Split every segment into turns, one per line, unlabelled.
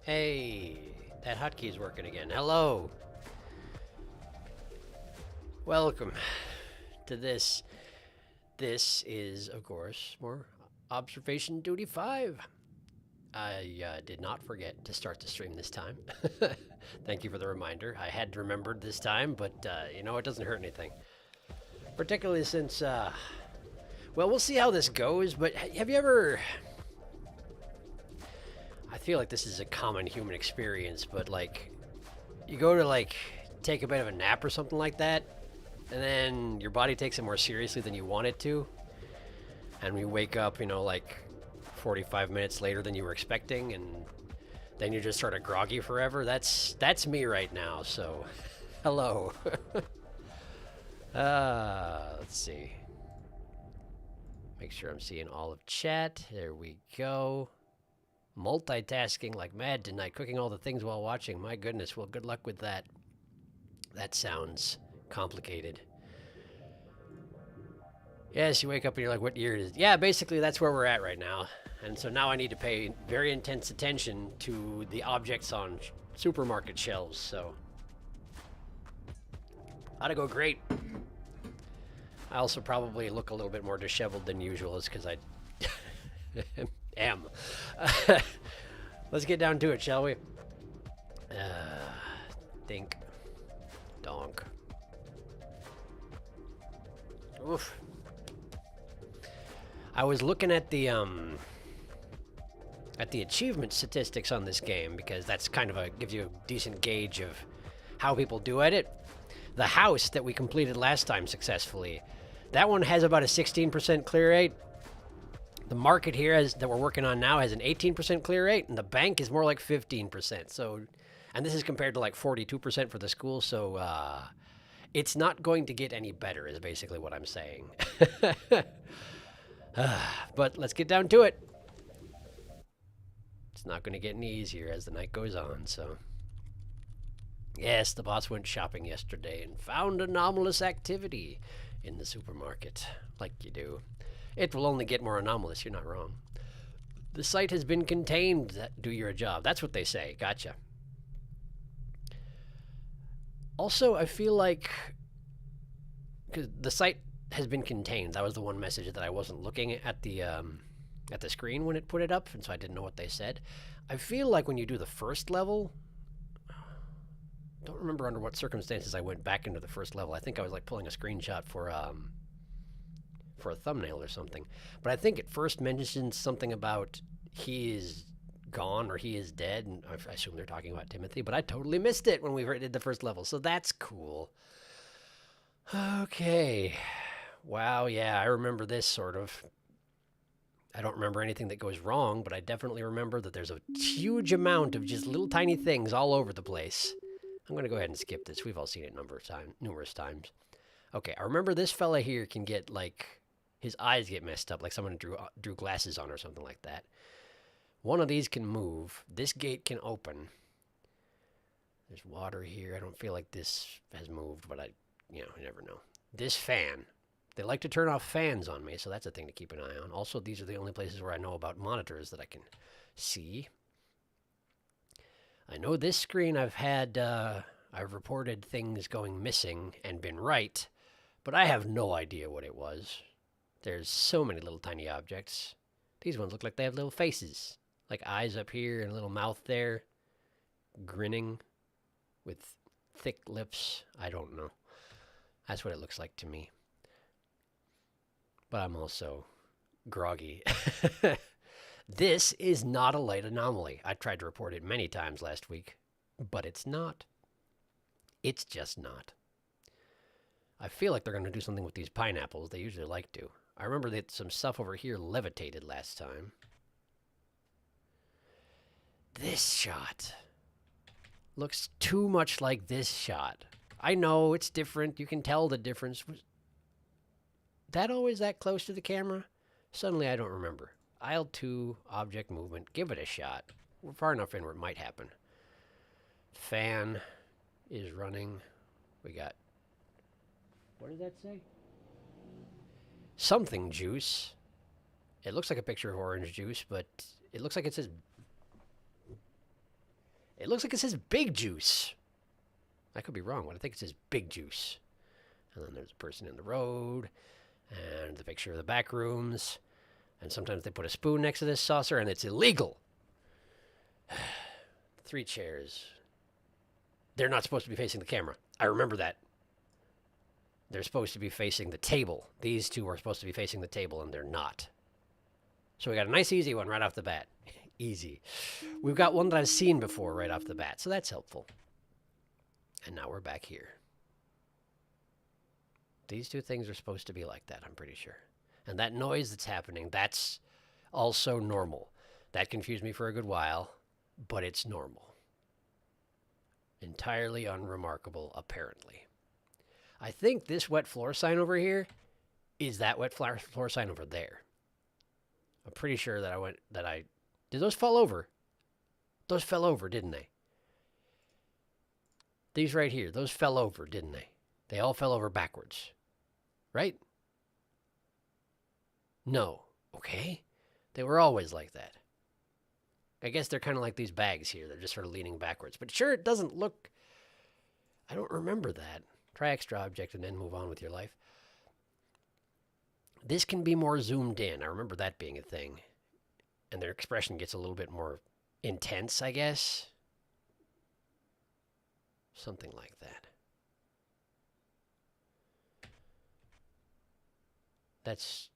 Hey, that hotkey's working again. Hello. Welcome to this. This is, of course, more Observation Duty 5. I did not forget to start the stream this time. Thank you for the reminder. I had remembered this time, but you know, it doesn't hurt anything. Particularly since, well, we'll see how this goes, but have you ever... I feel like this is a common human experience, but like, you go to like take a bit of a nap or something like that, and then your body takes it more seriously than you want it to, and you wake up, you know, like 45 minutes later than you were expecting, and then you're just sort of groggy forever. That's me right now, so hello. Let's see. Make sure I'm seeing all of chat. There we go. Multitasking like mad tonight, cooking all the things while watching. My goodness, well, good luck with that. That sounds complicated. Yes, you wake up and you're like, what year is it? Yeah, basically that's where we're at right now. And so now I need to pay very intense attention to the objects on supermarket shelves, so. Ought to go great. I also probably look a little bit more disheveled than usual, is because I am. Let's get down to it, shall we? Think. Donk. Oof. I was looking at the achievement statistics on this game, because that's kind of gives you a decent gauge of how people do at it. The house that we completed last time successfully, that one has about a 16% clear rate. The market here that we're working on now has an 18% clear rate, and the bank is more like 15%. So, and this is compared to like 42% for the school. So, it's not going to get any better, is basically what I'm saying. But let's get down to it. It's not going to get any easier as the night goes on. So, yes, the boss went shopping yesterday and found anomalous activity in the supermarket, like you do. It will only get more anomalous, you're not wrong. The site has been contained. Do your job. That's what they say. Gotcha. Also, I feel like, because the site has been contained, that was the one message that I wasn't looking at the screen when it put it up, and so I didn't know what they said. I feel like when you do the first level, don't remember under what circumstances I went back into the first level. I think I was like pulling a screenshot for a thumbnail or something. But I think it first mentions something about he is gone or he is dead, and I assume they're talking about Timothy, but I totally missed it when we did the first level, so that's cool. Okay. Wow, yeah, I remember this sort of. I don't remember anything that goes wrong, but I definitely remember that there's a huge amount of just little tiny things all over the place. I'm going to go ahead and skip this. We've all seen it numerous times. Okay, I remember this fella here can get, like, his eyes get messed up, like someone drew glasses on or something like that. One of these can move. This gate can open. There's water here. I don't feel like this has moved, but you never know. This fan. They like to turn off fans on me, so that's a thing to keep an eye on. Also, these are the only places where I know about monitors that I can see. I know this screen I've reported things going missing and been right, but I have no idea what it was. There's so many little tiny objects. These ones look like they have little faces, like eyes up here and a little mouth there, grinning with thick lips. I don't know. That's what it looks like to me. But I'm also groggy. This is not a light anomaly. I tried to report it many times last week, but it's not. It's just not. I feel like they're going to do something with these pineapples. They usually like to. I remember that some stuff over here levitated last time. This shot looks too much like this shot. I know it's different. You can tell the difference. Was that always that close to the camera? Suddenly I don't remember. Aisle 2, object movement. Give it a shot. We're far enough in where it might happen. Fan is running. We got... What does that say? Something juice. It looks like a picture of orange juice, but it looks like it says It looks like it says Big Juice. I could be wrong, but I think it says Big Juice. And then there's a person in the road, and the picture of the back rooms. And sometimes they put a spoon next to this saucer, and it's illegal. 3 chairs. They're not supposed to be facing the camera. I remember that. They're supposed to be facing the table. These 2 are supposed to be facing the table, and they're not. So we got a nice, easy one right off the bat. Easy. We've got one that I've seen before right off the bat, so that's helpful. And now we're back here. These 2 things are supposed to be like that, I'm pretty sure. And that noise that's happening, that's also normal. That confused me for a good while, but it's normal. Entirely unremarkable, apparently. I think this wet floor sign over here is that wet floor sign over there. I'm pretty sure that did those fall over? Those fell over, didn't they? These right here, those fell over, didn't they? They all fell over backwards. Right? No. Okay. They were always like that. I guess they're kind of like these bags here. They're just sort of leaning backwards. But sure, it doesn't look... I don't remember that. Try extra object and then move on with your life. This can be more zoomed in. I remember that being a thing. And their expression gets a little bit more intense, I guess. Something like that. That's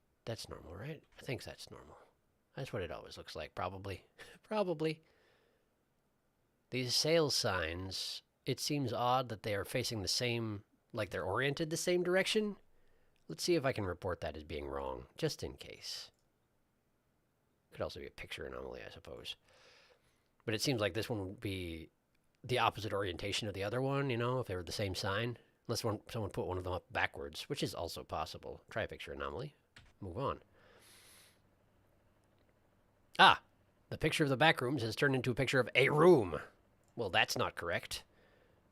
normal, right? I think that's normal. That's what it always looks like, probably. Probably. These sales signs, it seems odd that they are facing the same, like they're oriented the same direction. Let's see if I can report that as being wrong, just in case. Could also be a picture anomaly, I suppose. But it seems like this one would be the opposite orientation of the other one, you know, if they were the same sign. Unless someone put one of them up backwards, which is also possible. Try a picture anomaly. Move on. Ah, the picture of the back rooms has turned into a picture of a room. Well, that's not correct.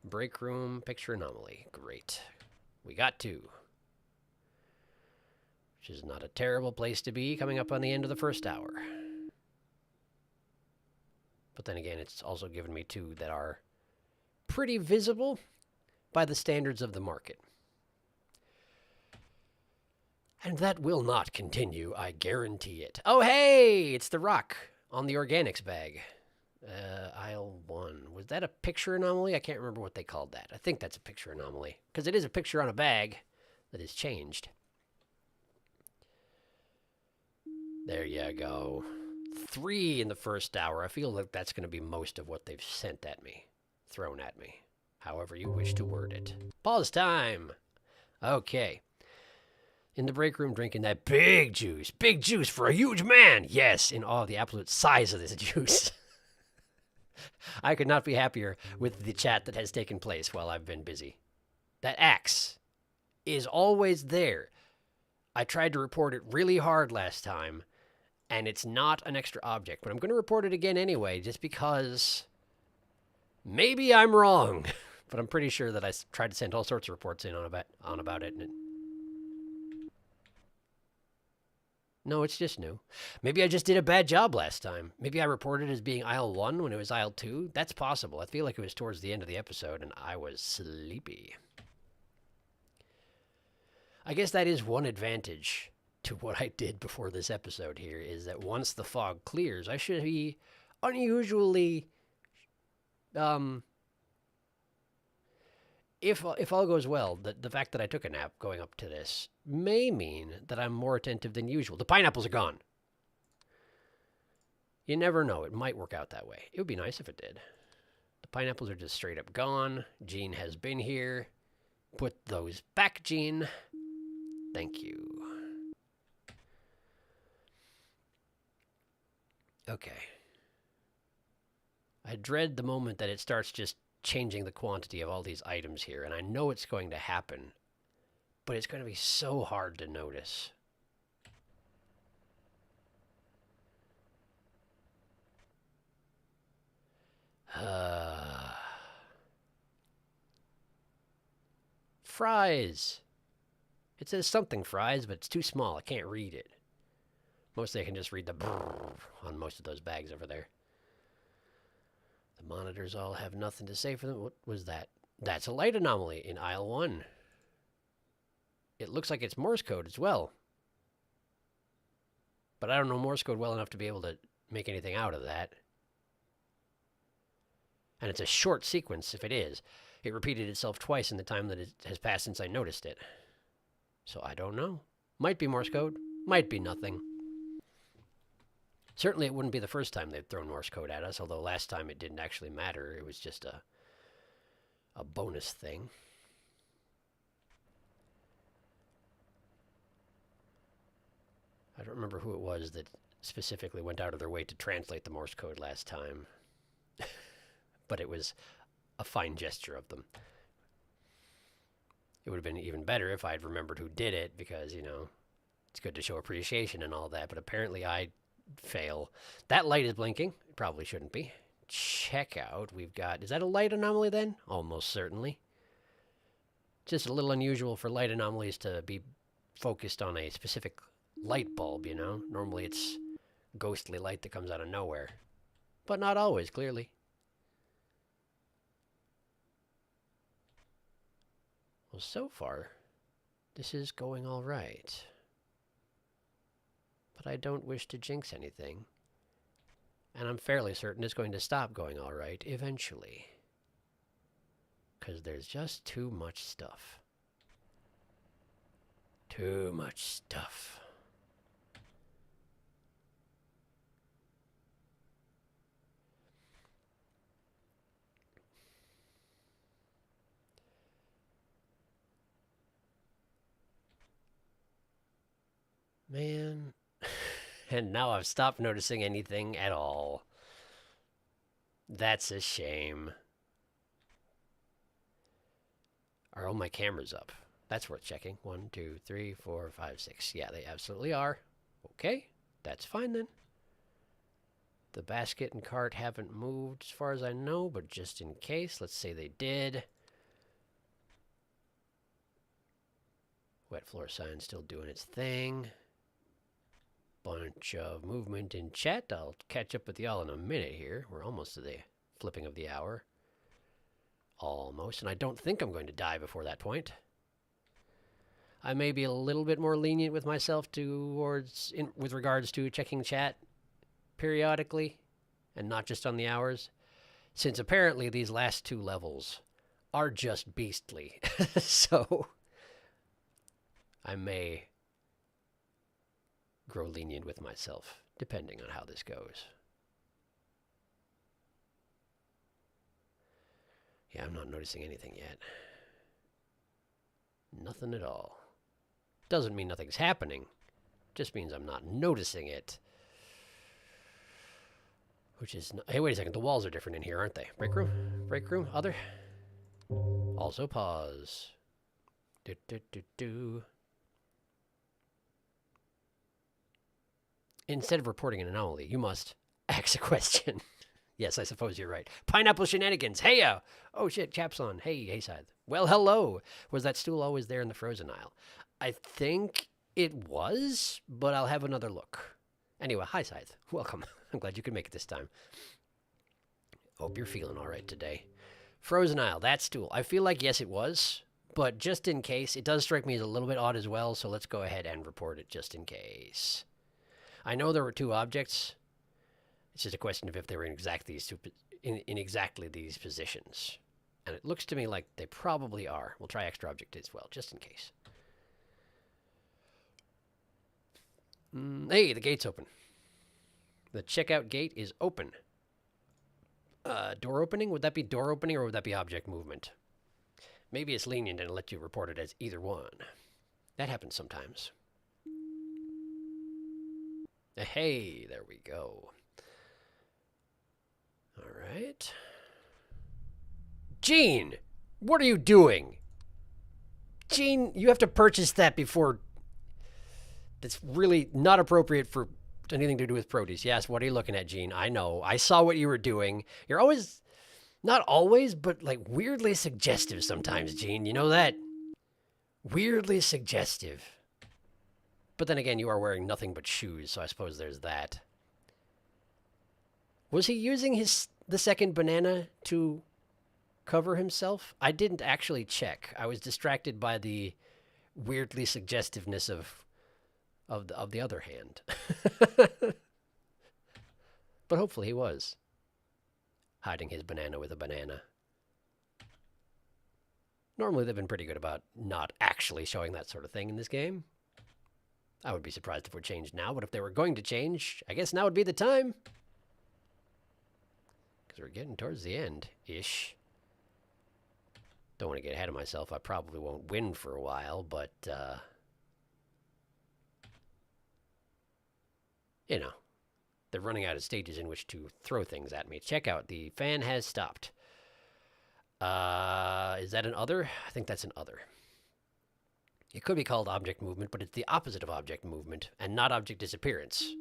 Break room, picture anomaly. Great. We got 2. Which is not a terrible place to be coming up on the end of the first hour. But then again, it's also given me 2 that are pretty visible by the standards of the market. And that will not continue, I guarantee it. Oh, hey! It's the rock on the organics bag. Aisle 1. Was that a picture anomaly? I can't remember what they called that. I think that's a picture anomaly. Because it is a picture on a bag that is changed. There you go. 3 in the first hour. I feel like that's going to be most of what they've sent at me. Thrown at me. However you wish to word it. Pause time! Okay. In the break room drinking that big juice. Big juice for a huge man! Yes, in awe of the absolute size of this juice. I could not be happier with the chat that has taken place while I've been busy. That axe is always there. I tried to report it really hard last time, and it's not an extra object, but I'm going to report it again anyway, just because maybe I'm wrong. But I'm pretty sure that I tried to send all sorts of reports in on about it. And no, it's just new. Maybe I just did a bad job last time. Maybe I reported it as being aisle 1 when it was aisle 2. That's possible. I feel like it was towards the end of the episode, and I was sleepy. I guess that is one advantage to what I did before this episode here, is that once the fog clears, I should be unusually... If all goes well, the fact that I took a nap going up to this may mean that I'm more attentive than usual. The pineapples are gone. You never know. It might work out that way. It would be nice if it did. The pineapples are just straight up gone. Gene has been here. Put those back, Gene. Thank you. Okay. I dread the moment that it starts just changing the quantity of all these items here, and I know it's going to happen, but it's going to be so hard to notice. Fries. It says something fries, but it's too small. I can't read it. Mostly I can just read the brrr on most of those bags over there. The monitors all have nothing to say for them. What was that? That's a light anomaly in aisle 1. It looks like it's Morse code as well. But I don't know Morse code well enough to be able to make anything out of that. And it's a short sequence if it is. It repeated itself twice in the time that it has passed since I noticed it. So I don't know. Might be Morse code. Might be nothing. Certainly it wouldn't be the first time they've thrown Morse code at us, although last time it didn't actually matter. It was just a bonus thing. I don't remember who it was that specifically went out of their way to translate the Morse code last time. But it was a fine gesture of them. It would have been even better if I'd remembered who did it, because, you know, it's good to show appreciation and all that, but apparently I fail. That light is blinking. It probably shouldn't be. Check out. We've got... Is that a light anomaly then? Almost certainly. Just a little unusual for light anomalies to be focused on a specific light bulb, you know? Normally it's ghostly light that comes out of nowhere. But not always, clearly. Well, so far, this is going all right. But I don't wish to jinx anything. And I'm fairly certain it's going to stop going all right eventually. Because there's just too much stuff. Too much stuff. Man. And now I've stopped noticing anything at all. That's a shame. Are all my cameras up? That's worth checking. 1, 2, 3, 4, 5, 6. Yeah, they absolutely are. Okay, that's fine then. The basket and cart haven't moved as far as I know, but just in case, let's say they did. Wet floor sign still doing its thing. Bunch of movement in chat. I'll catch up with y'all in a minute here. We're almost to the flipping of the hour. Almost. And I don't think I'm going to die before that point. I may be a little bit more lenient with myself with regards to checking chat periodically and not just on the hours, since apparently these last 2 levels are just beastly. So I may grow lenient with myself, depending on how this goes. Yeah, I'm not noticing anything yet. Nothing at all. Doesn't mean nothing's happening. Just means I'm not noticing it. Which is... Hey, wait a second. The walls are different in here, aren't they? Break room? Break room? Other? Also pause. Instead of reporting an anomaly, you must ask a question. Yes, I suppose you're right. Pineapple shenanigans. Hey, oh shit, chaps on. Hey, Scythe. Well, hello. Was that stool always there in the frozen aisle? I think it was, but I'll have another look. Anyway, hi, Scythe. Welcome. I'm glad you could make it this time. Hope you're feeling all right today. Frozen aisle, that stool. I feel like, yes, it was, but just in case, it does strike me as a little bit odd as well, so let's go ahead and report it just in case. I know there were 2 objects. It's just a question of if they were in exactly these positions. And it looks to me like they probably are. We'll try extra object as well, just in case. Hey, the gate's open. The checkout gate is open. Door opening? Would that be door opening or would that be object movement? Maybe it's lenient and let you report it as either one. That happens sometimes. Hey, there we go. All right. Gene, what are you doing? Gene, you have to purchase that before... That's really not appropriate for anything to do with produce. Yes, what are you looking at, Gene? I know. I saw what you were doing. You're always... Not always, but like weirdly suggestive sometimes, Gene. You know that? Weirdly suggestive. But then again, you are wearing nothing but shoes, so I suppose there's that. Was he using his the second banana to cover himself? I didn't actually check. I was distracted by the weirdly suggestiveness of the other hand. But hopefully he was hiding his banana with a banana. Normally they've been pretty good about not actually showing that sort of thing in this game. I would be surprised if it changed now, but if they were going to change, I guess now would be the time. Because we're getting towards the end-ish. Don't want to get ahead of myself. I probably won't win for a while, but, you know, they're running out of stages in which to throw things at me. Check out, the fan has stopped. Is that an other? I think that's an other. It could be called object movement, but it's the opposite of object movement, and not object disappearance.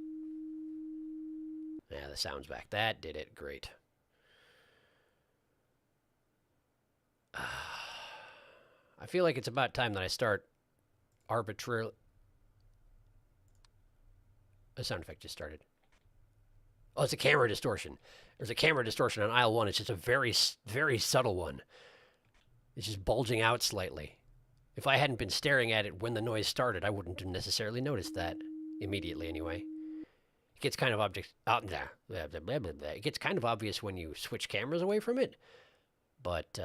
Yeah, the sound's back. That did it. Great. I feel like it's about time that I start arbitrarily... A sound effect just started. Oh, it's a camera distortion. There's a camera distortion on aisle 1. It's just a very, very subtle one. It's just bulging out slightly. If I hadn't been staring at it when the noise started, I wouldn't have necessarily noticed that. Immediately, anyway. It gets kind of it gets kind of obvious when you switch cameras away from it. But,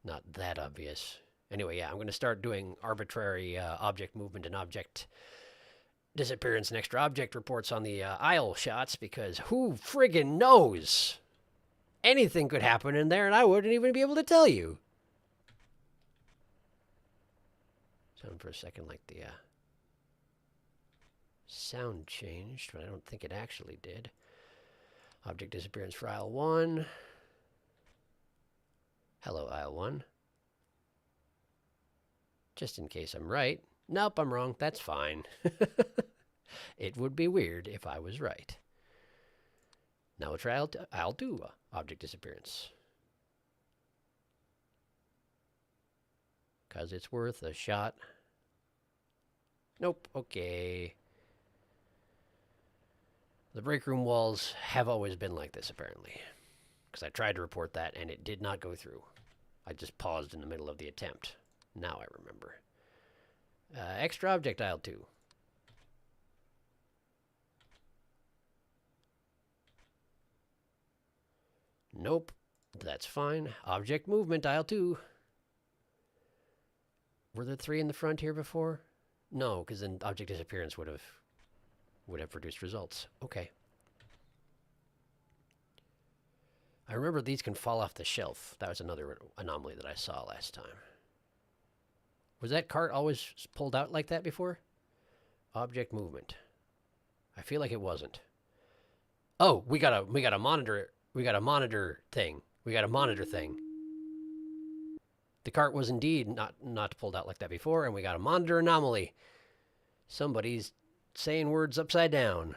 not that obvious. Anyway, yeah, I'm going to start doing arbitrary object movement and object disappearance and extra object reports on the aisle shots, because who friggin' knows? Anything could happen in there and I wouldn't even be able to tell you. Sound for a second like the sound changed, but I don't think it actually did. Object disappearance for aisle 1. Hello, aisle 1. Just in case I'm right. Nope, I'm wrong. That's fine. It would be weird if I was right. Now we'll try aisle 2, object disappearance. Because it's worth a shot. Nope, okay. The break room walls have always been like this, apparently. Because I tried to report that, and it did not go through. I just paused in the middle of the attempt. Now I remember. Extra object aisle 2. Nope, that's fine. Object movement aisle 2. Were there 3 in the front here before? No, because then object disappearance would have produced results. Okay. I remember these can fall off the shelf. That was another anomaly that I saw last time. Was that cart always pulled out like that before? Object movement. I feel like it wasn't. Oh, we got a monitor. We got a monitor thing. We got a monitor thing. The cart was indeed not pulled out like that before, and we got a monitor anomaly. Somebody's saying words upside down.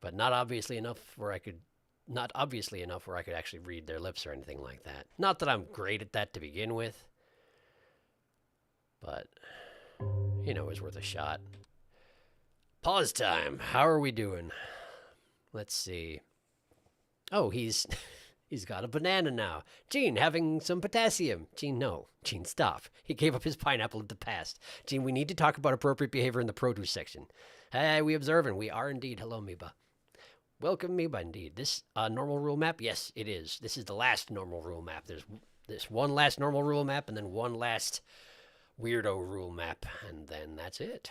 But not obviously enough where I could actually read their lips or anything like that. Not that I'm great at that to begin with. But, you know, it was worth a shot. Pause time. How are we doing? Let's see. Oh, he's got a banana now. Gene, having some potassium. Gene, no. Gene, stop. He gave up his pineapple at the past. Gene, we need to talk about appropriate behavior in the produce section. Hey, we observe, and we are indeed. Hello, Meba. Welcome, Meba, indeed. This normal rule map? Yes, it is. This is the last normal rule map. There's this one last normal rule map, and then one last weirdo rule map, and then that's it.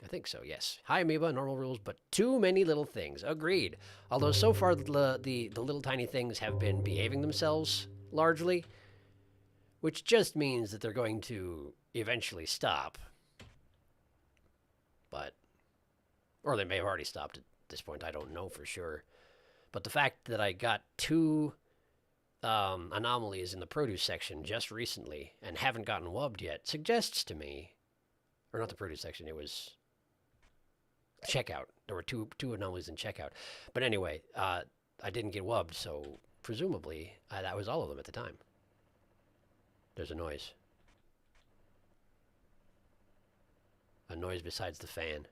I think so, yes. Hi, Amoeba, normal rules, but too many little things. Agreed. Although so far the little tiny things have been behaving themselves, largely, which just means that they're going to eventually stop. But, or they may have already stopped at this point, I don't know for sure. But the fact that I got 2 anomalies in the produce section just recently and haven't gotten wubbed yet suggests to me, or not the produce section, it was checkout. There were two anomalies in checkout. But anyway, I didn't get wubbed, so presumably that was all of them at the time. There's a noise. A noise besides the fan.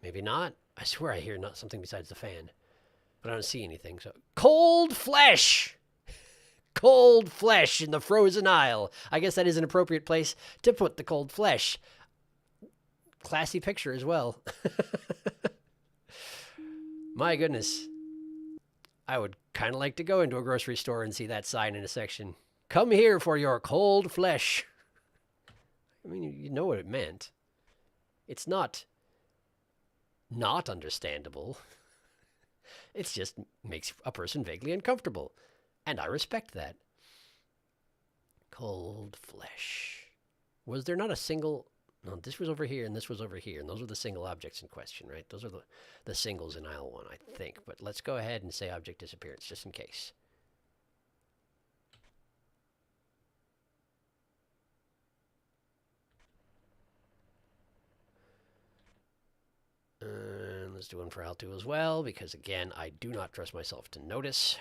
Maybe not. I swear I hear not something besides the fan. But I don't see anything, so... Cold flesh! Cold flesh in the frozen aisle. I guess that is an appropriate place to put the cold flesh. Classy picture as well. My goodness. I would kind of like to go into a grocery store and see that sign in a section. Come here for your cold flesh. I mean, you know what it meant. It's not understandable. It just makes a person vaguely uncomfortable. And I respect that. Cold flesh. Was there not a single... No, this was over here and this was over here. And those were the single objects in question, right? Those are the singles in aisle 1, I think. But let's go ahead and say object disappearance, just in case. And let's do one for aisle 2 as well, because again, I do not trust myself to notice.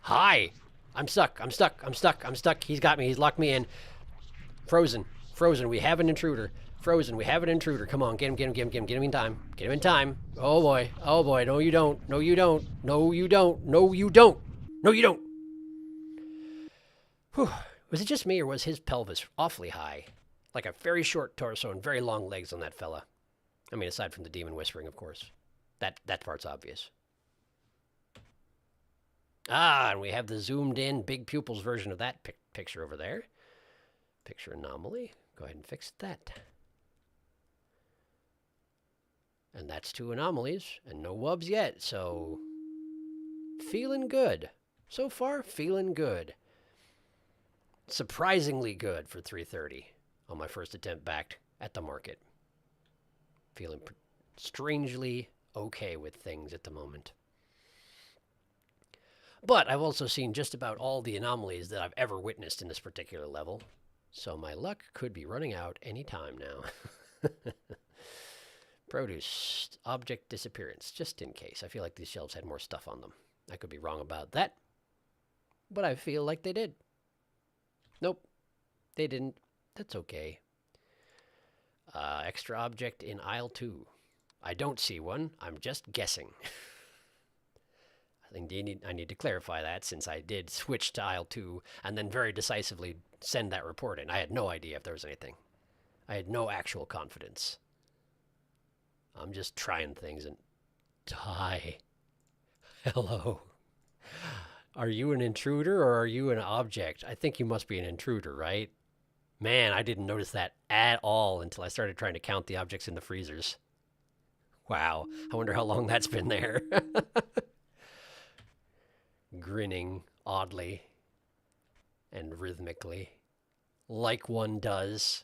Hi! I'm stuck. I'm stuck. I'm stuck. I'm stuck. He's got me. He's locked me in. Frozen. Frozen. We have an intruder. Frozen. We have an intruder. Come on. Get him. Get him. Get him. Get him. Get him in time. Get him in time. Oh, boy. Oh, boy. No, you don't. No, you don't. No, you don't. No, you don't. No, you don't. Whew. Was it just me, or was his pelvis awfully high? Like a very short torso and very long legs on that fella. I mean, aside from the demon whispering, of course. That part's obvious. Ah, and we have the zoomed-in big pupils version of that picture over there. Picture anomaly. Go ahead and fix that. And that's 2 anomalies, and no wubs yet, so... Feeling good. So far, feeling good. Surprisingly good for 3:30 on my first attempt back at the market. Feeling strangely okay with things at the moment. But I've also seen just about all the anomalies that I've ever witnessed in this particular level. So my luck could be running out any time now. Produce. Object disappearance, just in case. I feel like these shelves had more stuff on them. I could be wrong about that. But I feel like they did. Nope. They didn't. That's okay. Extra object in aisle 2. I don't see one. I'm just guessing. I think I need to clarify that, since I did switch to aisle 2 and then very decisively send that report in. I had no idea if there was anything. I had no actual confidence. I'm just trying things and... Hi. Hello. Are you an intruder or are you an object? I think you must be an intruder, right? Man, I didn't notice that at all until I started trying to count the objects in the freezers. Wow. I wonder how long that's been there. Grinning oddly and rhythmically, like one does.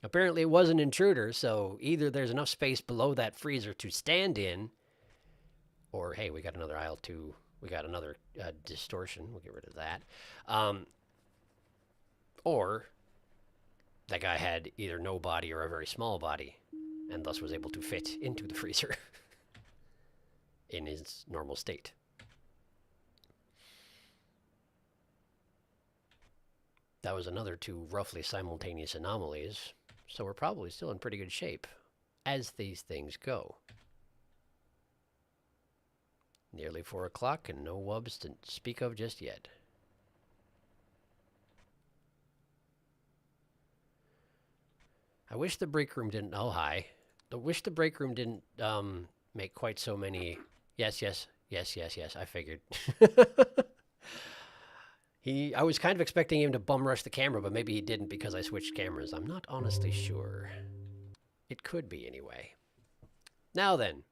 Apparently it was an intruder, so either there's enough space below that freezer to stand in, or hey, we got another aisle 2. We got another distortion. We'll get rid of that. Or that guy had either no body or a very small body, and thus was able to fit into the freezer in his normal state. That was another 2 roughly simultaneous anomalies, so we're probably still in pretty good shape as these things go. Nearly 4 o'clock and no wubs to speak of just yet. I wish the break room didn't... Oh, hi. I wish the break room didn't make quite so many... Yes, I figured. I was kind of expecting him to bum rush the camera, but maybe he didn't because I switched cameras. I'm not honestly sure. It could be anyway. Now then.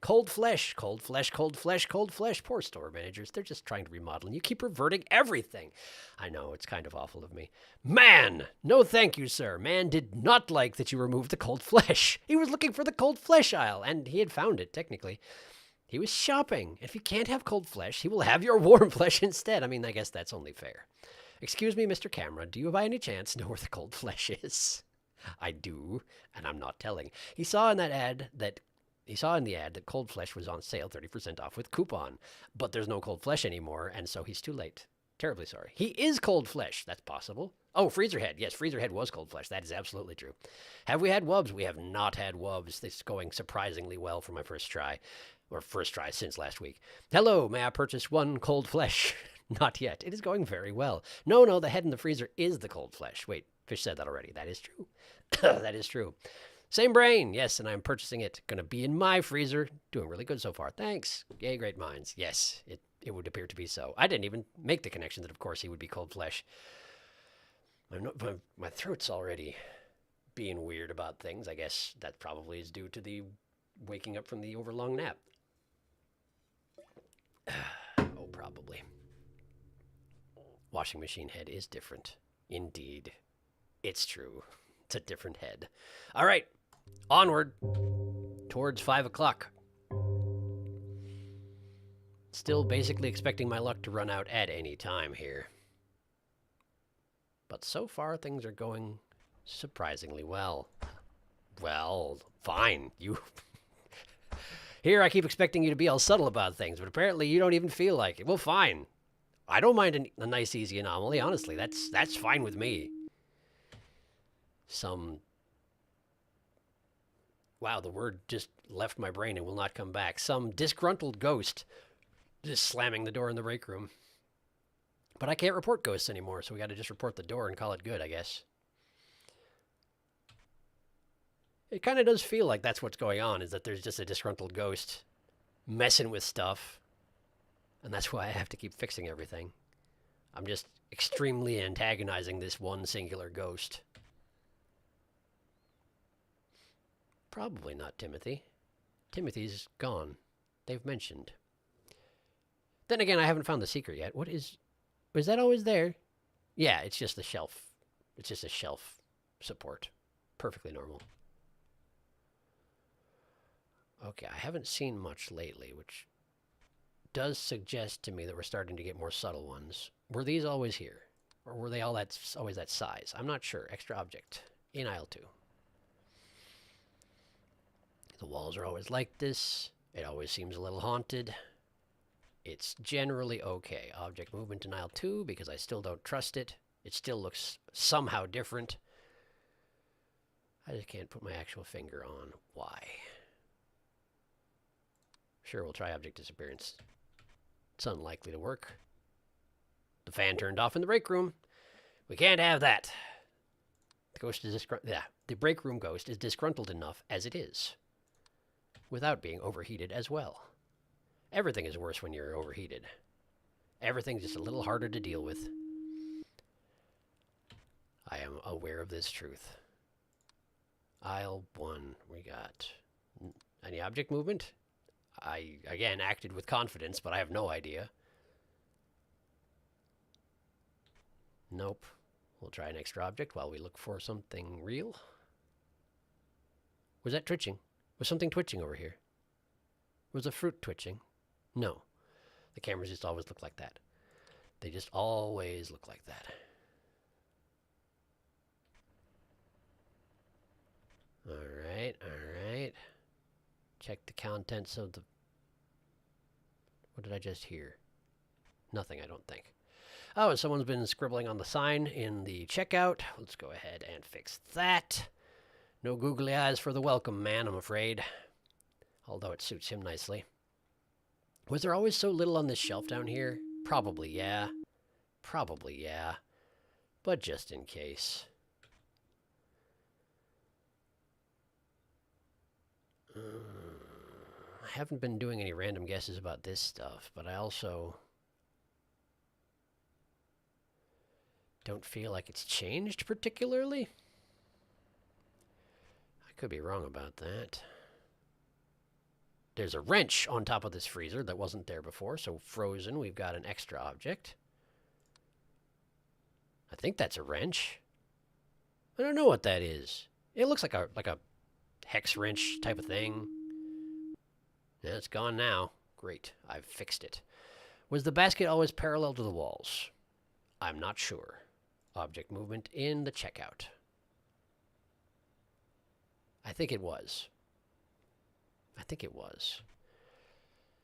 Cold flesh, cold flesh, cold flesh, cold flesh. Poor store managers. They're just trying to remodel, and you keep reverting everything. I know, it's kind of awful of me. Man! No thank you, sir. Man did not like that you removed the cold flesh. He was looking for the cold flesh aisle, and he had found it, technically. He was shopping. If you can't have cold flesh, he will have your warm flesh instead. I mean, I guess that's only fair. Excuse me, Mr. Camera, do you by any chance know where the cold flesh is? I do, and I'm not telling. He saw in the ad that cold flesh was on sale 30% off with coupon, but there's no cold flesh anymore, and so he's too late. Terribly sorry. He is cold flesh. That's possible. Oh, Freezer Head. Yes, Freezer Head was cold flesh. That is absolutely true. Have we had wubs? We have not had wubs. This is going surprisingly well for my first try. Or first try since last week. Hello, may I purchase one cold flesh? Not yet. It is going very well. No, the head in the freezer is the cold flesh. Wait, Fish said that already. That is true. That is true. Same brain. Yes, and I'm purchasing it. Going to be in my freezer. Doing really good so far. Thanks. Yay, great minds. Yes, it would appear to be so. I didn't even make the connection that, of course, he would be cold flesh. My throat's already being weird about things. I guess that probably is due to the waking up from the overlong nap. Oh, probably. Washing machine head is different. Indeed. It's true. It's a different head. All right. Onward. Towards 5 o'clock. Still basically expecting my luck to run out at any time here. But so far, things are going surprisingly well. Well, fine. You... Here, I keep expecting you to be all subtle about things, but apparently you don't even feel like it. Well, fine. I don't mind a nice, easy anomaly. Honestly, that's fine with me. Wow, the word just left my brain and will not come back. Some disgruntled ghost just slamming the door in the break room. But I can't report ghosts anymore, so we got to just report the door and call it good, I guess. It kind of does feel like that's what's going on, is that there's just a disgruntled ghost messing with stuff. And that's why I have to keep fixing everything. I'm just extremely antagonizing this one singular ghost. Probably not Timothy. Timothy's gone. They've mentioned. Then again, I haven't found the secret yet. Was that always there? Yeah, it's just the shelf. It's just a shelf support. Perfectly normal. Okay, I haven't seen much lately, which does suggest to me that we're starting to get more subtle ones. Were these always here? Or were they always that size? I'm not sure. Extra object in aisle 2. The walls are always like this. It always seems a little haunted. It's generally okay. Object movement in aisle 2 because I still don't trust it. It still looks somehow different. I just can't put my actual finger on why. Sure, we'll try object disappearance. It's unlikely to work. The fan turned off in the break room. We can't have that. The ghost is the break room ghost is disgruntled enough as it is, without being overheated as well. Everything is worse when you're overheated. Everything's just a little harder to deal with. I am aware of this truth. Aisle 1, we got any object movement? I, again, acted with confidence, but I have no idea. Nope. We'll try an extra object while we look for something real. Was that twitching? Was something twitching over here? Was the fruit twitching? No. The cameras just always look like that. They just always look like that. Alright, alright. Check the contents of the... What did I just hear? Nothing, I don't think. Oh, someone's been scribbling on the sign in the checkout. Let's go ahead and fix that. No googly eyes for the welcome man, I'm afraid. Although it suits him nicely. Was there always so little on this shelf down here? Probably, yeah. Probably, yeah. But just in case. I haven't been doing any random guesses about this stuff, but I also don't feel like it's changed particularly. I could be wrong about that. There's a wrench on top of this freezer that wasn't there before, so frozen, we've got an extra object. I think that's a wrench. I don't know what that is. It looks like a hex wrench type of thing. Yeah, it's gone now. Great, I've fixed it. Was the basket always parallel to the walls? I'm not sure. Object movement in the checkout. I think it was. I think it was.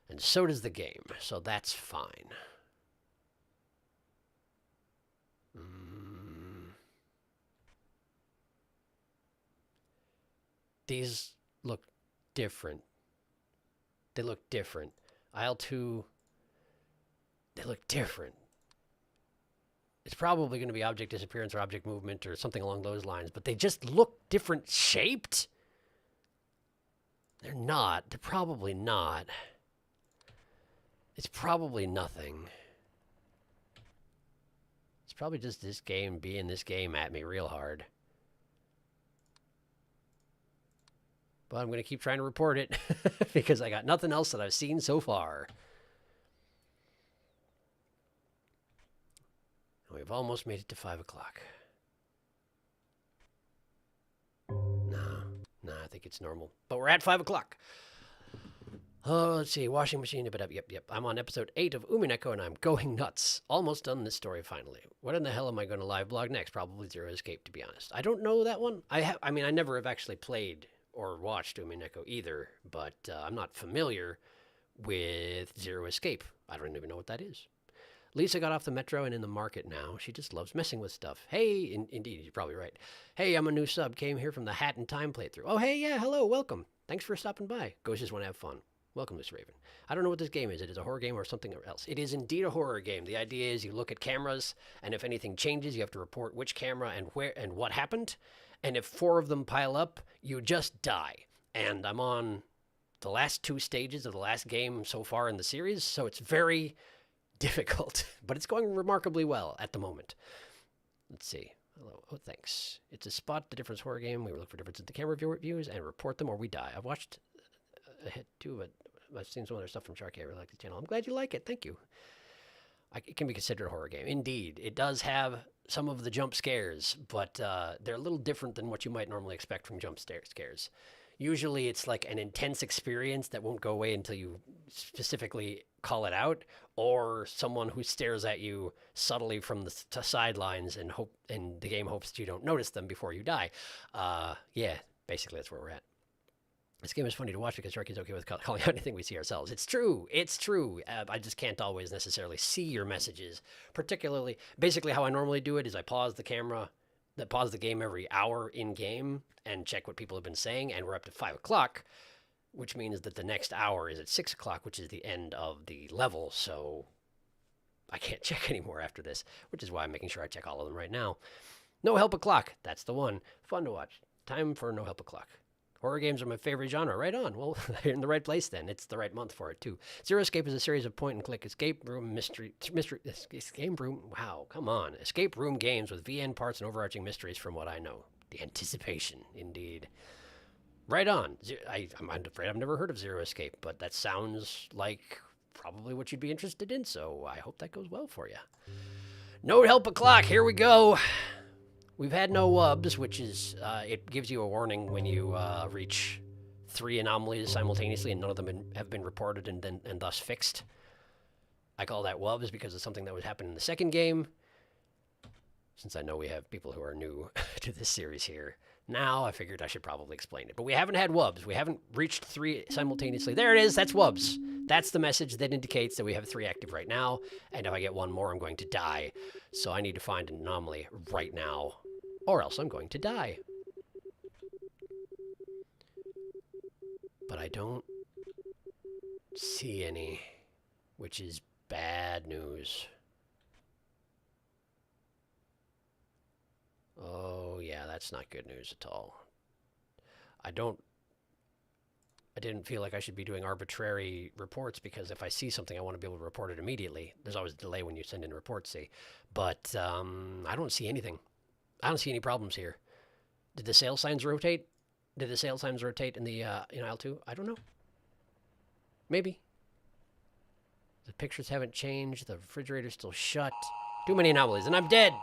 And so does the game, so that's fine. These look different. They look different. Aisle 2, they look different. It's probably going to be object disappearance or object movement or something along those lines, but they just look different shaped. They're not. They're probably not. It's probably nothing. It's probably just this game being this game at me real hard. But I'm going to keep trying to report it because I got nothing else that I've seen so far. We've almost made it to 5 o'clock. Nah, I think it's normal. But we're at 5 o'clock. Oh, let's see. Washing machine. Yep. I'm on episode 8 of Umineko, and I'm going nuts. Almost done this story finally. What in the hell am I going to live blog next? Probably Zero Escape, to be honest. I don't know that one. I mean, I never have actually played or watched Umineko either, but I'm not familiar with Zero Escape. I don't even know what that is. Lisa got off the metro and in the market now. She just loves messing with stuff. Hey, indeed, you're probably right. Hey, I'm a new sub. Came here from the Hat and Time playthrough. Oh, hey, yeah, hello, welcome. Thanks for stopping by. Ghosts just want to have fun. Welcome, Miss Raven. I don't know what this game is. It is a horror game or something else. It is indeed a horror game. The idea is you look at cameras, and if anything changes, you have to report which camera and where and what happened. And if 4 of them pile up, you just die. And I'm on the last 2 stages of the last game so far in the series, so it's very difficult, but it's going remarkably well at the moment. Let's see. Hello. Oh, thanks. It's a spot the difference horror game. We look for differences in the camera views and report them or we die. I've watched a hit too, but I've seen some other stuff from Sharky. I really like the channel. I'm glad you like it. Thank you. It can be considered a horror game. Indeed. It does have some of the jump scares, but they're a little different than what you might normally expect from jump scares. Usually it's like an intense experience that won't go away until you specifically call it out, or someone who stares at you subtly from the sidelines and the game hopes that you don't notice them before you die. Yeah, basically that's where we're at. This game is funny to watch because Sharky's okay with calling out anything we see ourselves. It's true. It's true. I just can't always necessarily see your messages. Particularly, basically how I normally do it is I pause the game every hour in game and check what people have been saying, and we're up to 5 o'clock, which means that the next hour is at 6 o'clock, which is the end of the level, so I can't check anymore after this, which is why I'm making sure I check all of them right now. No Help O'Clock. That's the one. Fun to watch. Time for No Help O'Clock. Horror games are my favorite genre. Right on. Well, you're in the right place then. It's the right month for it, too. Zero Escape is a series of point-and-click escape room escape room. Wow, come on. Escape room games with VN parts and overarching mysteries from what I know. The anticipation, indeed. Right on. I'm afraid I've never heard of Zero Escape, but that sounds like probably what you'd be interested in, so I hope that goes well for you. No Help O'Clock. Here we go. We've had no wubs, which is, it gives you a warning when you reach 3 anomalies simultaneously and none of them have been reported and thus fixed. I call that wubs because it's something that was happening in the second game. Since I know we have people who are new to this series here, now I figured I should probably explain it. But we haven't had wubs. We haven't reached 3 simultaneously. There it is. That's wubs. That's the message that indicates that we have 3 active right now. And if I get 1 more, I'm going to die. So I need to find an anomaly right now, or else I'm going to die. But I don't see any, which is bad news. Oh, yeah, that's not good news at all. I didn't feel like I should be doing arbitrary reports because if I see something, I want to be able to report it immediately. There's always a delay when you send in reports, see. But I don't see anything. I don't see any problems here. Did the sale signs rotate? Did the sale signs rotate in the in aisle 2? I don't know. Maybe. The pictures haven't changed. The refrigerator's still shut. Too many anomalies, and I'm dead.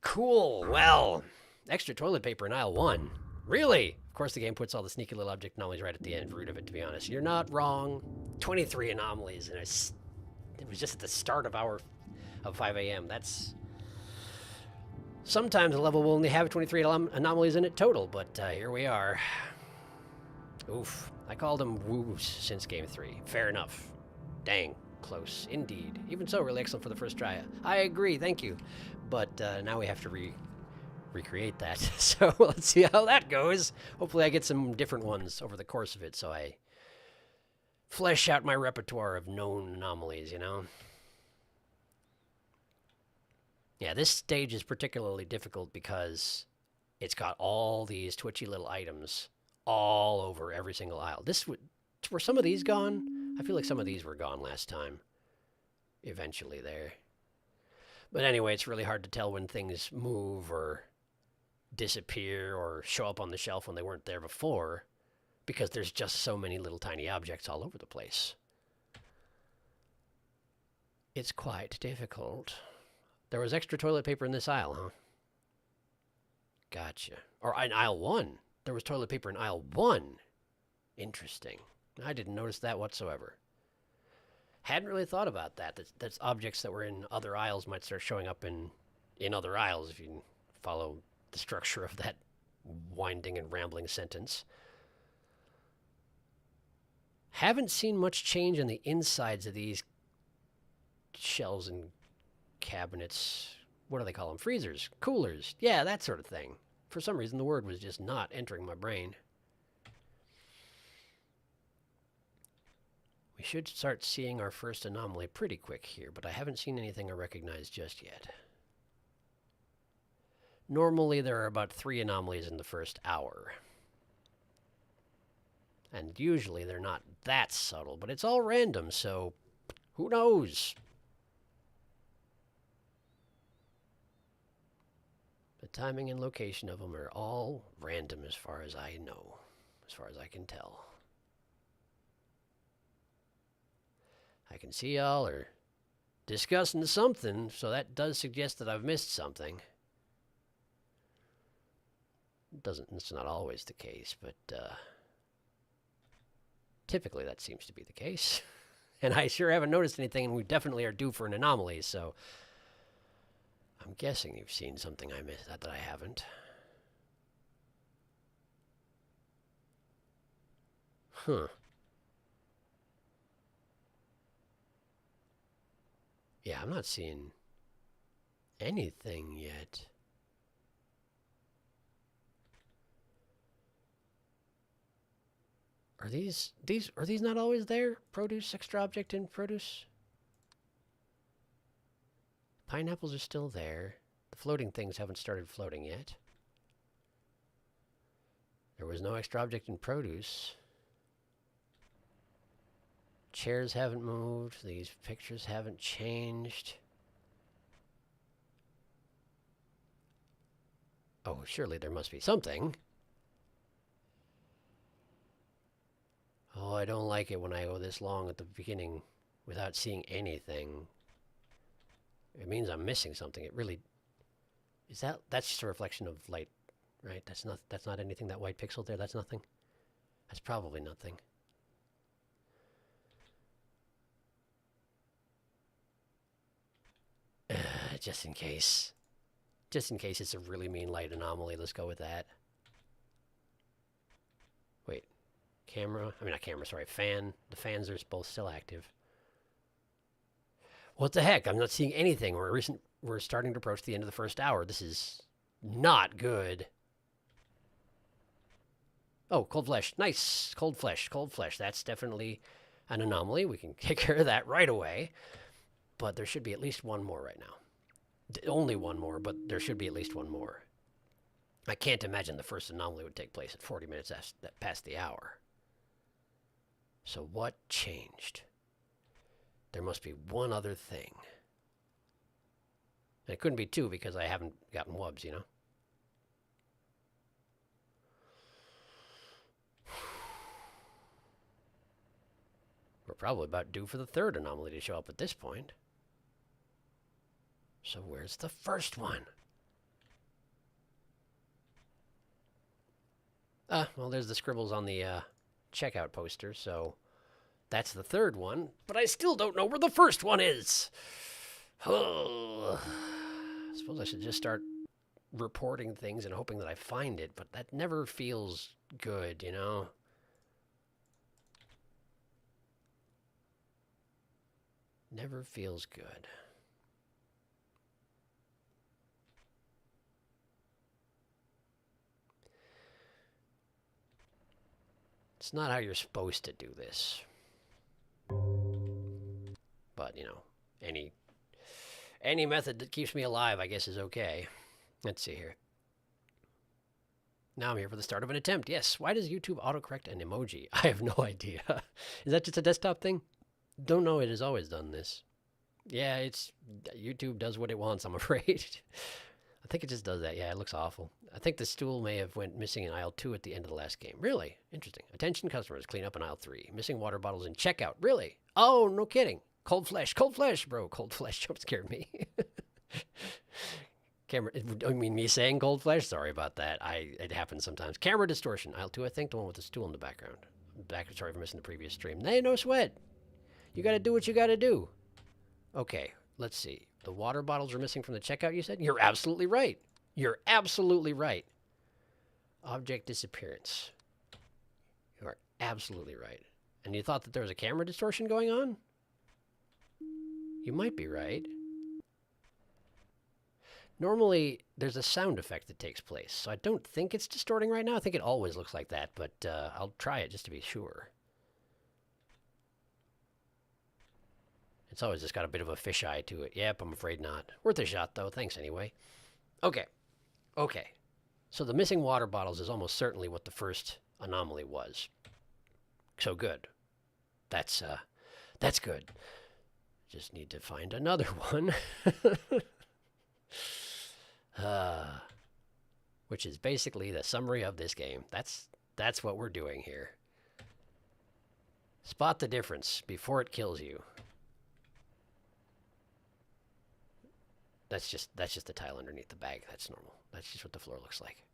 Cool. Well, extra toilet paper in aisle 1. Really? Of course, the game puts all the sneaky little object anomalies right at the end root of it, to be honest. You're not wrong. 23 anomalies, and it was just at the start of 5 a.m. That's... Sometimes a level will only have 23 anomalies in it total, but here we are. Oof. I called them woos since game 3. Fair enough. Dang. Close. Indeed. Even so, really excellent for the first try. I agree. Thank you. But now we have to recreate that. So let's see how that goes. Hopefully I get some different ones over the course of it so I flesh out my repertoire of known anomalies, you know? Yeah, this stage is particularly difficult because it's got all these twitchy little items all over every single aisle. Were some of these gone? I feel like some of these were gone last time. Eventually there. But anyway, it's really hard to tell when things move or disappear or show up on the shelf when they weren't there before because there's just so many little tiny objects all over the place. It's quite difficult. There was extra toilet paper in this aisle, huh? Gotcha. Or in aisle 1. There was toilet paper in aisle 1. Interesting. I didn't notice that whatsoever. Hadn't really thought about that. That's objects that were in other aisles might start showing up in other aisles if you follow the structure of that winding and rambling sentence. Haven't seen much change in the insides of these shelves and cabinets. What do they call them? Freezers, coolers. Yeah, that sort of thing. For some reason, the word was just not entering my brain. We should start seeing our first anomaly pretty quick here, but I haven't seen anything I recognize just yet. Normally, there are about 3 anomalies in the first hour. And usually, they're not that subtle, but it's all random, so who knows? The timing and location of them are all random as far as I know, as far as I can tell. I can see y'all are discussing something, so that does suggest that I've missed something. It's not always the case, but typically that seems to be the case. And I sure haven't noticed anything, and we definitely are due for an anomaly, so I'm guessing you've seen something I missed that I haven't. Huh. Yeah, I'm not seeing anything yet. Are these not always there? Produce, extra object in produce? Pineapples are still there. The floating things haven't started floating yet. There was no extra object in produce. Chairs haven't moved. These pictures haven't changed. Oh, surely there must be something. Oh, I don't like it when I go this long at the beginning without seeing anything. It means I'm missing something. It really... That's just a reflection of light, right? That's not anything, that white pixel there. That's nothing. That's probably nothing. Just in case. Just in case it's a really mean light anomaly. Let's go with that. Wait. Not camera, sorry. Fan. The fans are both still active. What the heck? I'm not seeing anything. We're starting to approach the end of the first hour. This is not good. Oh, cold flesh. Nice. Cold flesh. Cold flesh. That's definitely an anomaly. We can take care of that right away. But there should be at least one more right now. Only one more, but there should be at least one more. I can't imagine the first anomaly would take place at 40 minutes past the hour. So what changed? There must be one other thing. And it couldn't be 2 because I haven't gotten wubs, you know? We're probably about due for the 3rd anomaly to show up at this point. So where's the first one? Well, there's the scribbles on the checkout poster, so that's the 3rd one. But I still don't know where the first one is. I suppose I should just start reporting things and hoping that I find it, but that never feels good, you know? Never feels good. It's not how you're supposed to do this. But, you know, any method that keeps me alive, I guess, is okay. Let's see here. Now I'm here for the start of an attempt. Yes. Why does YouTube autocorrect an emoji? I have no idea. Is that just a desktop thing? Don't know. It has always done this. Yeah, YouTube does what it wants, I'm afraid. I think it just does that. Yeah, it looks awful. I think the stool may have went missing in aisle 2 at the end of the last game. Really? Interesting. Attention customers, clean up in aisle 3. Missing water bottles in checkout. Really? Oh, no kidding. Cold flesh, bro. Cold flesh jump scared me. Camera, I mean, me saying cold flesh? Sorry about that. It happens sometimes. Camera distortion. Aisle 2, I think, the one with the stool in the background. Sorry for missing the previous stream. Hey, no sweat. You gotta do what you gotta do. Okay, let's see. The water bottles are missing from the checkout, you said? You're absolutely right. You're absolutely right. Object disappearance. You are absolutely right. And you thought that there was a camera distortion going on? You might be right. Normally, there's a sound effect that takes place, so I don't think it's distorting right now. I think it always looks like that, but I'll try it just to be sure. It's always just got a bit of a fisheye to it. Yep, I'm afraid not. Worth a shot, though. Thanks anyway. Okay. Okay. So the missing water bottles is almost certainly what the first anomaly was. So good. That's good. Just need to find another one. Which is basically the summary of this game. That's what we're doing here. Spot the difference before it kills you. That's just the tile underneath the bag. That's normal. That's just what the floor looks like.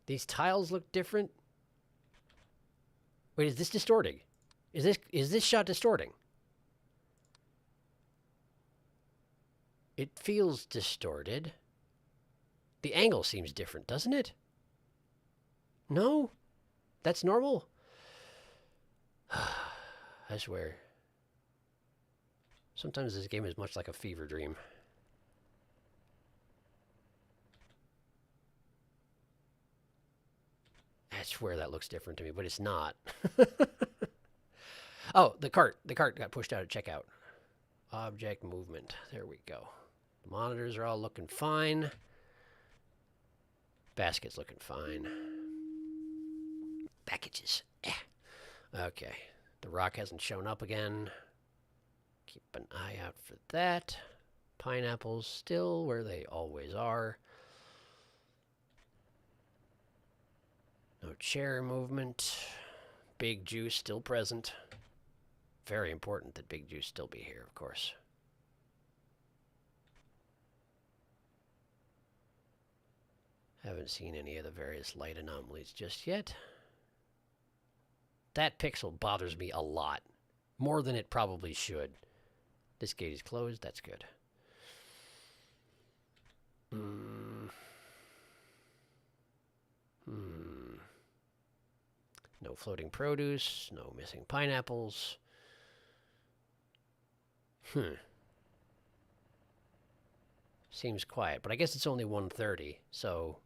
These tiles look different. Wait, is this distorting? Is this shot distorting? It feels distorted. The angle seems different, doesn't it? No? That's normal? I swear. Sometimes this game is much like a fever dream. I swear that looks different to me, but it's not. Oh, the cart. The cart got pushed out at checkout. Object movement. There we go. The monitors are all looking fine. Basket's looking fine. Packages. Okay. The rock hasn't shown up again. Keep an eye out for that. Pineapples still where they always are. No chair movement. Big Juice still present. Very important that Big Juice still be here, of course. Haven't seen any of the various light anomalies just yet. That pixel bothers me a lot. More than it probably should. This gate is closed. That's good. No floating produce. No missing pineapples. Seems quiet, but I guess it's only 1:30, so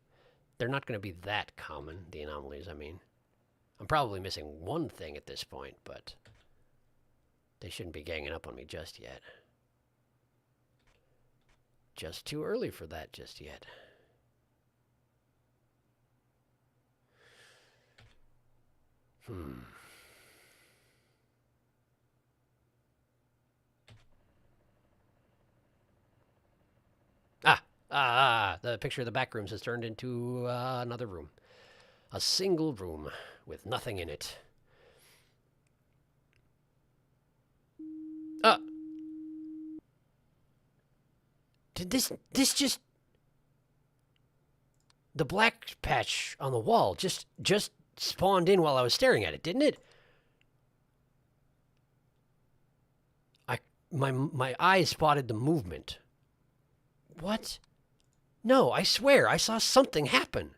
they're not going to be that common, the anomalies, I mean. I'm probably missing one thing at this point, but they shouldn't be ganging up on me just yet. Just too early for that just yet. The picture of the back rooms has turned into another room. A single room with nothing in it. Did this just... The black patch on the wall just spawned in while I was staring at it, didn't it? My eyes spotted the movement. What? No, I swear, I saw something happen.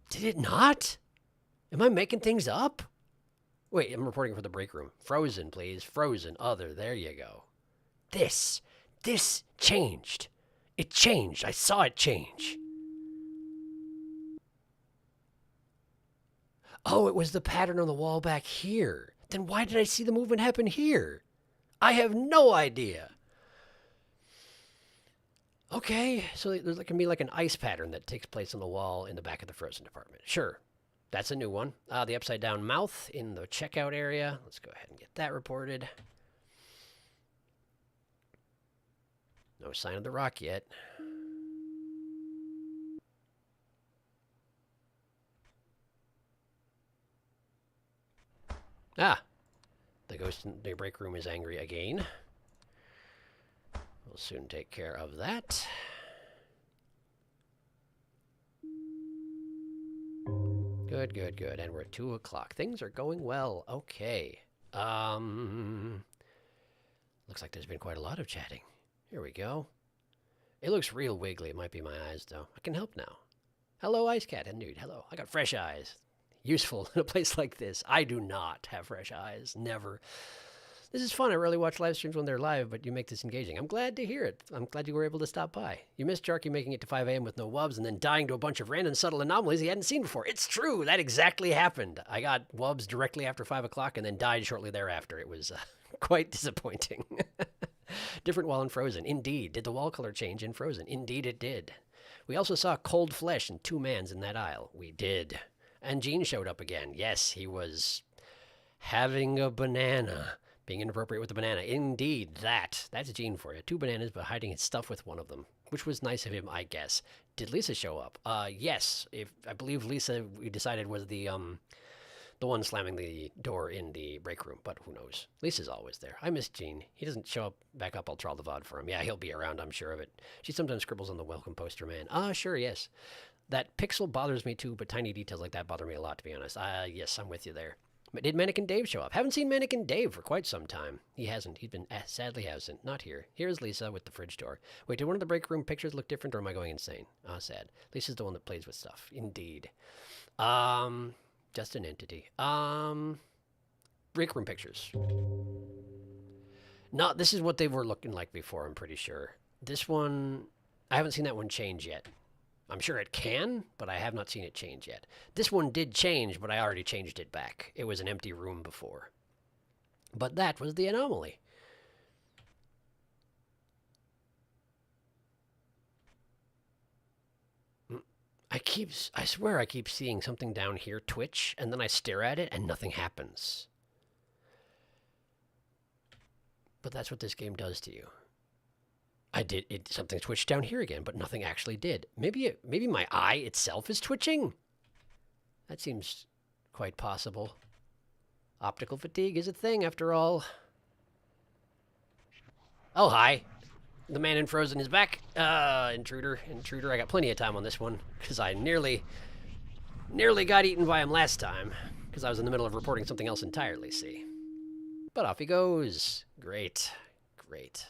Did it not? Am I making things up? Wait, I'm reporting for the break room. Frozen, please. Frozen. Other. There you go. This changed. It changed. I saw it change. Oh, it was the pattern on the wall back here. Then why did I see the movement happen here? I have no idea. Okay, so there's going to be like an ice pattern that takes place on the wall in the back of the frozen department. Sure, that's a new one. The upside down mouth in the checkout area. Let's go ahead and get that reported. No sign of the rock yet. Ah, the ghost in the break room is angry again. We'll soon take care of that. Good, good, good. And we're at 2 o'clock. Things are going well. Okay. Looks like there's been quite a lot of chatting. Here we go. It looks real wiggly. It might be my eyes, though. I can help now. Hello, Ice Cat and Nude. Hello. I got fresh eyes. Useful in a place like this. I do not have fresh eyes. Never. This is fun. I rarely watch live streams when they're live, but you make this engaging. I'm glad to hear it. I'm glad you were able to stop by. You missed Sharky making it to 5 a.m. with no wubs and then dying to a bunch of random subtle anomalies he hadn't seen before. It's true. That exactly happened. I got wubs directly after 5 o'clock and then died shortly thereafter. It was quite disappointing. Different wall in Frozen. Indeed. Did the wall color change in Frozen? Indeed it did. We also saw cold flesh and 2 mans in that aisle. We did. And Gene showed up again. Yes, he was having a banana. Being inappropriate with the banana. Indeed, that's Gene for you. 2 bananas, but hiding his stuff with one of them, which was nice of him, I guess. Did Lisa show up? Yes. I believe Lisa, we decided, was the one slamming the door in the break room, but who knows? Lisa's always there. I miss Gene. He doesn't show up back up. I'll troll the VOD for him. Yeah, he'll be around, I'm sure of it. She sometimes scribbles on the welcome poster, man. Sure, yes. That pixel bothers me too, but tiny details like that bother me a lot, to be honest. Yes, I'm with you there. But did Mannequin Dave show up? Haven't seen Mannequin Dave for quite some time. He hasn't. He's been sadly absent. Not here. Here's Lisa with the fridge door. Wait, did one of the break room pictures look different, or am I going insane? Sad. Lisa's the one that plays with stuff. Indeed. Just an entity. Break room pictures. No, this is what they were looking like before, I'm pretty sure. This one, I haven't seen that one change yet. I'm sure it can, but I have not seen it change yet. This one did change, but I already changed it back. It was an empty room before. But that was the anomaly. I swear I keep seeing something down here twitch, and then I stare at it, and nothing happens. But that's what this game does to you. Something twitched down here again, but nothing actually did. Maybe my eye itself is twitching? That seems quite possible. Optical fatigue is a thing, after all. Oh, hi. The man in Frozen is back. Intruder. I got plenty of time on this one, because I nearly got eaten by him last time, because I was in the middle of reporting something else entirely, see. But off he goes. Great.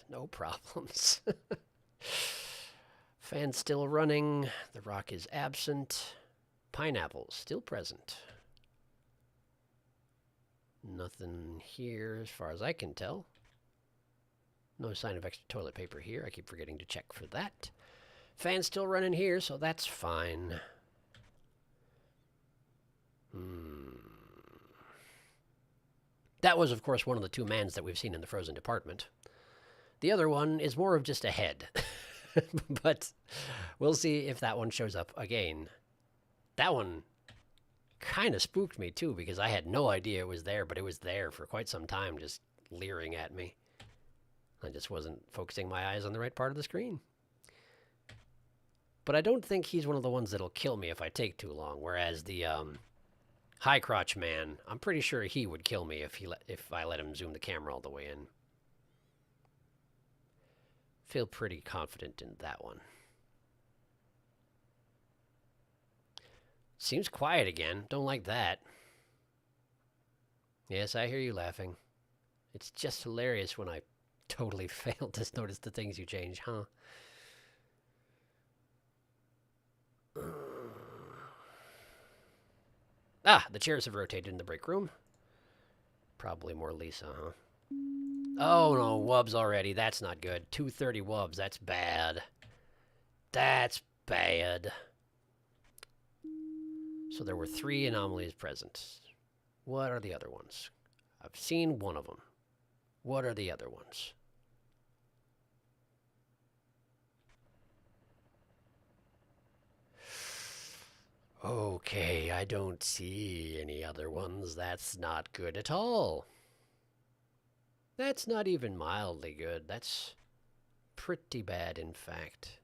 No problems. Fan still running. The rock is absent. Pineapple still present. Nothing here as far as I can tell. No sign of extra toilet paper here. I keep forgetting to check for that. Fan still running here, so that's fine. That was, of course, one of the 2 mans that we've seen in the Frozen department. The other one is more of just a head. But we'll see if that one shows up again. That one kind of spooked me, too, because I had no idea it was there, but it was there for quite some time, just leering at me. I just wasn't focusing my eyes on the right part of the screen. But I don't think he's one of the ones that'll kill me if I take too long, whereas the high crotch man, I'm pretty sure he would kill me if I let him zoom the camera all the way in. Feel pretty confident in that one. Seems quiet again. Don't like that. Yes, I hear you laughing. It's just hilarious when I totally fail to notice the things you change, huh? The chairs have rotated in the break room. Probably more Lisa, huh? Oh, no, wubs already. That's not good. 230 wubs. That's bad. That's bad. So there were 3 anomalies present. What are the other ones? I've seen one of them. What are the other ones? Okay, I don't see any other ones. That's not good at all. That's not even mildly good. That's pretty bad, in fact.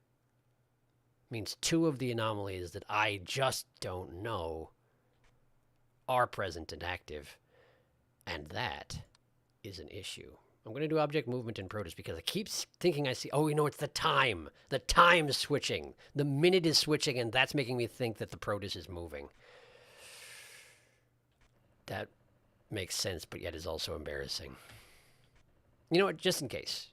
Means 2 of the anomalies that I just don't know are present and active. And that is an issue. I'm going to do object movement in produce because I keep thinking I see... Oh, you know, it's the time. The time is switching. The minute is switching, and that's making me think that the produce is moving. That makes sense, but yet is also embarrassing. You know what? Just in case.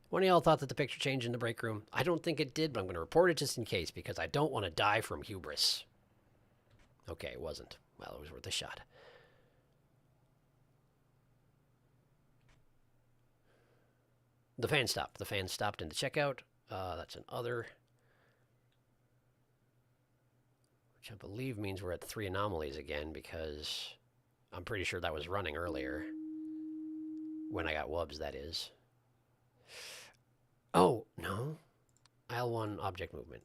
One of y'all thought that the picture changed in the break room. I don't think it did, but I'm going to report it just in case because I don't want to die from hubris. Okay, it wasn't. Well, it was worth a shot. The fan stopped. The fan stopped in the checkout. That's an other. Which I believe means we're at 3 anomalies again because I'm pretty sure that was running earlier. When I got wubs, that is. Oh, no. Aisle 1, object movement.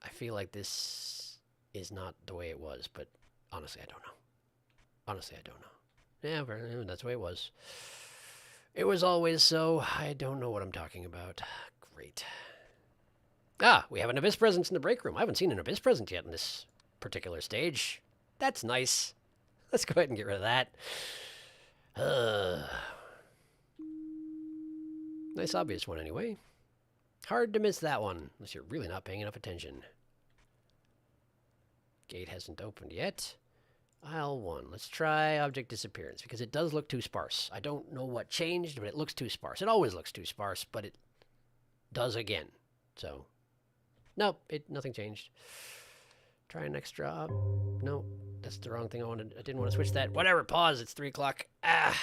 I feel like this is not the way it was, but honestly, I don't know. Honestly, I don't know. Yeah, that's the way it was. It was always so. I don't know what I'm talking about. Great. Ah, we have an Abyss presence in the break room. I haven't seen an Abyss present yet in this particular stage. That's nice. Let's go ahead and get rid of that. Nice obvious one anyway. Hard to miss that one, unless you're really not paying enough attention. Gate hasn't opened yet. Aisle 1. Let's try object disappearance, because it does look too sparse. I don't know what changed, but it looks too sparse. It always looks too sparse, but it does again. So, nope, nothing changed. Try an extra. No, that's the wrong thing I wanted. I didn't want to switch that. Whatever, pause. It's 3 o'clock. Ah,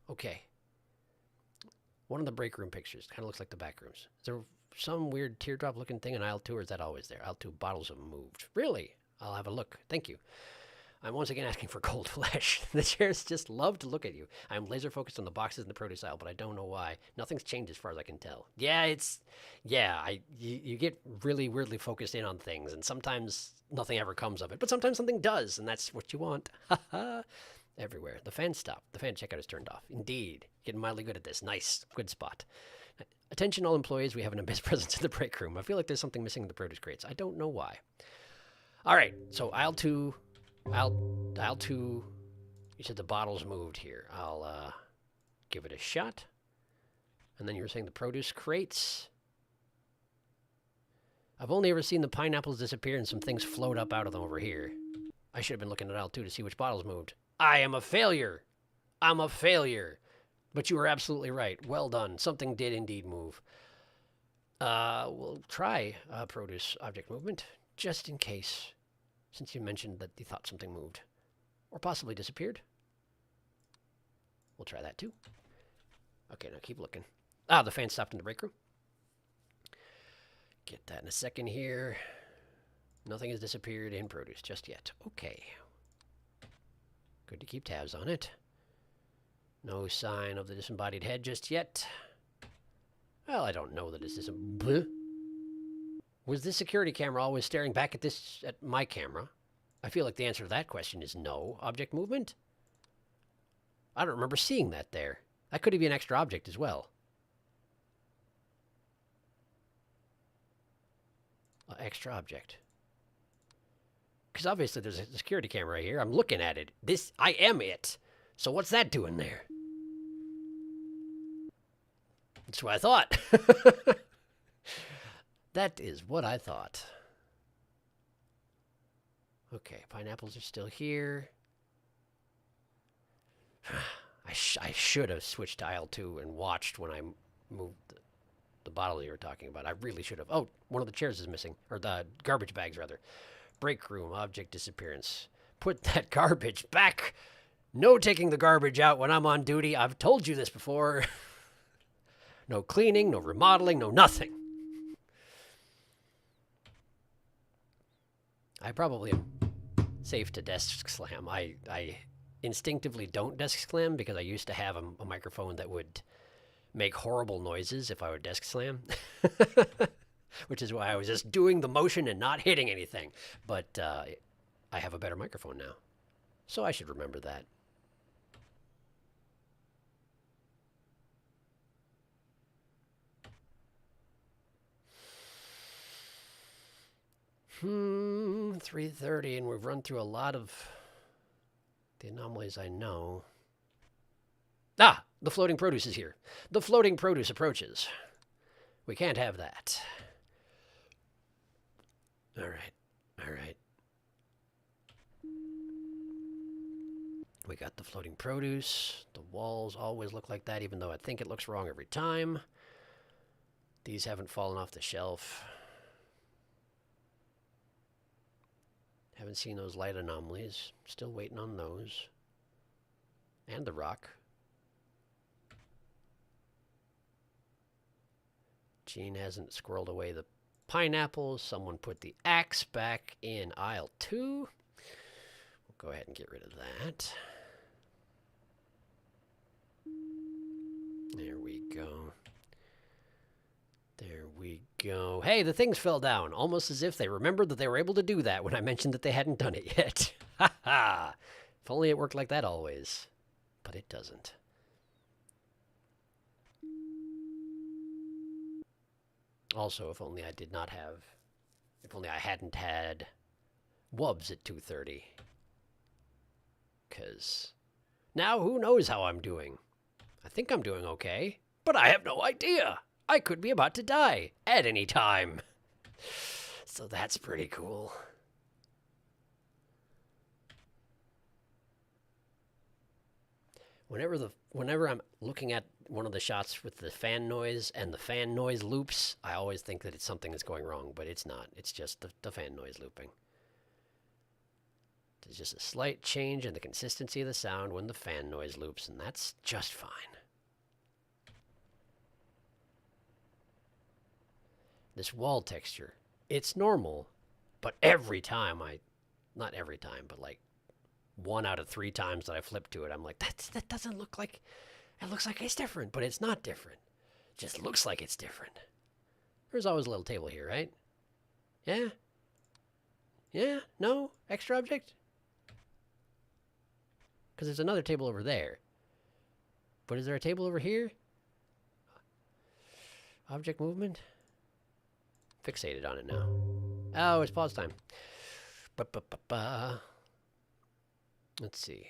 okay. One of the break room pictures kind of looks like the back rooms. Is there some weird teardrop looking thing in aisle 2, or is that always there? Aisle 2 bottles have moved. Really? I'll have a look. Thank you. I'm once again asking for cold flesh. The chairs just love to look at you. I'm laser focused on the boxes in the produce aisle, but I don't know why. Nothing's changed as far as I can tell. Yeah, you get really weirdly focused in on things, and sometimes nothing ever comes of it, but sometimes something does, and that's what you want. Haha. Everywhere. The fan stopped. The fan checkout is turned off. Indeed. Getting mildly good at this. Nice. Good spot. Attention all employees. We have an Abyss presence in the break room. I feel like there's something missing in the produce crates. I don't know why. All right. So aisle 2. Aisle 2. You said the bottles moved here. I'll give it a shot. And then you were saying the produce crates. I've only ever seen the pineapples disappear and some things float up out of them over here. I should have been looking at aisle 2 to see which bottles moved. I am a failure. I'm a failure. But you were absolutely right. Well done. Something did indeed move. We'll try produce object movement, just in case, since you mentioned that you thought something moved. Or possibly disappeared. We'll try that too. Okay, now keep looking. Ah, the fan stopped in the break room. Get that in a second here. Nothing has disappeared in produce just yet. Okay. Good to keep tabs on it. No sign of the disembodied head just yet. Well, I don't know that it's Was this security camera always staring back at my camera? I feel like the answer to that question is no. Object movement? I don't remember seeing that there. That could be an extra object as well. Extra object. Because obviously there's a security camera right here. I'm looking at it. I am it. So what's that doing there? That's what I thought. That is what I thought. Okay, pineapples are still here. I should have switched to aisle 2 and watched when I moved the bottle you were talking about. I really should have. Oh, one of the chairs is missing. Or the garbage bags, rather. Break room, object disappearance. Put that garbage back. No taking the garbage out when I'm on duty. I've told you this before. No cleaning, no remodeling, no nothing. I probably am safe to desk slam. I instinctively don't desk slam because I used to have a microphone that would make horrible noises if I would desk slam. Which is why I was just doing the motion and not hitting anything. But I have a better microphone now. So I should remember that. Hmm, 3:30, and we've run through a lot of the anomalies I know. Ah, the floating produce is here. The floating produce approaches. We can't have that. All right, all right. We got the floating produce. The walls always look like that, even though I think it looks wrong every time. These haven't fallen off the shelf. Haven't seen those light anomalies. Still waiting on those. And the rock. Gene hasn't squirreled away the pineapples. Someone put the axe back in aisle 2. We'll go ahead and get rid of that. There we go. There we go. Hey, the things fell down, almost as if they remembered that they were able to do that when I mentioned that they hadn't done it yet. Ha ha! If only it worked like that always. But it doesn't. Also, if only I hadn't had wubs at 2:30. Because now who knows how I'm doing? I think I'm doing okay, but I have no idea. I could be about to die at any time. So that's pretty cool. Whenever I'm looking at one of the shots with the fan noise and the fan noise loops, I always think that it's something that's going wrong, but it's not. It's just the fan noise looping. There's just a slight change in the consistency of the sound when the fan noise loops, and that's just fine. This wall texture, it's normal, but every time not every time, but like 1 out of 3 times that I flip to it, I'm like, that doesn't look like, it looks like it's different, but it's not different. It just looks like it's different. There's always a little table here, right? Yeah? Yeah? No? Extra object? Because there's another table over there. But is there a table over here? Object movement? Fixated on it now. Oh, it's pause time. Let's see.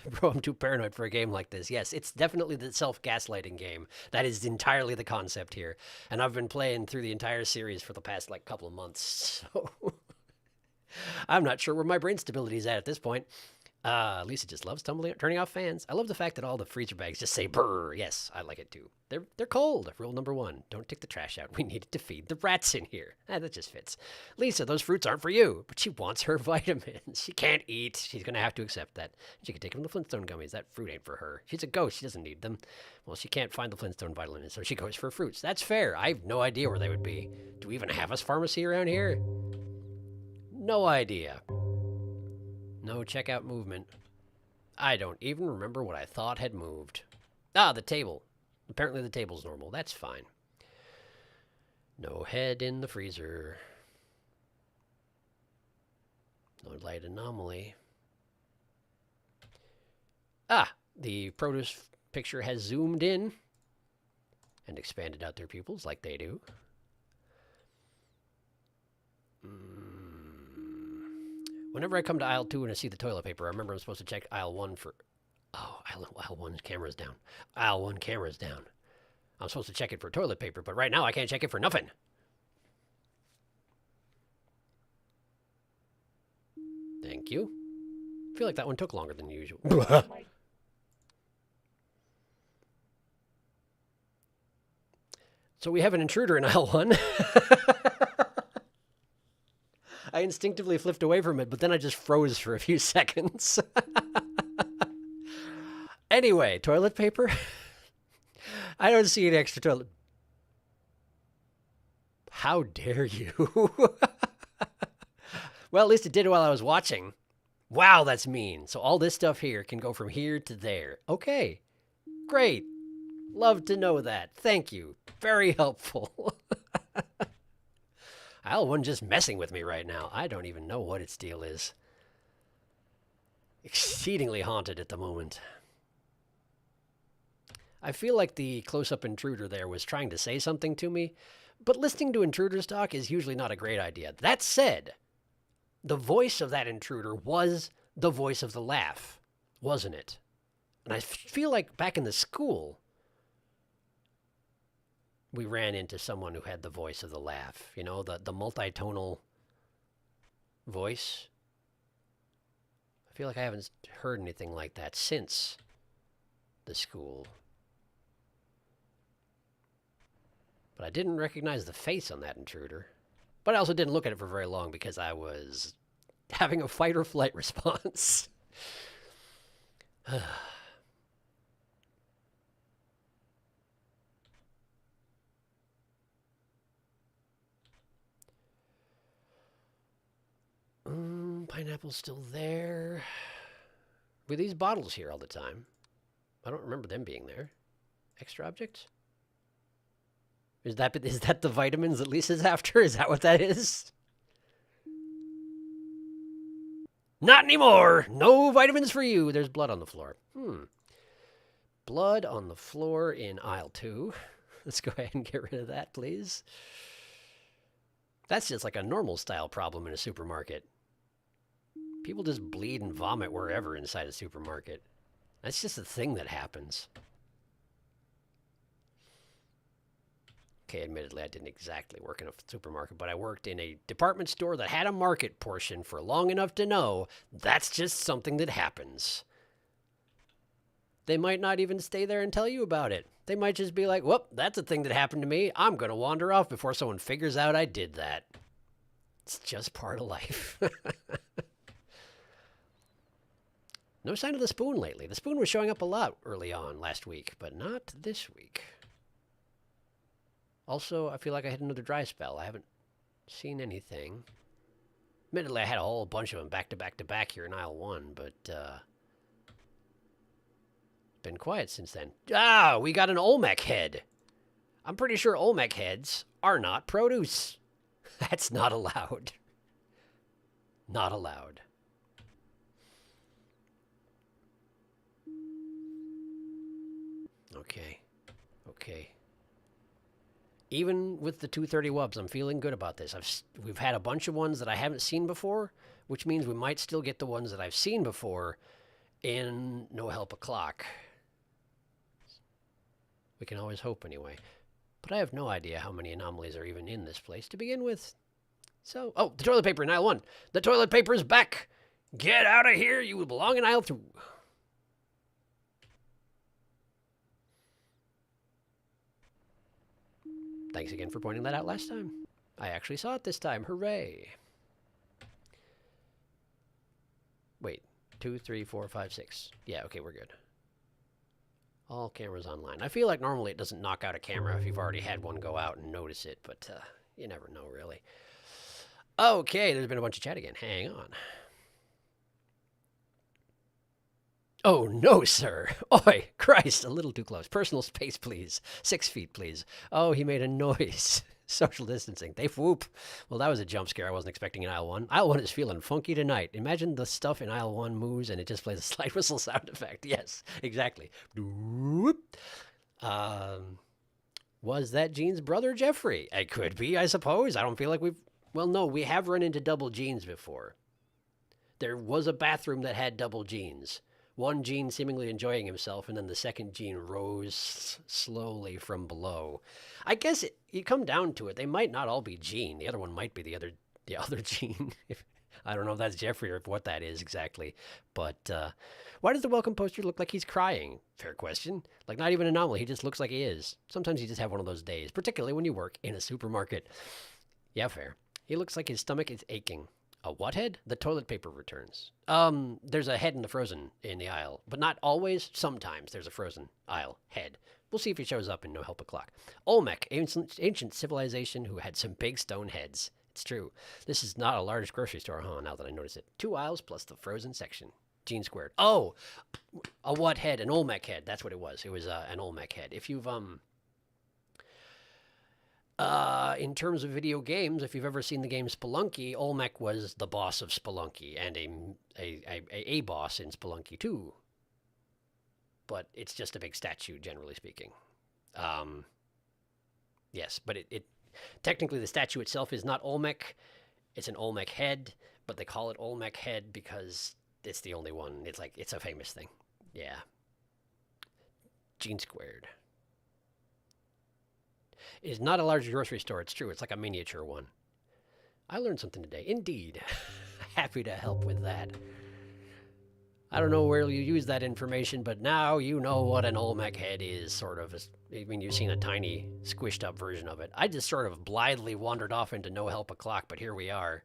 Bro, I'm too paranoid for a game like this. Yes, it's definitely the self-gaslighting game. That is entirely the concept here. And I've been playing through the entire series for the past, like, couple of months. So I'm not sure where my brain stability is at this point. Lisa just loves turning off fans. I love the fact that all the freezer bags just say brr. Yes, I like it too. They're cold. Rule number 1, don't take the trash out. We needed to feed the rats in here. That just fits. Lisa, those fruits aren't for you, but she wants her vitamins. She can't eat. She's going to have to accept that. She can take them to the Flintstone gummies. That fruit ain't for her. She's a ghost. She doesn't need them. Well, she can't find the Flintstone vitamins, so she goes for fruits. That's fair. I have no idea where they would be. Do we even have a pharmacy around here? No idea. No checkout movement. I don't even remember what I thought had moved. Ah, the table. Apparently the table's normal. That's fine. No head in the freezer. No light anomaly. Ah, the produce picture has zoomed in and expanded out their pupils like they do. Whenever I come to aisle 2 and I see the toilet paper, I remember I'm supposed to check aisle 1 for... Oh, aisle 1's camera's down. Aisle 1 camera's down. I'm supposed to check it for toilet paper, but right now I can't check it for nothing. Thank you. I feel like that one took longer than usual. So we have an intruder in aisle 1. I instinctively flipped away from it, but then I just froze for a few seconds. Anyway, toilet paper? I don't see an extra toilet. How dare you? Well, at least it did while I was watching. Wow, that's mean. So all this stuff here can go from here to there. Okay, great. Love to know that. Thank you. Very helpful. Aisle 1 just messing with me right now. I don't even know what its deal is. Exceedingly haunted at the moment. I feel like the close-up intruder there was trying to say something to me, but listening to intruders talk is usually not a great idea. That said, the voice of that intruder was the voice of the laugh, wasn't it? And I feel like back in the school, we ran into someone who had the voice of the laugh. You know, the multitonal voice. I feel like I haven't heard anything like that since the school. But I didn't recognize the face on that intruder. But I also didn't look at it for very long because I was having a fight or flight response. Pineapple's still there. Were these bottles here all the time? I don't remember them being there. Extra objects? Is that the vitamins that Lisa's after? Is that what that is? Not anymore! No vitamins for you! There's blood on the floor. Blood on the floor in aisle 2. Let's go ahead and get rid of that, please. That's just like a normal style problem in a supermarket. People just bleed and vomit wherever inside a supermarket. That's just a thing that happens. Okay, admittedly, I didn't exactly work in a supermarket, but I worked in a department store that had a market portion for long enough to know that's just something that happens. They might not even stay there and tell you about it. They might just be like, whoop, that's a thing that happened to me. I'm going to wander off before someone figures out I did that. It's just part of life. No sign of the spoon lately. The spoon was showing up a lot early on last week, but not this week. Also, I feel like I had another dry spell. I haven't seen anything. Admittedly, I had a whole bunch of them back to back to back here in aisle 1, but been quiet since then. Ah, we got an Olmec head. I'm pretty sure Olmec heads are not produce. That's not allowed. Not allowed. Okay. Even with the 230 wubs, I'm feeling good about this. We've had a bunch of ones that I haven't seen before, which means we might still get the ones that I've seen before in No Help O'Clock. We can always hope anyway. But I have no idea how many anomalies are even in this place to begin with. So, oh, the toilet paper in aisle 1. The toilet paper is back. Get out of here. You belong in aisle 2. Thanks again for pointing that out last time. I actually saw it this time. Hooray. Wait, 2, 3, 4, 5, 6. Yeah, okay, we're good. All cameras online. I feel like normally it doesn't knock out a camera if you've already had one go out and notice it, but you never know, really. Okay, there's been a bunch of chat again. Hang on. Oh, no, sir. Oi, Christ, a little too close. Personal space, please. 6 feet, please. Oh, he made a noise. Social distancing. They whoop. Well, that was a jump scare I wasn't expecting in aisle 1. Aisle 1 is feeling funky tonight. Imagine the stuff in aisle 1 moves and it just plays a slide whistle sound effect. Yes, exactly. Was that Gene's brother, Jeffrey? It could be, I suppose. I don't feel like we've... Well, no, we have run into double Genes before. There was a bathroom that had double Genes. One Gene seemingly enjoying himself, and then the second Gene rose slowly from below. I guess you come down to it, they might not all be Gene. The other one might be the other Gene. I don't know if that's Jeffrey or what that is exactly. But why does the welcome poster look like he's crying? Fair question. Like, not even an anomaly. He just looks like he is. Sometimes you just have one of those days, particularly when you work in a supermarket. Yeah, fair. He looks like his stomach is aching. A what head? The toilet paper returns. There's a head in the frozen in the aisle, but not always. Sometimes there's a frozen aisle head. We'll see if he shows up in No Help O'Clock. Olmec, ancient civilization who had some big stone heads. It's true. This is not a large grocery store, huh? Now that I notice it. 2 aisles plus the frozen section. Gene squared. Oh, a what head? An Olmec head. That's what it was. It was an Olmec head. If you've in terms of video games, if you've ever seen the game Spelunky, Olmec was the boss of Spelunky and a boss in Spelunky 2. But it's just a big statue, generally speaking. Yes, but it technically the statue itself is not Olmec. It's an Olmec head, but they call it Olmec head because it's the only one. It's like, it's a famous thing. Yeah. Gene squared. It is not a large grocery store. It's true. It's like a miniature one. I learned something today. Indeed. Happy to help with that. I don't know where you use that information, but now you know what an Olmec head is, sort of. I mean, you've seen a tiny, squished up version of it. I just sort of blithely wandered off into no help o'clock, but here we are.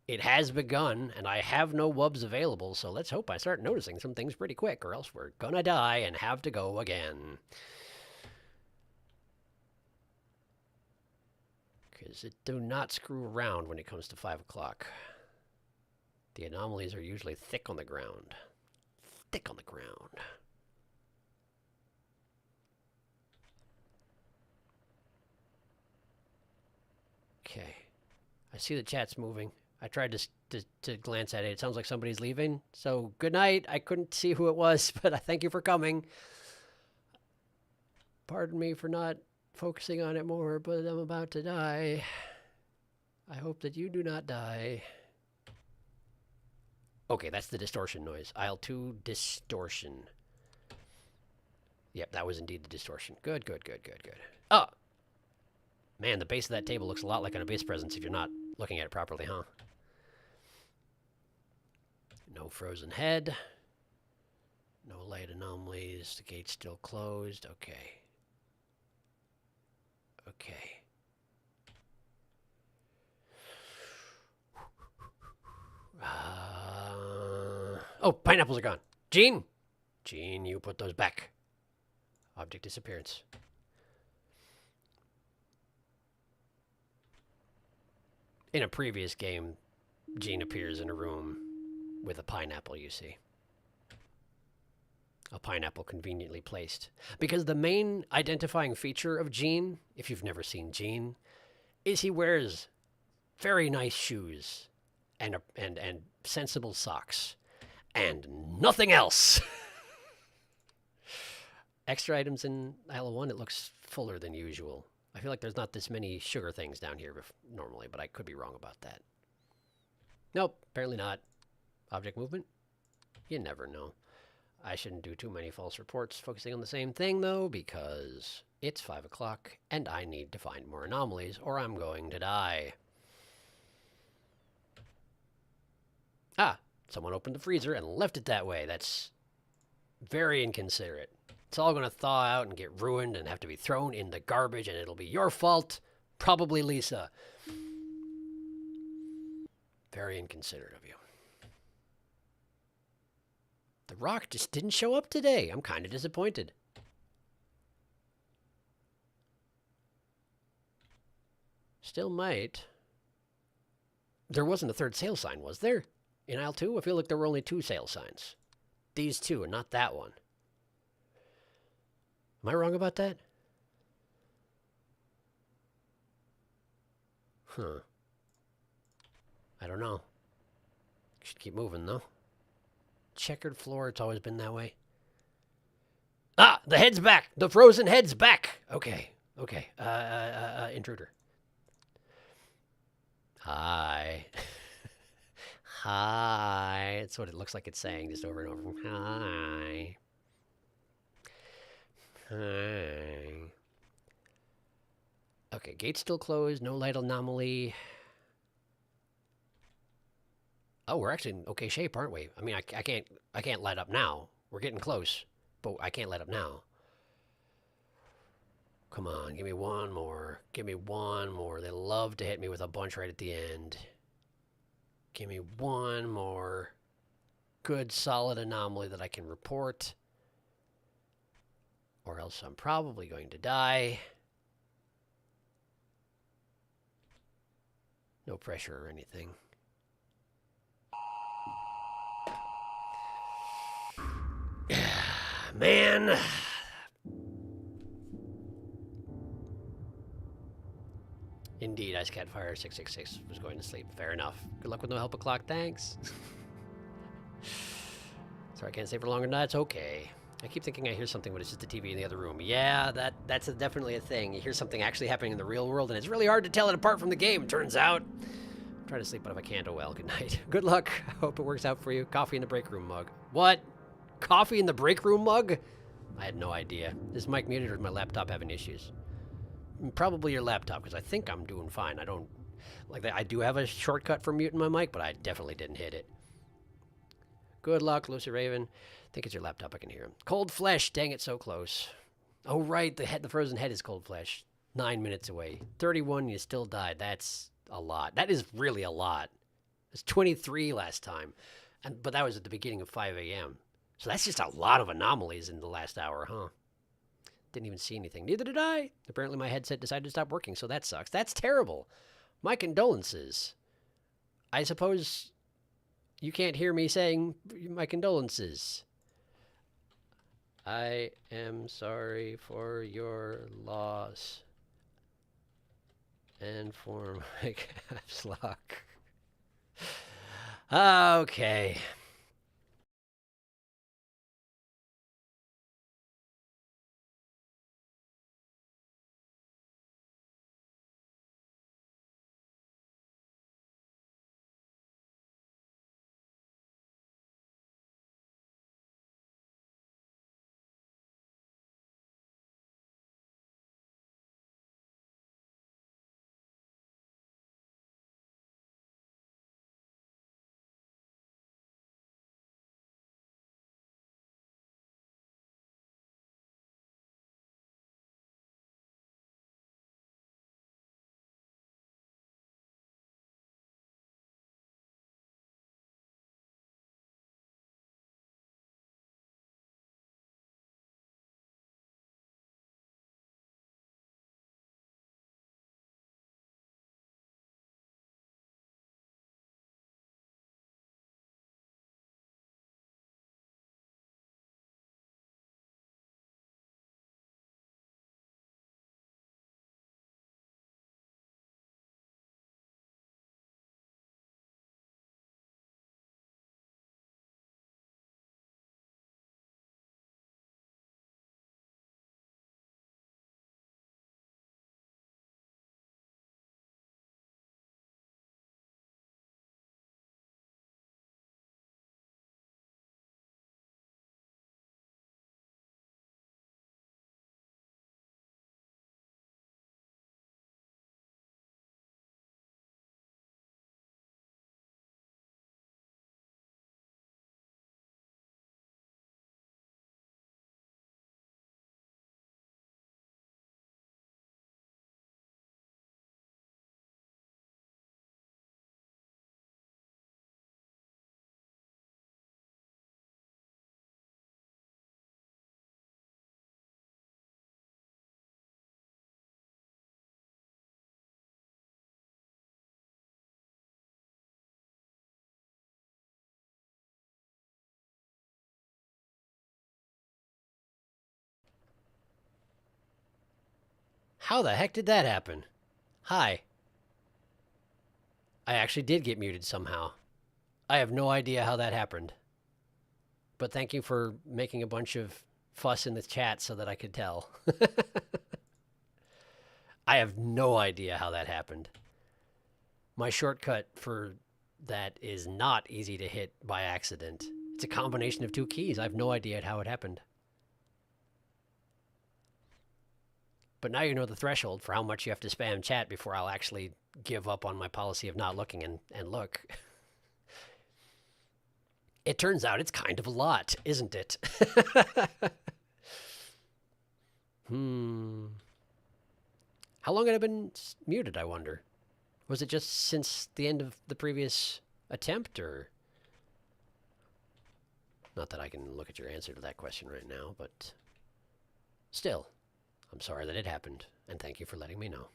It has begun, and I have no wubs available, so let's hope I start noticing some things pretty quick, or else we're gonna die and have to go again. Because it do not screw around when it comes to 5 o'clock. The anomalies are usually thick on the ground. Thick on the ground. Okay. I see the chat's moving. I tried to glance at it. It sounds like somebody's leaving. So, good night. I couldn't see who it was, but I thank you for coming. Pardon me for not focusing on it more, but I'm about to die. I hope that you do not die. Okay, that's the distortion noise. Aisle 2, distortion. Yep, that was indeed the distortion. Good, good, good, good, good. Oh! Man, the base of that table looks a lot like an abyss presence if you're not looking at it properly, huh? No frozen head. No light anomalies. The gate's still closed. Okay. Okay. Oh, pineapples are gone. Gene! Gene, you put those back. Object disappearance. In a previous game, Gene appears in a room with a pineapple, you see. A pineapple conveniently placed. Because the main identifying feature of Gene, if you've never seen Gene, is he wears very nice shoes and sensible socks. And nothing else. Extra items in aisle 1, it looks fuller than usual. I feel like there's not this many sugar things down here normally, but I could be wrong about that. Nope, apparently not. Object movement? You never know. I shouldn't do too many false reports focusing on the same thing, though, because it's 5 o'clock, and I need to find more anomalies, or I'm going to die. Ah! Someone opened the freezer and left it that way. That's very inconsiderate. It's all going to thaw out and get ruined and have to be thrown in the garbage, and it'll be your fault. Probably Lisa. Very inconsiderate of you. The rock just didn't show up today. I'm kind of disappointed. Still might. There wasn't a third sale sign, was there? In aisle 2, I feel like there were only 2 sale signs. These 2, and not that one. Am I wrong about that? Huh. I don't know. Should keep moving, though. Checkered floor, it's always been that way. Ah! The head's back! The frozen head's back! Okay. Okay. Intruder. Hi. Hi. That's what it looks like it's saying just over and over. Hi. Hi. Okay, gate's still closed. No light anomaly. Oh, we're actually in okay shape, aren't we? I mean, I can't light up now. We're getting close, but I can't light up now. Come on, give me one more. Give me one more. They love to hit me with a bunch right at the end. Give me one more good, solid anomaly that I can report. Or else I'm probably going to die. No pressure or anything. Man. Indeed, Ice Cat Fire 666 was going to sleep. Fair enough. Good luck with no help o'clock. Thanks. Sorry, I can't stay for longer than that. It's okay. I keep thinking I hear something, but it's just the TV in the other room. Yeah, that's definitely a thing. You hear something actually happening in the real world, and it's really hard to tell it apart from the game, turns out. I'm trying to sleep, but if I can't, oh well. Good night. Good luck. I hope it works out for you. Coffee in the break room mug. What? Coffee in the break room mug? I had no idea. Is mic muted or is my laptop having issues? Probably your laptop, because I think I'm doing fine. I don't... Like, I do have a shortcut for muting my mic, but I definitely didn't hit it. Good luck, Lucy Raven. I think it's your laptop. I can hear him. Cold flesh. Dang it, so close. Oh, right. The frozen head is cold flesh. 9 minutes away. 31, you still died. That's a lot. That is really a lot. It's 23 last time. But that was at the beginning of 5 a.m. So that's just a lot of anomalies in the last hour, huh? Didn't even see anything. Neither did I. Apparently my headset decided to stop working, so that sucks. That's terrible. My condolences. I suppose you can't hear me saying my condolences. I am sorry for your loss and for my caps lock. Okay. How the heck did that happen? Hi. I actually did get muted somehow. I have no idea how that happened. But thank you for making a bunch of fuss in the chat so that I could tell. I have no idea how that happened. My shortcut for that is not easy to hit by accident. It's a combination of two keys. I have no idea how it happened. But now you know the threshold for how much you have to spam chat before I'll actually give up on my policy of not looking and look. It turns out it's kind of a lot, isn't it? How long had I been muted, I wonder? Was it just since the end of the previous attempt, or? Not that I can look at your answer to that question right now, but still, I'm sorry that it happened, and thank you for letting me know.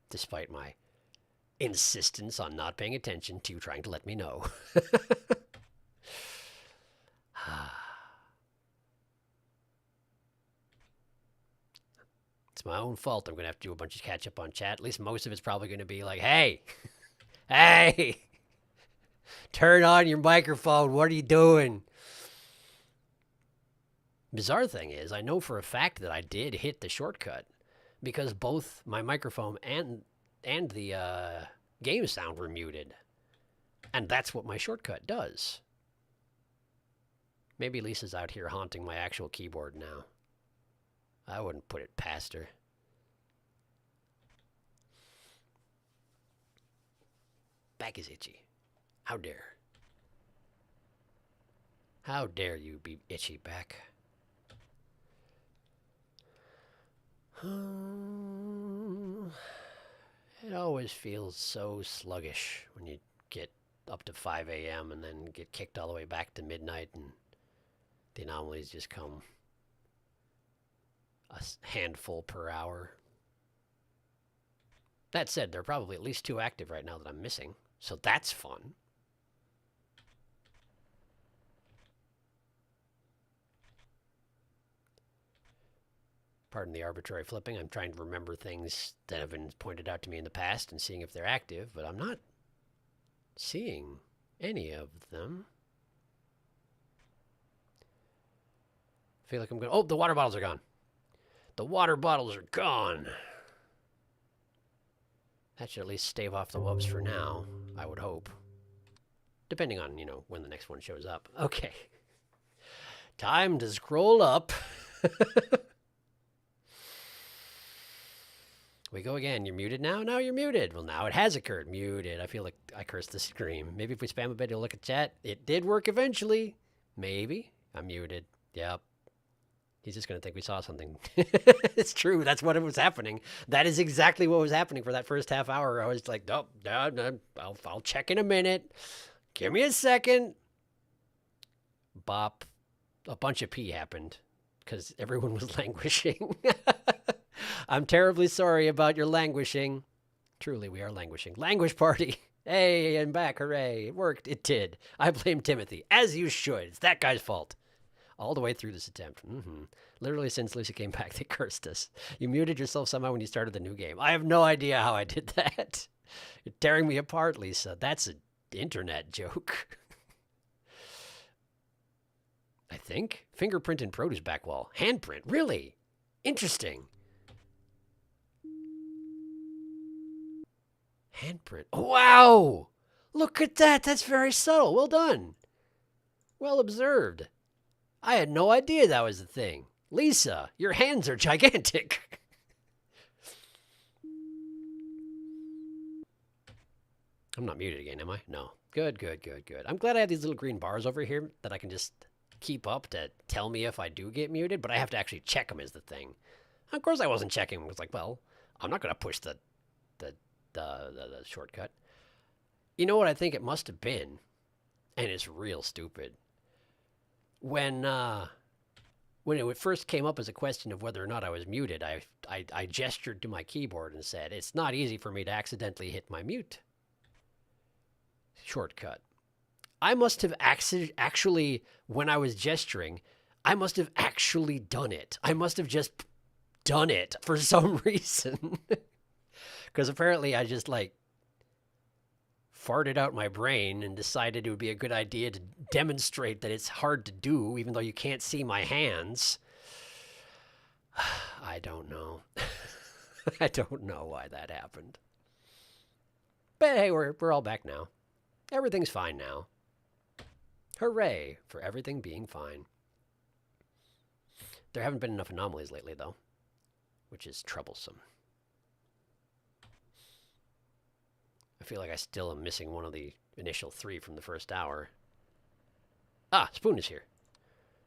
Despite my insistence on not paying attention to trying to let me know. It's my own fault. I'm going to have to do a bunch of catch up on chat. At least most of it's probably going to be like, hey, hey, turn on your microphone. What are you doing? Bizarre thing is, I know for a fact that I did hit the shortcut because both my microphone and the game sound were muted. And that's what my shortcut does. Maybe Lisa's out here haunting my actual keyboard now. I wouldn't put it past her. Back is itchy. How dare. How dare you be itchy back. It always feels so sluggish when you get up to 5 a.m. and then get kicked all the way back to midnight and the anomalies just come a handful per hour. That said, there are probably at least 2 active right now that I'm missing, so that's fun. Pardon the arbitrary flipping. I'm trying to remember things that have been pointed out to me in the past and seeing if they're active, but I'm not seeing any of them. I feel like I'm going to... Oh, the water bottles are gone. The water bottles are gone. That should at least stave off the wubs for now, I would hope. Depending on, when the next one shows up. Okay. Time to scroll up. We go again. You're muted now? Now you're muted. Well, now it has occurred. Muted. I feel like I cursed the stream. Maybe if we spam a bit, you'll look at chat. It did work eventually. Maybe. I'm muted. Yep. He's just going to think we saw something. It's true. That's what was happening. That is exactly what was happening for that first half hour. I was like, nope, no, I'll check in a minute. Give me a second. Bop. A bunch of pee happened because everyone was languishing. I'm terribly sorry about your languishing. Truly, we are languishing. Languish party. Hey, I'm back. Hooray. It worked. It did. I blame Timothy, as you should. It's that guy's fault. All the way through this attempt. Literally since Lucy came back, they cursed us. You muted yourself somehow when you started the new game. I have no idea how I did that. You're tearing me apart, Lisa. That's an internet joke. I think. Fingerprint and produce back wall. Handprint. Really? Interesting. Handprint. Oh, wow! Look at that. That's very subtle. Well done. Well observed. I had no idea that was the thing. Lisa, your hands are gigantic. I'm not muted again, am I? No. Good, good, good, good. I'm glad I have these little green bars over here that I can just keep up to tell me if I do get muted, but I have to actually check them is the thing. Of course I wasn't checking. I was like, well, I'm not going to push the shortcut. You know what I think it must have been? And it's real stupid. When it first came up as a question of whether or not I was muted, I gestured to my keyboard and said, it's not easy for me to accidentally hit my mute shortcut. I must have actually, when I was gesturing, I must have actually done it. I must have just done it for some reason. Because apparently I just farted out my brain and decided it would be a good idea to demonstrate that it's hard to do, even though you can't see my hands. I don't know. I don't know why that happened. But hey, we're all back now. Everything's fine now. Hooray for everything being fine. There haven't been enough anomalies lately, though, which is troublesome. I feel like I still am missing one of the initial 3 from the first hour. Ah, Spoon is here.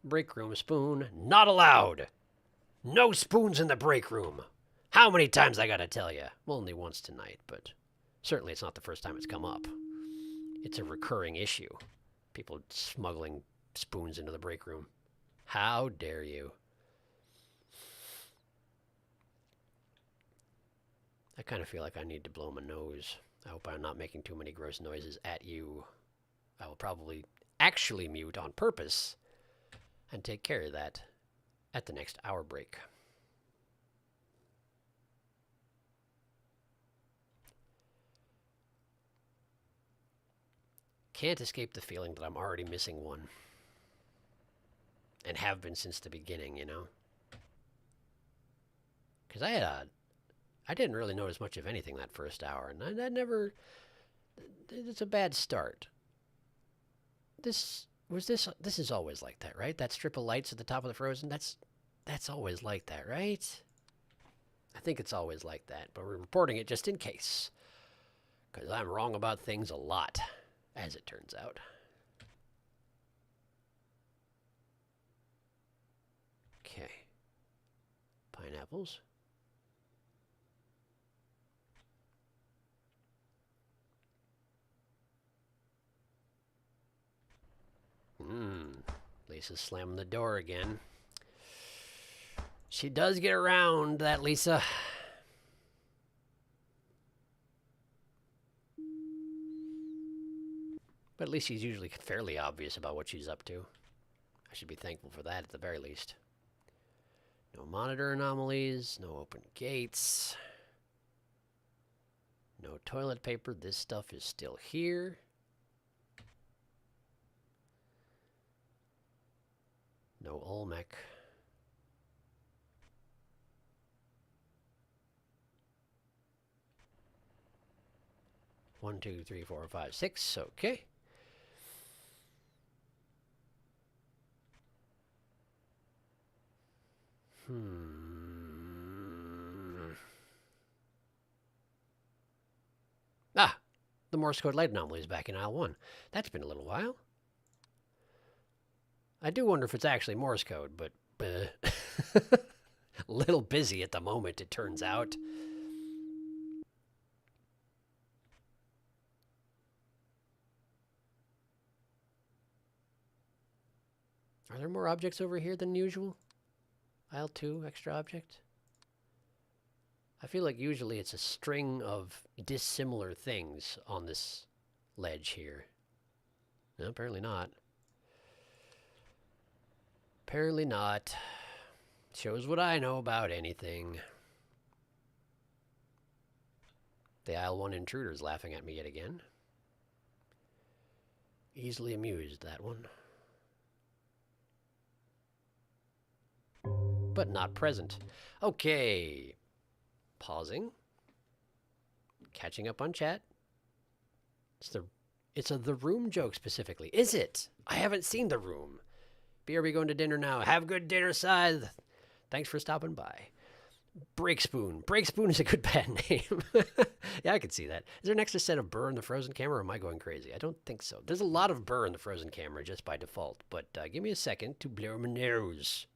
Break room spoon. Not allowed. No spoons in the break room. How many times I gotta tell you? Well, only once tonight, but certainly it's not the first time it's come up. It's a recurring issue. People smuggling spoons into the break room. How dare you? I kind of feel like I need to blow my nose. I hope I'm not making too many gross noises at you. I will probably actually mute on purpose and take care of that at the next hour break. Can't escape the feeling that I'm already missing one. And have been since the beginning, you know? Because I didn't really notice much of anything that first hour, and I never... It's a bad start. This is always like that, right? That strip of lights at the top of the Frozen, that's always like that, right? I think it's always like that, but we're reporting it just in case. Because I'm wrong about things a lot, as it turns out. Okay. Pineapples. Lisa's slamming the door again. She does get around, that Lisa. But at least she's usually fairly obvious about what she's up to. I should be thankful for that at the very least. No monitor anomalies, no open gates. No toilet paper. This stuff is still here. No Olmec. One, two, three, four, five, six. Okay. Ah, the Morse code light anomaly is back in aisle 1. That's been a little while. I do wonder if it's actually Morse code, but a little busy at the moment, it turns out. Are there more objects over here than usual? Aisle 2, extra object? I feel like usually it's a string of dissimilar things on this ledge here. No, apparently not. Apparently not. Shows what I know about anything. The aisle 1 intruder's laughing at me yet again. Easily amused, that one. But not present. Okay. Pausing. Catching up on chat. It's a The Room joke specifically. Is it? I haven't seen The Room. BRB going to dinner now. Have good dinner, Scythe. Thanks for stopping by. Break Spoon. Break Spoon is a good bad name. Yeah, I could see that. Is there an extra set of burr in the Frozen camera, or am I going crazy? I don't think so. There's a lot of burr in the Frozen camera just by default, but give me a second to blow my nose.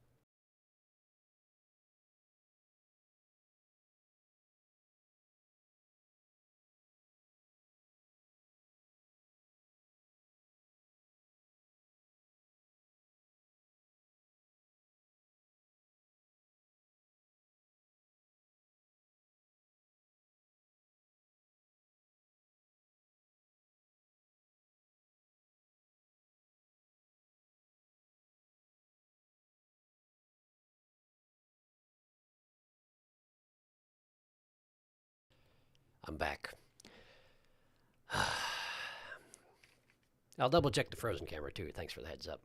I'm back. I'll double check the Frozen camera too. Thanks for the heads up.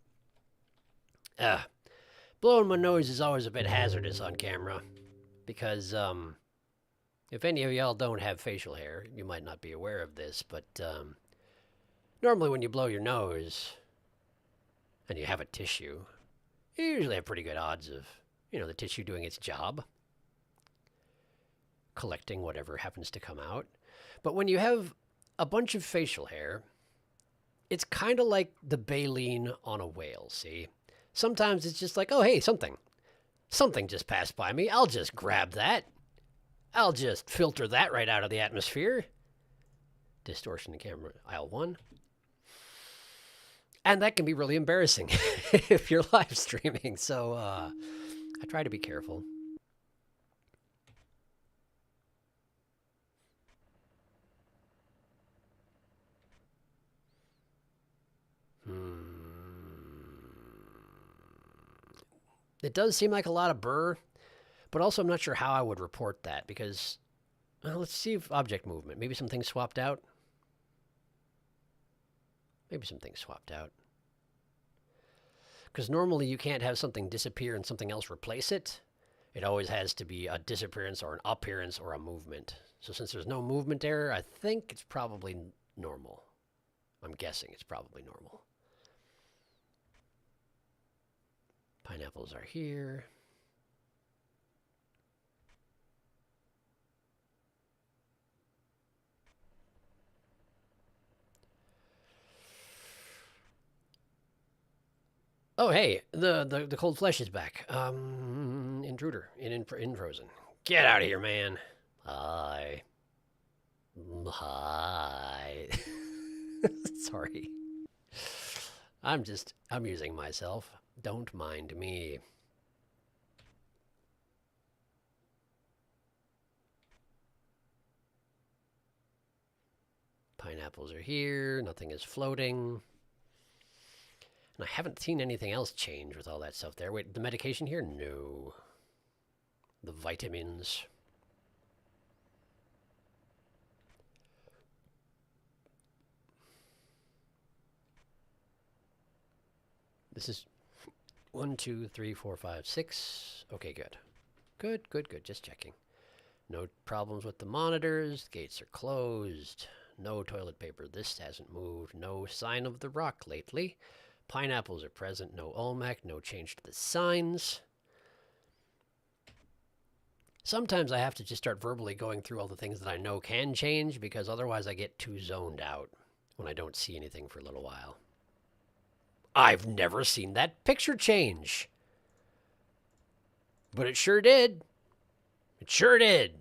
Blowing my nose is always a bit hazardous on camera because if any of y'all don't have facial hair, you might not be aware of this, but normally when you blow your nose and you have a tissue, you usually have pretty good odds of, the tissue doing its job, collecting whatever happens to come out. But when you have a bunch of facial hair, it's kind of like the baleen on a whale, see? Sometimes it's just like, oh, hey, something just passed by me. I'll just grab that. I'll just filter that right out of the atmosphere. Distortion in camera, aisle 1. And that can be really embarrassing if you're live streaming. So I try to be careful. It does seem like a lot of burr, but also I'm not sure how I would report that because, well, let's see if object movement. Maybe some things swapped out. Maybe some things swapped out. Because normally you can't have something disappear and something else replace it. It always has to be a disappearance or an appearance or a movement. So since there's no movement error, I think it's probably normal. I'm guessing it's probably normal. Pineapples are here. Oh, hey, the cold flesh is back. Intruder in Frozen. Get out of here, man. Hi. Hi. Sorry. I'm amusing myself. Don't mind me. Pineapples are here. Nothing is floating. And I haven't seen anything else change with all that stuff there. Wait, the medication here? No. The vitamins. This is 1, 2, 3, 4, 5, 6. Okay, good. Good. Just checking. No problems with the monitors. Gates are closed. No toilet paper. This hasn't moved. No sign of the rock lately. Pineapples are present. No Olmec. No change to the signs. Sometimes I have to just start verbally going through all the things that I know can change because otherwise I get too zoned out when I don't see anything for a little while. I've never seen that picture change. But it sure did. It sure did.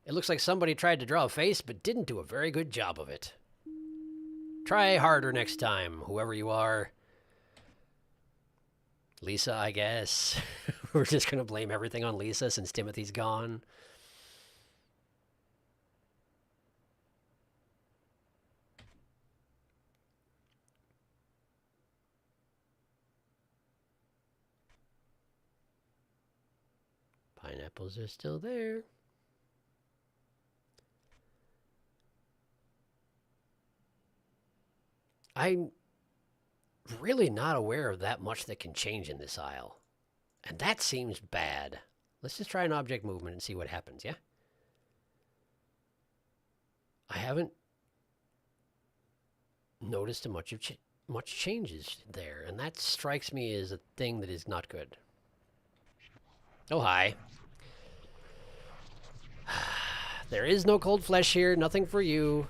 It looks like somebody tried to draw a face but didn't do a very good job of it. Try harder next time, whoever you are. Lisa, I guess. We're just going to blame everything on Lisa since Timothy's gone. Pineapples are still there. I'm really not aware of that much that can change in this aisle. And that seems bad. Let's just try an object movement and see what happens, yeah? I haven't noticed much changes there, and that strikes me as a thing that is not good. Oh, hi. There is no cold flesh here, nothing for you.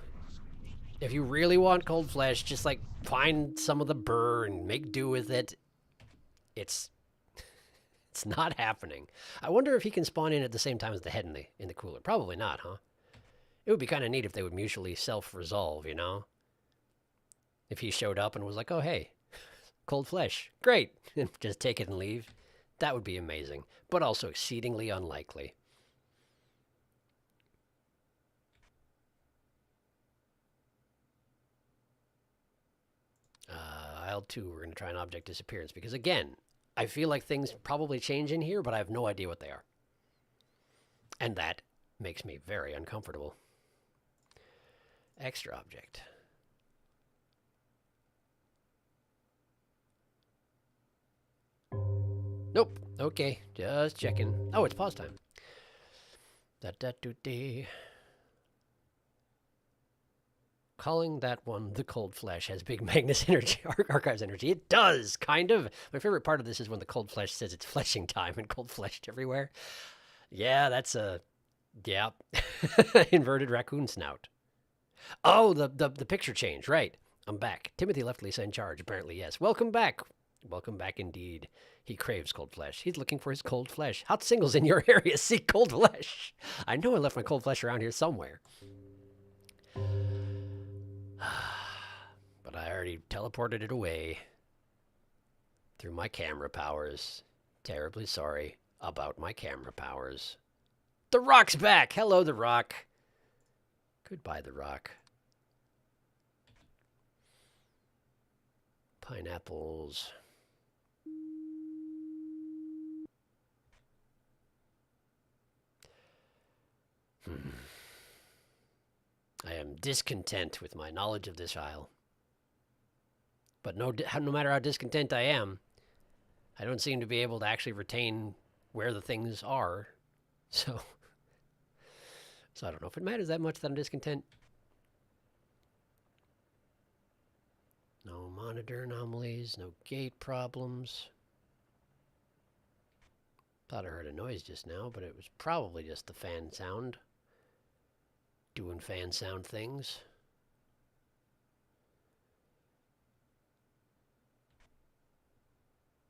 If you really want cold flesh, just like find some of the burr and make do with it. It's not happening. I wonder if he can spawn in at the same time as the head in the cooler. Probably not, huh? It would be kind of neat if they would mutually self-resolve, you know? If he showed up and was like, oh, hey, cold flesh, great, and just take it and leave. That would be amazing, but also exceedingly unlikely. Aisle 2, we're going to try an object disappearance because, again, I feel like things probably change in here, but I have no idea what they are. And that makes me very uncomfortable. Extra object. Nope. Okay, just checking. Oh, it's pause time. Da-da-do-dee. Calling that one the cold flesh has big Magnus energy, archives energy. It does, kind of. My favorite part of this is when the cold flesh says it's fleshing time and cold fleshed everywhere. Yeah, that's a... Yeah. Inverted raccoon snout. Oh, the picture change, right. I'm back. Timothy left Lisa in charge, apparently, yes. Welcome back. Welcome back indeed. He craves cold flesh. He's looking for his cold flesh. Hot singles in your area seek cold flesh. I know I left my cold flesh around here somewhere. But I already teleported it away through my camera powers. Terribly sorry about my camera powers. The Rock's back! Hello, The Rock. Goodbye, The Rock. Pineapples. discontent with my knowledge of this aisle. But no matter how discontent I am, I don't seem to be able to actually retain where the things are. So I don't know if it matters that much that I'm discontent. No monitor anomalies, no gate problems. Thought I heard a noise just now, but it was probably just the fan sound. Doing fan sound things.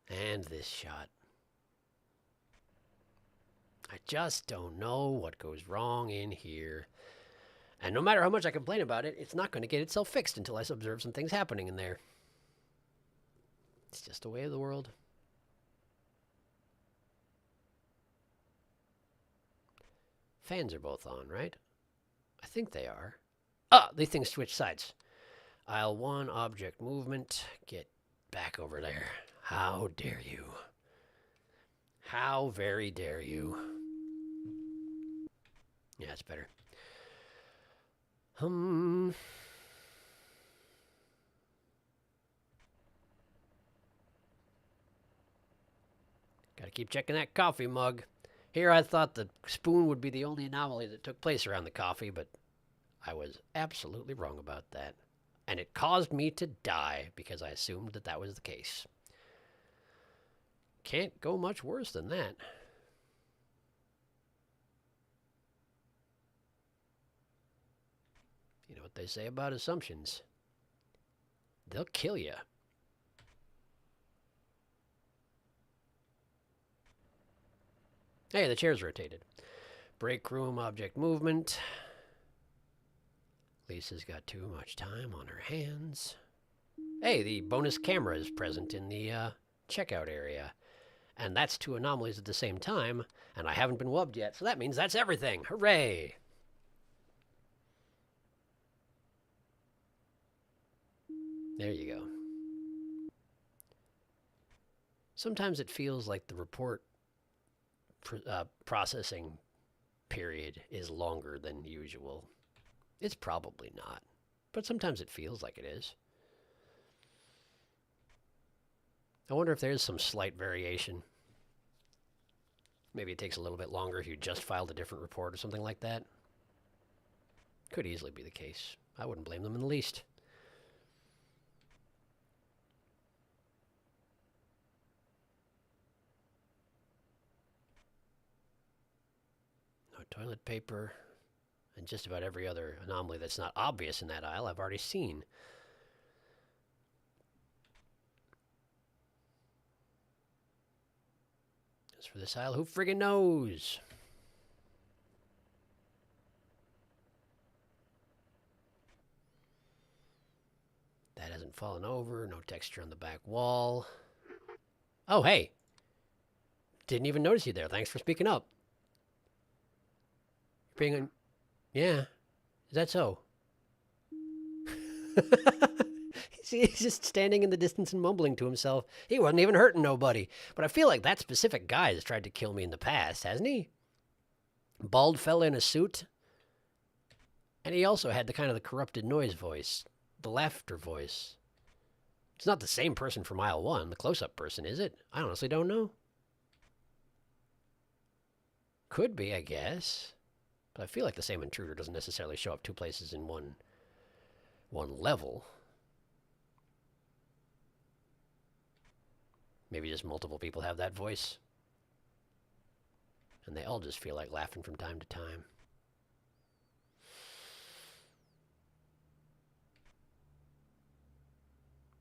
And this shot. I just don't know what goes wrong in here. And no matter how much I complain about it, it's not going to get itself fixed until I observe some things happening in there. It's just the way of the world. Fans are both on, right? I think they are. Ah, these things switch sides. Aisle 1, object movement. Get back over there. How dare you? How very dare you? Yeah, it's better. Gotta keep checking that coffee mug. Here I thought the spoon would be the only anomaly that took place around the coffee, but I was absolutely wrong about that. And it caused me to die because I assumed that that was the case. Can't go much worse than that. You know what they say about assumptions. They'll kill you. Hey, the chair's rotated. Break room, object movement. Lisa's got too much time on her hands. Hey, the bonus camera is present in the checkout area. And that's 2 anomalies at the same time, and I haven't been wubbed yet, so that means that's everything. Hooray! There you go. Sometimes it feels like the report processing period is longer than usual. It's probably not, but sometimes it feels like it is. I wonder if there's some slight variation. Maybe it takes a little bit longer if you just filed a different report or something like that. Could easily be the case. I wouldn't blame them in the least. No toilet paper. And just about every other anomaly that's not obvious in that aisle I've already seen. As for this aisle, who friggin' knows? That hasn't fallen over. No texture on the back wall. Oh, hey. Didn't even notice you there. Thanks for speaking up. Being yeah. Is that so? He's just standing in the distance and mumbling to himself. He wasn't even hurting nobody. But I feel like that specific guy has tried to kill me in the past, hasn't he? Bald fella in a suit. And he also had the kind of the corrupted noise voice. The laughter voice. It's not the same person from aisle 1, the close-up person, is it? I honestly don't know. Could be, I guess. But I feel like the same intruder doesn't necessarily show up 2 places in one level. Maybe just multiple people have that voice. And they all just feel like laughing from time to time.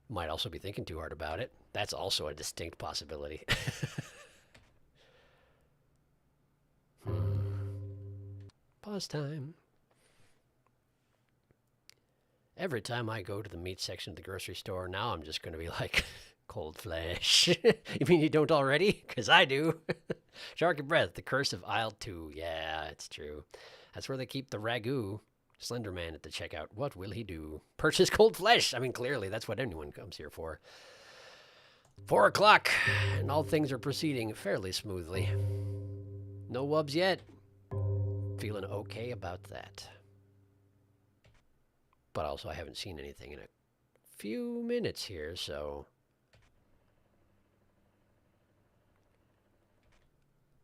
Might also be thinking too hard about it. That's also a distinct possibility. Pause time. Every time I go to the meat section of the grocery store, now I'm just going to be like, cold flesh. You mean you don't already? Because I do. SharkyBreath, the curse of aisle 2. Yeah, it's true. That's where they keep the ragu. Slenderman at the checkout. What will he do? Purchase cold flesh. I mean, clearly, that's what anyone comes here for. 4 o'clock, and all things are proceeding fairly smoothly. No wubs yet. Feeling okay about that. But also, I haven't seen anything in a few minutes here, so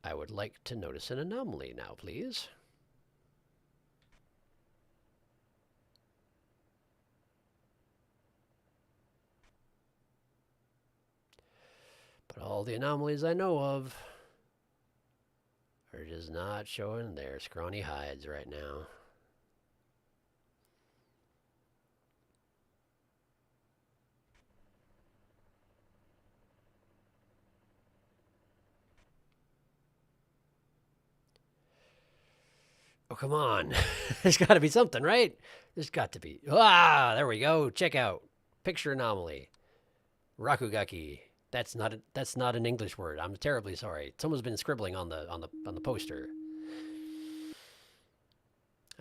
I would like to notice an anomaly now, please. But all the anomalies I know of are just not showing their scrawny hides right now. Oh, come on. There's got to be something, right? There's got to be. Ah, there we go. Check out. Picture anomaly. Rakugaki. That's not an English word. I'm terribly sorry. Someone's been scribbling on the poster.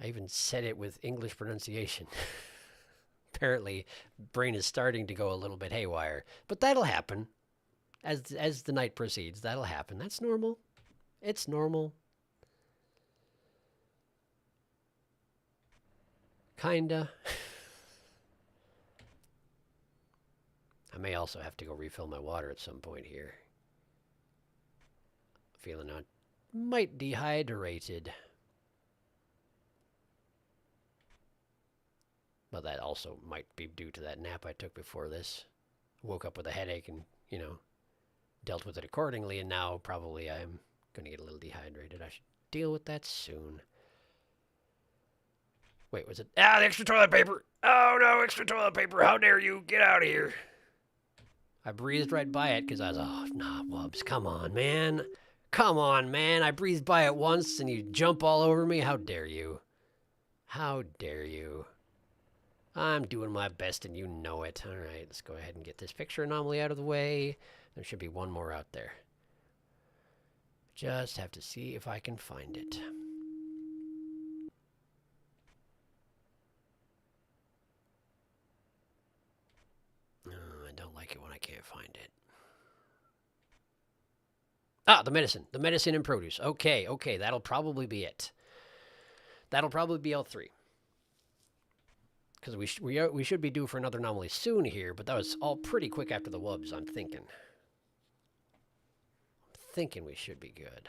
I even said it with English pronunciation. Apparently, brain is starting to go a little bit haywire. But that'll happen. As the night proceeds, that'll happen. That's normal. It's normal. Kinda. I may also have to go refill my water at some point here. Feeling I might dehydrated. But that also might be due to that nap I took before this. Woke up with a headache and, dealt with it accordingly, and now probably I'm going to get a little dehydrated. I should deal with that soon. Wait, was it? Ah, the extra toilet paper! Oh no, extra toilet paper! How dare you! Get out of here! I breezed right by it because I was, oh, nah, Wubs, come on, man. Come on, man. I breezed by it once and you jump all over me. How dare you? How dare you? I'm doing my best and you know it. All right, let's go ahead and get this picture anomaly out of the way. There should be one more out there. Just have to see if I can find it. I don't like it when I can't find it. Ah, the medicine. The medicine and produce. Okay, that'll probably be it. That'll probably be all three. Because we should be due for another anomaly soon here, but that was all pretty quick after the wubs, I'm thinking. I'm thinking we should be good.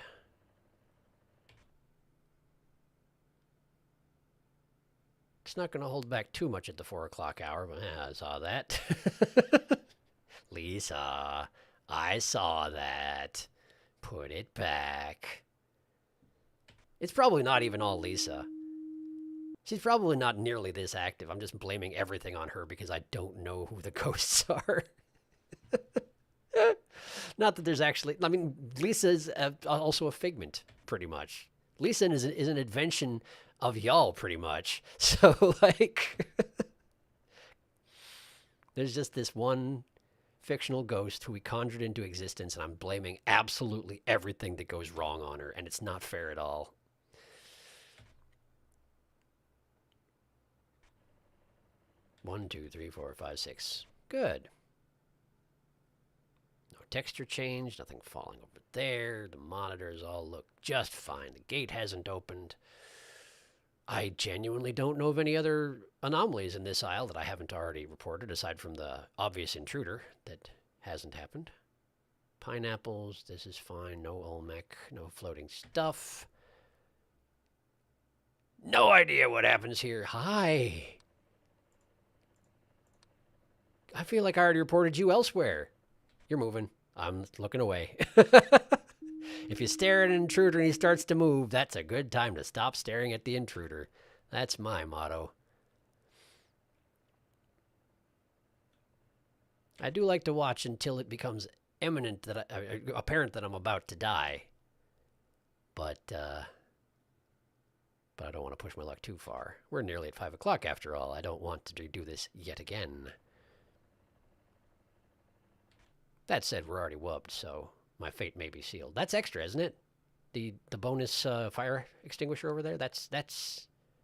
It's not going to hold back too much at the 4 o'clock hour, but I saw that. Lisa, I saw that. Put it back. It's probably not even all Lisa. She's probably not nearly this active. I'm just blaming everything on her because I don't know who the ghosts are. Not that there's actually... I mean, Lisa's also a figment, pretty much. Lisa is an invention of y'all, pretty much. So, like... there's just this one fictional ghost who we conjured into existence, and I'm blaming absolutely everything that goes wrong on her, and it's not fair at all. One, two, three, four, five, six. Good. No texture change, nothing falling over there. The monitors all look just fine. The gate hasn't opened. I genuinely don't know of any other anomalies in this aisle that I haven't already reported, aside from the obvious intruder that hasn't happened. Pineapples, this is fine. No Olmec, no floating stuff. No idea what happens here. Hi. I feel like I already reported you elsewhere. You're moving. I'm looking away. If you stare at an intruder and he starts to move, that's a good time to stop staring at the intruder. That's my motto. I do like to watch until it becomes apparent that I'm about to die. But I don't want to push my luck too far. We're nearly at 5 o'clock after all. I don't want to do this yet again. That said, we're already wubbed, so my fate may be sealed. That's extra, isn't it? The bonus fire extinguisher over there? That's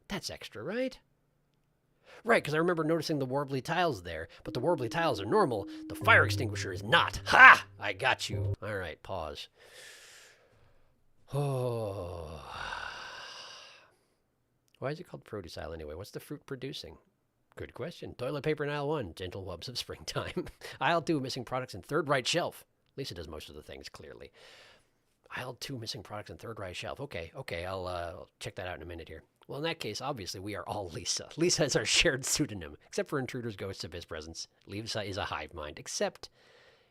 extra, right? Right, because I remember noticing the warbly tiles there, but the warbly tiles are normal. The fire extinguisher is not. Ha! I got you. All right, pause. Oh. Why is it called produce aisle anyway? What's the fruit producing? Good question. Toilet paper in aisle 1, gentle wubs of springtime. Aisle 2, missing products in third right shelf. Lisa does most of the things, clearly. Aisle 2, missing products in third right shelf. Okay, I'll check that out in a minute here. Well, in that case, obviously, we are all Lisa. Lisa is our shared pseudonym, except for intruders, ghosts, abyss presence. Lisa is a hive mind, except,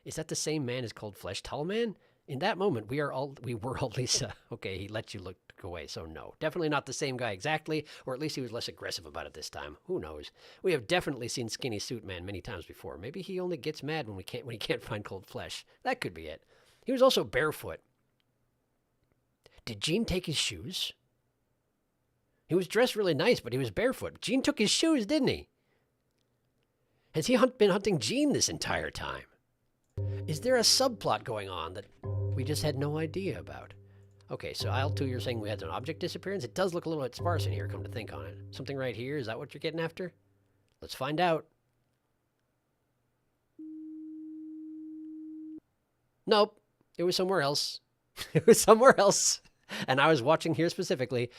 is that the same man as Cold Flesh Tall Man? In that moment, we were all Lisa. Okay, he let you look away, so no. Definitely not the same guy exactly, or at least he was less aggressive about it this time. Who knows? We have definitely seen Skinny Suit Man many times before. Maybe he only gets mad when he can't find Cold Flesh. That could be it. He was also barefoot. Did Gene take his shoes? He was dressed really nice, but he was barefoot. Gene took his shoes, didn't he? Has he been hunting Gene this entire time? Is there a subplot going on that we just had no idea about? Okay, so aisle 2, you're saying we had an object disappearance? It does look a little bit sparse in here, come to think on it. Something right here, is that what you're getting after? Let's find out. Nope, it was somewhere else. It was somewhere else. And I was watching here specifically,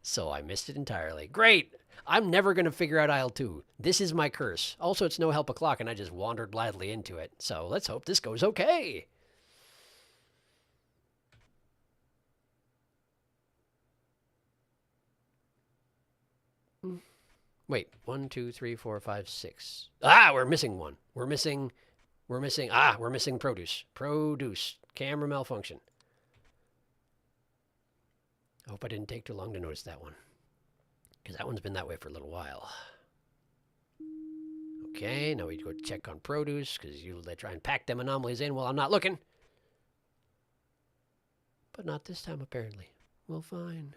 so I missed it entirely. Great! I'm never going to figure out aisle 2. This is my curse. Also, it's no help o'clock, and I just wandered blithely into it. So let's hope this goes okay. Wait, 1, 2, 3, 4, 5, 6. Ah, we're missing one. We're missing produce. Produce. Camera malfunction. I hope I didn't take too long to notice that one, because that one's been that way for a little while. Okay, now we go check on produce, because they try and pack them anomalies in while I'm not looking. But not this time, apparently. Well, fine.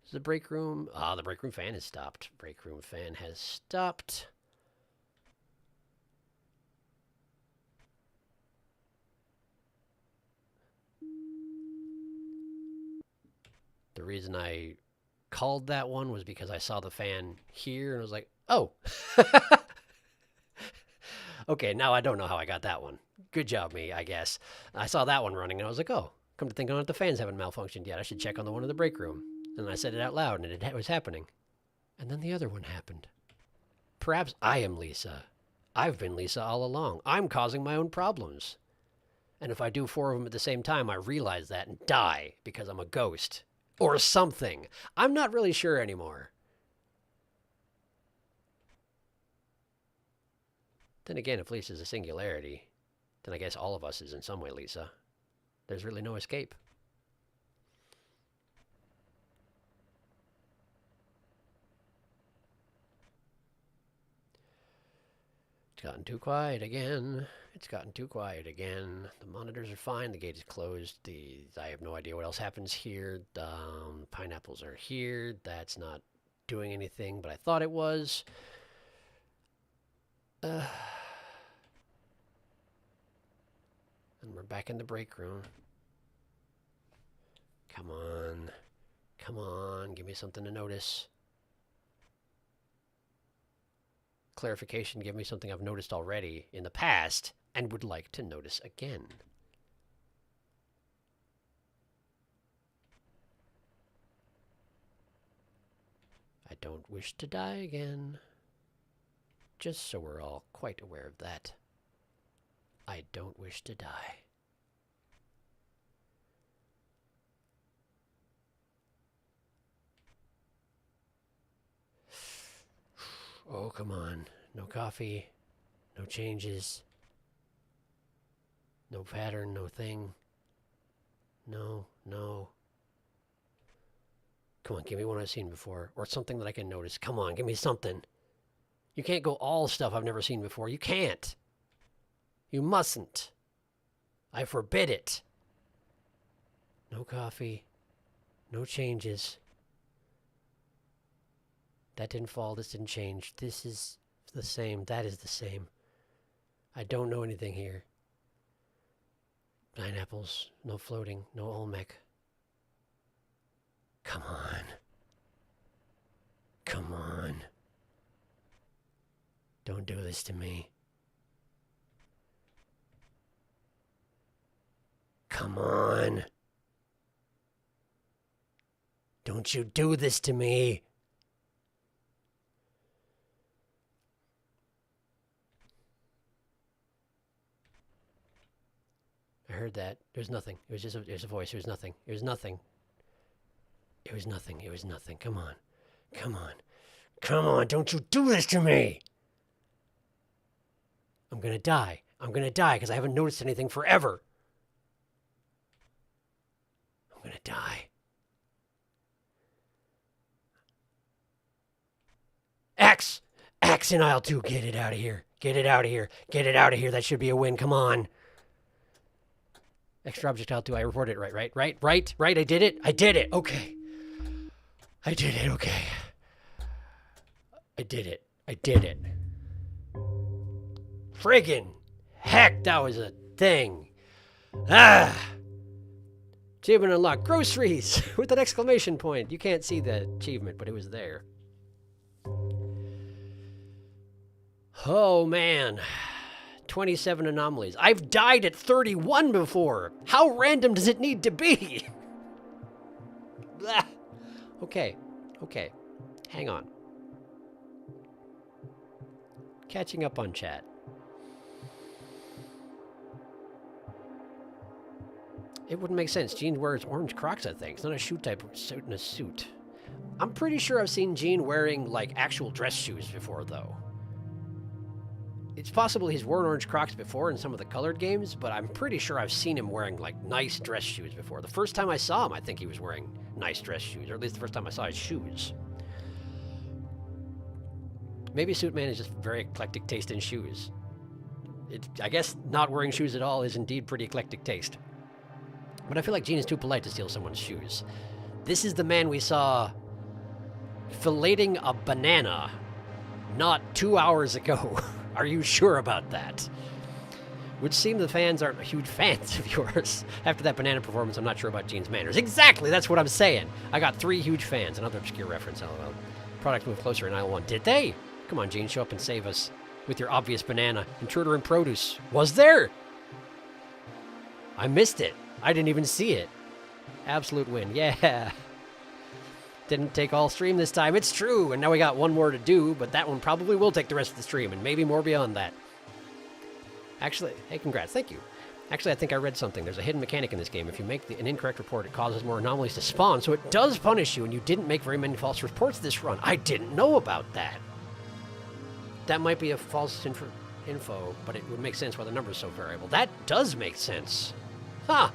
Is the break room... Ah, the break room fan has stopped. Break room fan has stopped. The reason I called that one was because I saw the fan here and I was like, oh. Okay, now I don't know how I got that one. Good job, me, I guess. I saw that one running and I was like, oh, come to think on it, the fans haven't malfunctioned yet. I should check on the one in the break room. And I said it out loud and it was happening. And then the other one happened. Perhaps I am Lisa. I've been Lisa all along. I'm causing my own problems. And if I do 4 of them at the same time, I realize that and die because I'm a ghost. Or something. I'm not really sure anymore. Then again, if Lisa's a singularity, then I guess all of us is in some way Lisa. There's really no escape. It's gotten too quiet again. It's gotten too quiet again. The monitors are fine. The gate is closed. I have no idea what else happens here. Pineapples are here. That's not doing anything, but I thought it was. And we're back in the break room. Come on. Come on. Give me something to notice. Clarification, give me something I've noticed already in the past and would like to notice again. I don't wish to die again. Just so we're all quite aware of that. I don't wish to die. Oh, come on. No coffee. No changes. No pattern, no thing. No. Come on, give me one I've seen before. Or something that I can notice. Come on, give me something. You can't go all stuff I've never seen before. You can't. You mustn't. I forbid it. No coffee. No changes. That didn't fall. This didn't change. This is the same. That is the same. I don't know anything here. Pineapples. No floating. No Olmec. Come on. Come on. Don't do this to me. Come on. Don't you do this to me. I heard that. There's nothing. It was just there's a voice. There's nothing. There's nothing. It was nothing. It was nothing. Come on. Come on. Come on. Don't you do this to me. I'm going to die. I'm going to die because I haven't noticed anything forever. I'm going to die. X! X in aisle 2. Get it out of here. Get it out of here. Get it out of here. That should be a win. Come on. Extra object aisle 2. I reported it right. I did it. I did it. Okay. I did it. Okay. I did it. I did it. Friggin' heck, that was a thing. Achievement unlocked. Groceries with an exclamation point. You can't see the achievement, but it was there. Oh, man. 27 anomalies. I've died at 31 before. How random does it need to be? Okay. Okay. Hang on. Catching up on chat. It wouldn't make sense. Gene wears orange Crocs, I think. It's not a shoe type suit in a suit. I'm pretty sure I've seen Gene wearing, like, actual dress shoes before, though. It's possible he's worn orange Crocs before in some of the colored games, but I'm pretty sure I've seen him wearing, like, nice dress shoes before. The first time I saw him, I think he was wearing nice dress shoes, or at least the first time I saw his shoes. Maybe Suitman is just very eclectic taste in shoes. I guess not wearing shoes at all is indeed pretty eclectic taste. But I feel like Gene is too polite to steal someone's shoes. This is the man we saw filleting a banana not 2 hours ago. Are you sure about that? Would seem the fans aren't huge fans of yours. After that banana performance, I'm not sure about Gene's manners. Exactly, that's what I'm saying. I got 3 huge fans. Another obscure reference, LOL. Product moved closer in aisle 1. Did they? Come on, Gene, show up and save us with your obvious banana. Intruder in produce. Was there? I missed it. I didn't even see it. Absolute win. Yeah. Didn't take all stream this time. It's true. And now we got one more to do, but that one probably will take the rest of the stream and maybe more beyond that. Actually, hey, congrats. Thank you. Actually, I think I read something. There's a hidden mechanic in this game. If you make an incorrect report, it causes more anomalies to spawn, so it does punish you, and you didn't make very many false reports this run. I didn't know about that. That might be a false info, but it would make sense why the number is so variable. That does make sense. Huh.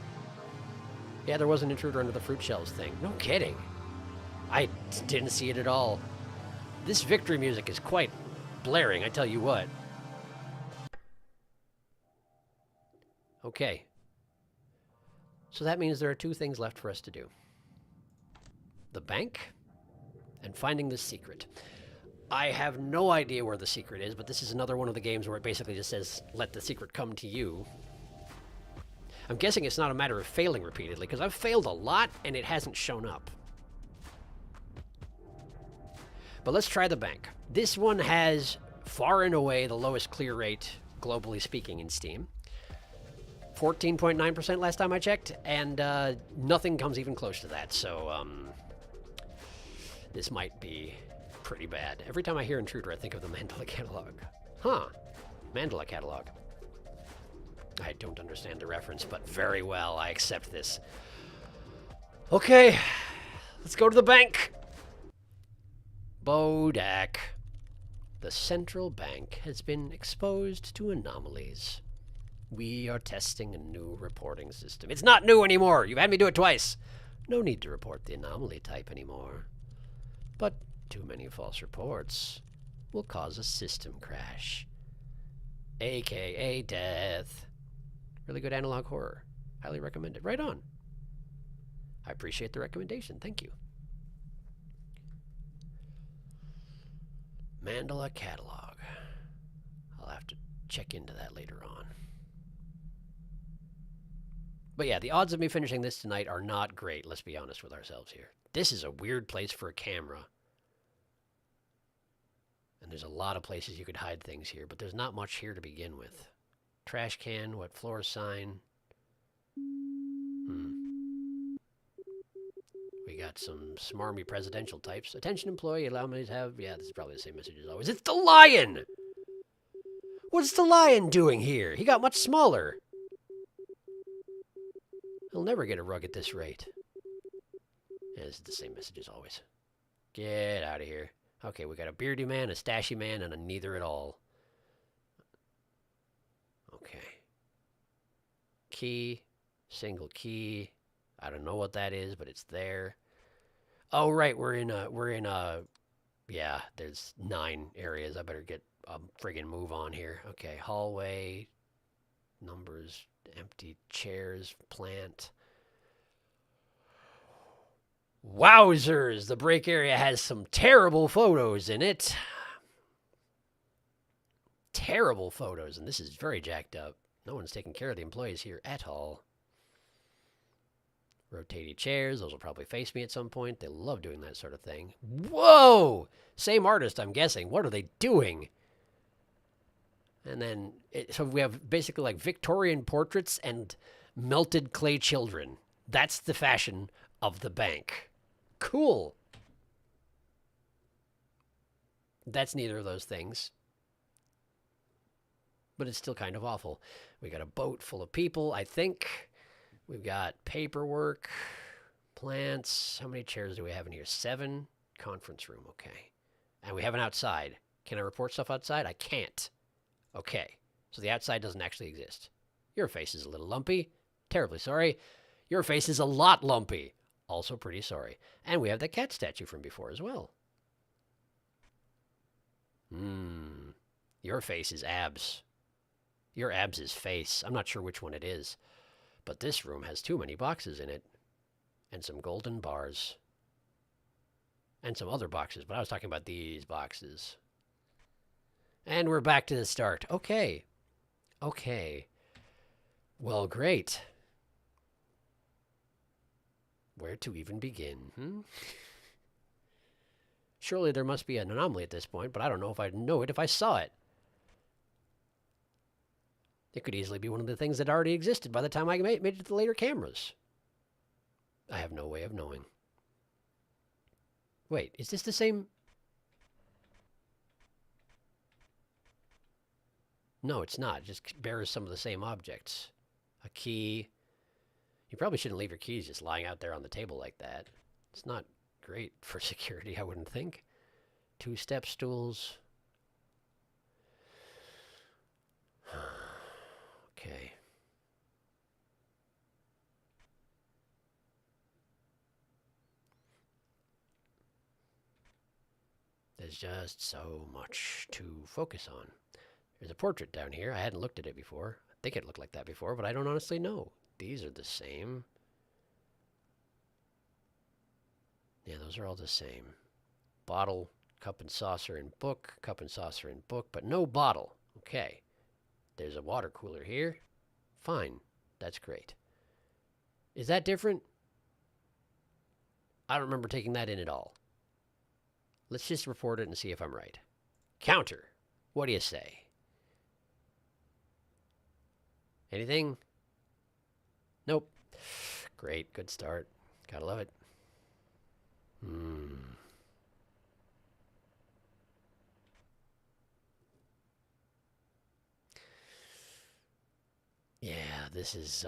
Yeah, there was an intruder under the fruit shells thing. No kidding. I didn't see it at all. This victory music is quite blaring, I tell you what. Okay. So that means there are 2 things left for us to do. The bank and finding the secret. I have no idea where the secret is, but this is another one of the games where it basically just says, let the secret come to you. I'm guessing it's not a matter of failing repeatedly, because I've failed a lot and it hasn't shown up. But let's try the bank. This one has far and away the lowest clear rate, globally speaking, in Steam. 14.9% last time I checked, and nothing comes even close to that, so this might be pretty bad. Every time I hear Intruder, I think of the Mandela Catalog. Huh. Mandela Catalog. I don't understand the reference, but very well, I accept this. Okay, let's go to the bank. Bodak. The central bank has been exposed to anomalies. We are testing a new reporting system. It's not new anymore. You've had me do it twice. No need to report the anomaly type anymore. But too many false reports will cause a system crash. AKA death. Really good analog horror. Highly recommended. Right on. I appreciate the recommendation. Thank you. Mandela Catalog. I'll have to check into that later on. But yeah, the odds of me finishing this tonight are not great, let's be honest with ourselves here. This is a weird place for a camera. And there's a lot of places you could hide things here, but there's not much here to begin with. Trash can, what floor sign? We got some smarmy presidential types. Attention employee, allow me to have... Yeah, this is probably the same message as always. It's the lion! What's the lion doing here? He got much smaller. He'll never get a rug at this rate. Yeah, this is the same message as always. Get out of here. Okay, we got a beardy man, a stashy man, and a neither at all. Okay. Key. Single key. I don't know what that is, but it's there. Oh, right, we're in a, yeah, there's 9 areas. I better get a friggin' move on here. Okay, hallway, numbers, empty chairs, plant. Wowzers, the break area has some terrible photos in it. Terrible photos, and this is very jacked up. No one's taking care of the employees here at all. Rotating chairs, those will probably face me at some point. They love doing that sort of thing. Whoa! Same artist, I'm guessing. What are they doing? And then, so we have basically like Victorian portraits and melted clay children. That's the fashion of the bank. Cool. That's neither of those things. But it's still kind of awful. We got a boat full of people, I think. We've got paperwork, plants. How many chairs do we have in here? 7. Conference room, okay. And we have an outside. Can I report stuff outside? I can't. Okay. So the outside doesn't actually exist. Your face is a little lumpy. Terribly sorry. Your face is a lot lumpy. Also pretty sorry. And we have the cat statue from before as well. Your face is abs. Your abs is face. I'm not sure which one it is. But this room has too many boxes in it. And some golden bars. And some other boxes, but I was talking about these boxes. And we're back to the start. Okay. Okay. Well, great. Where to even begin? Surely there must be an anomaly at this point, but I don't know if I'd know it if I saw it. It could easily be one of the things that already existed by the time I made it to the later cameras. I have no way of knowing. Wait, is this the same? No, it's not. It just bears some of the same objects. A key. You probably shouldn't leave your keys just lying out there on the table like that. It's not great for security, I wouldn't think. 2-step stools. Okay. There's just so much to focus on. There's a portrait down here. I hadn't looked at it before. I think it looked like that before, but I don't honestly know. These are the same. Yeah, those are all the same. Bottle, cup and saucer and book, cup and saucer and book, but no bottle. Okay. There's a water cooler here. Fine. That's great. Is that different? I don't remember taking that in at all. Let's just report it and see if I'm right. Counter. What do you say? Anything? Nope. Great. Good start. Gotta love it. Yeah, this is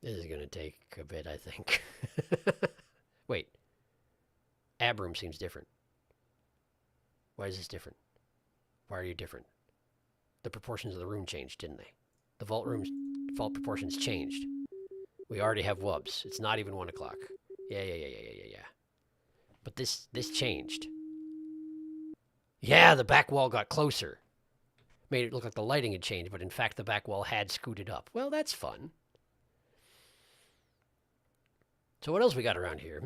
gonna take a bit, I think. Wait. Ab room seems different. Why is this different? Why are you different? The proportions of the room changed, didn't they? The vault vault proportions changed. We already have wubs. It's not even 1 o'clock. Yeah. But this changed. Yeah, the back wall got closer. Made it look like the lighting had changed, but in fact the back wall had scooted up. Well, that's fun. So what else we got around here?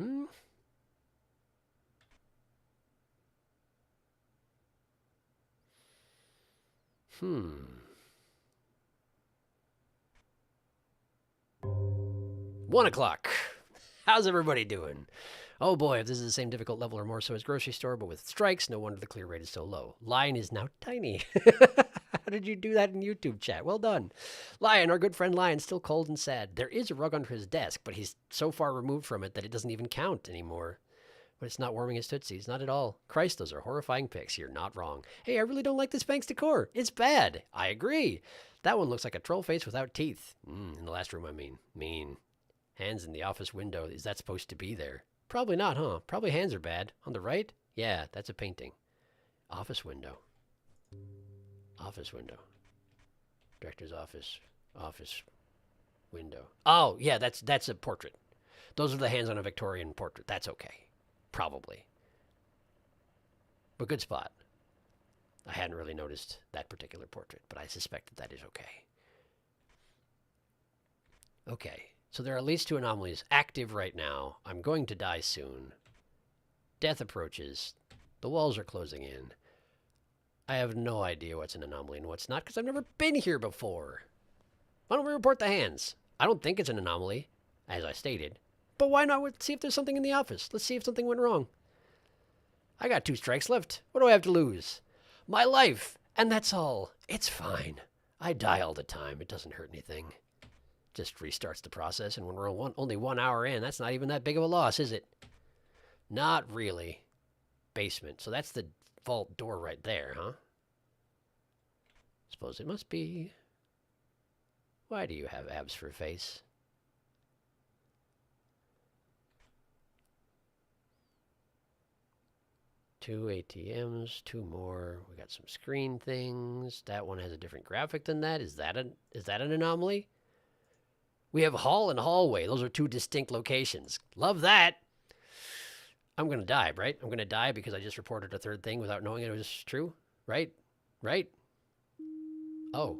One o'clock. How's everybody doing? Oh boy, if this is the same difficult level or more so as grocery store, but with strikes, no wonder the clear rate is so low. Lion is now tiny. How did you do that in YouTube chat? Well done. Lion, our good friend Lion, still cold and sad. There is a rug under his desk, but he's so far removed from it that it doesn't even count anymore. But it's not warming his tootsies. Not at all. Christ, those are horrifying pics. You're not wrong. Hey, I really don't like this bank's decor. It's bad. I agree. That one looks like a troll face without teeth. In the last room, I mean. Mean. Hands in the office window. Is that supposed to be there? Probably not, huh? Probably hands are bad. On the right? Yeah, that's a painting. Office window. Office window. Director's office. Office window. Oh, yeah, that's a portrait. Those are the hands on a Victorian portrait. That's okay. Probably. But good spot. I hadn't really noticed that particular portrait, but I suspect that is okay. Okay, so there are at least 2 anomalies active right now. I'm going to die soon. Death approaches. The walls are closing in. I have no idea what's an anomaly and what's not because I've never been here before. Why don't we report the hands? I don't think it's an anomaly, as I stated. But why not see if there's something in the office? Let's see if something went wrong. I got 2 strikes left. What do I have to lose? My life. And that's all. It's fine. I die all the time. It doesn't hurt anything. Just restarts the process. And when we're only 1 hour in, that's not even that big of a loss, is it? Not really. Basement. So that's the vault door right there, huh? Suppose it must be. Why do you have abs for a face? Two ATMs, 2 more. We got some screen things. That one has a different graphic than that. Is that an anomaly? We have hall and hallway. Those are 2 distinct locations. Love that. I'm going to die, right? I'm going to die because I just reported a 3rd thing without knowing it was true, right? Right? Oh.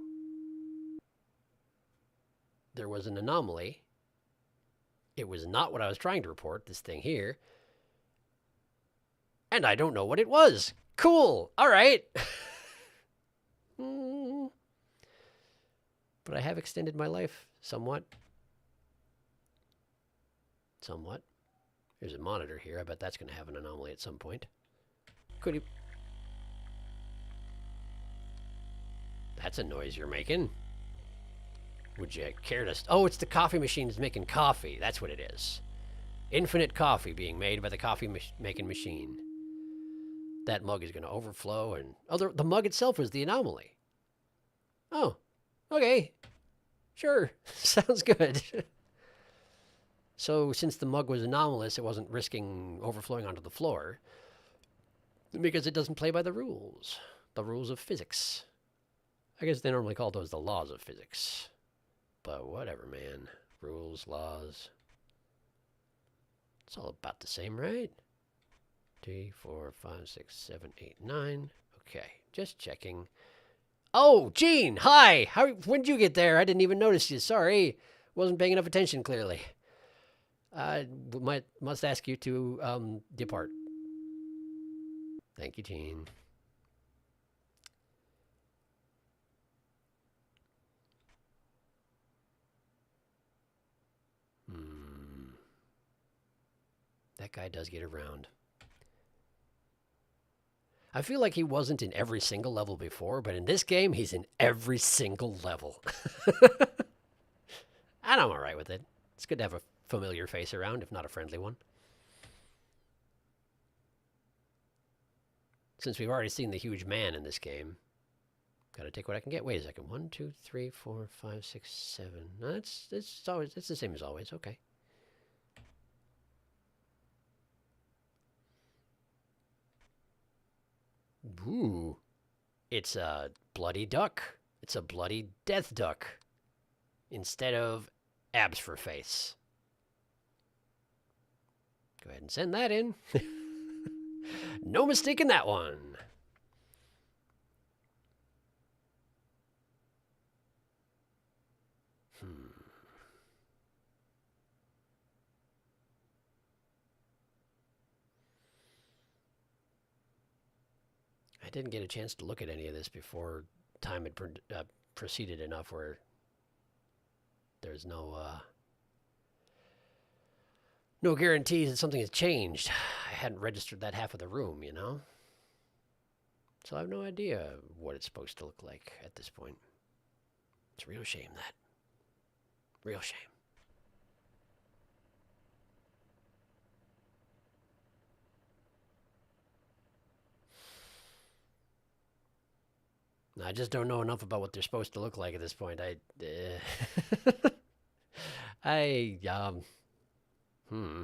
There was an anomaly. It was not what I was trying to report, this thing here. And I don't know what it was. Cool. All right. But I have extended my life somewhat. Somewhat. There's a monitor here. I bet that's going to have an anomaly at some point. Could he... That's a noise you're making. Would you care to... Oh, it's the coffee machine that's making coffee. That's what it is. Infinite coffee being made by the coffee making machine. That mug is going to overflow and... Oh, the mug itself was the anomaly. Oh, okay. Sure. Sounds good. So since the mug was anomalous, it wasn't risking overflowing onto the floor. Because it doesn't play by the rules. The rules of physics. I guess they normally call those the laws of physics. But whatever, man. Rules, laws. It's all about the same, right? 3, 4, 5, 6, 7, 8, 9. Okay, just checking. Oh, Gene, hi! When did you get there? I didn't even notice you. Sorry. Wasn't paying enough attention, clearly. I must ask you to depart. Thank you, Gene. That guy does get around. I feel like he wasn't in every single level before, but in this game, he's in every single level. And I'm all right with it. It's good to have a familiar face around, if not a friendly one. Since we've already seen the huge man in this game, gotta take what I can get. Wait a second. 1, 2, 3, 4, 5, 6, 7. No, it's the same as always. Okay. Ooh. It's a bloody duck. It's a bloody death duck. Instead of abs for face. Go ahead and send that in. No mistake in that one. I didn't get a chance to look at any of this before time had proceeded enough where there's no guarantees that something has changed. I hadn't registered that half of the room, you know? So I have no idea what it's supposed to look like at this point. It's a real shame, that. Real shame. I just don't know enough about what they're supposed to look like at this point. I, hmm.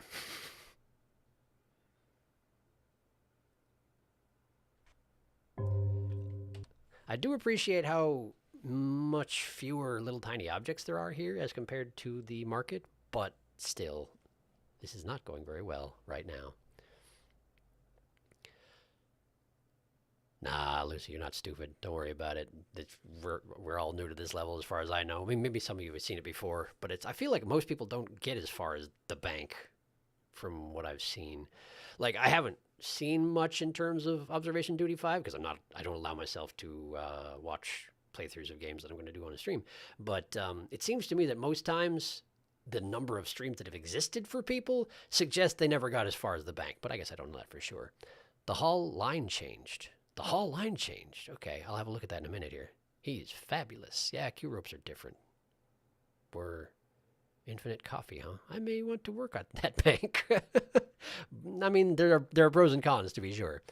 I do appreciate how much fewer little tiny objects there are here as compared to the market, but still, this is not going very well right now. Nah, Lucy, you're not stupid. Don't worry about it. We're all new to this level as far as I know. I mean, maybe some of you have seen it before, but I feel like most people don't get as far as the bank from what I've seen. Like, I haven't seen much in terms of Observation Duty 5 because I don't allow myself to watch playthroughs of games that I'm going to do on a stream. But it seems to me that most times the number of streams that have existed for people suggest they never got as far as the bank. But I guess I don't know that for sure. The hall line changed. The hall line changed. Okay, I'll have a look at that in a minute here. He's fabulous. Yeah, Q ropes are different. We're infinite coffee, huh? I may want to work on that bank. I mean, there are pros and cons, to be sure.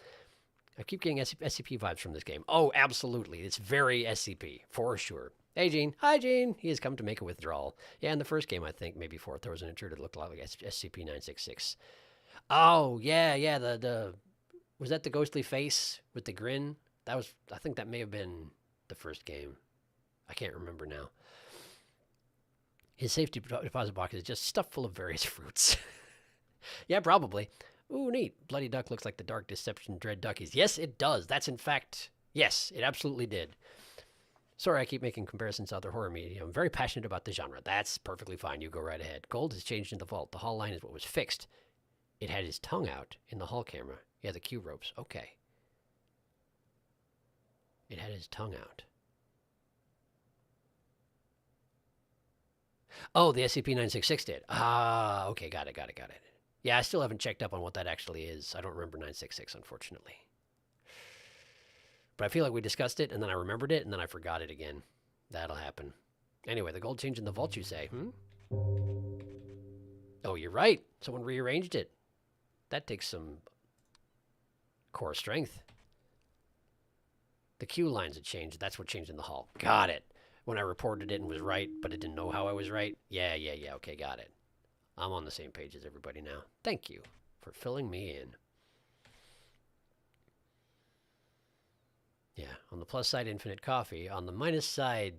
I keep getting SCP vibes from this game. Oh, absolutely. It's very SCP, for sure. Hey, Gene. Hi, Gene. He has come to make a withdrawal. Yeah, in the first game, I think, maybe fourth, there was an intruder that looked a lot like SCP-966. Oh, yeah, the was that the ghostly face with the grin? I think that may have been the first game. I can't remember now. His safety deposit box is just stuffed full of various fruits. Yeah, probably. Ooh, neat. Bloody Duck looks like the Dark Deception Dread Duckies. Yes, it does. That's in fact, yes, it absolutely did. Sorry, I keep making comparisons to other horror media. I'm very passionate about the genre. That's perfectly fine. You go right ahead. Gold has changed in the vault. The hall line is what was fixed. It had his tongue out in the hall camera. Yeah, the Q ropes. Okay. It had his tongue out. Oh, the SCP-966 did. Ah, okay, got it. Yeah, I still haven't checked up on what that actually is. I don't remember 966, unfortunately. But I feel like we discussed it, and then I remembered it, and then I forgot it again. That'll happen. Anyway, the gold change in the vault, you say? Oh, you're right. Someone rearranged it. That takes some core strength. The Q lines had changed. That's what changed in the hall. Got it. When I reported it and was right, but it didn't know how I was right. Yeah. Okay, got it. I'm on the same page as everybody now. Thank you for filling me in. Yeah, on the plus side, infinite coffee. On the minus side,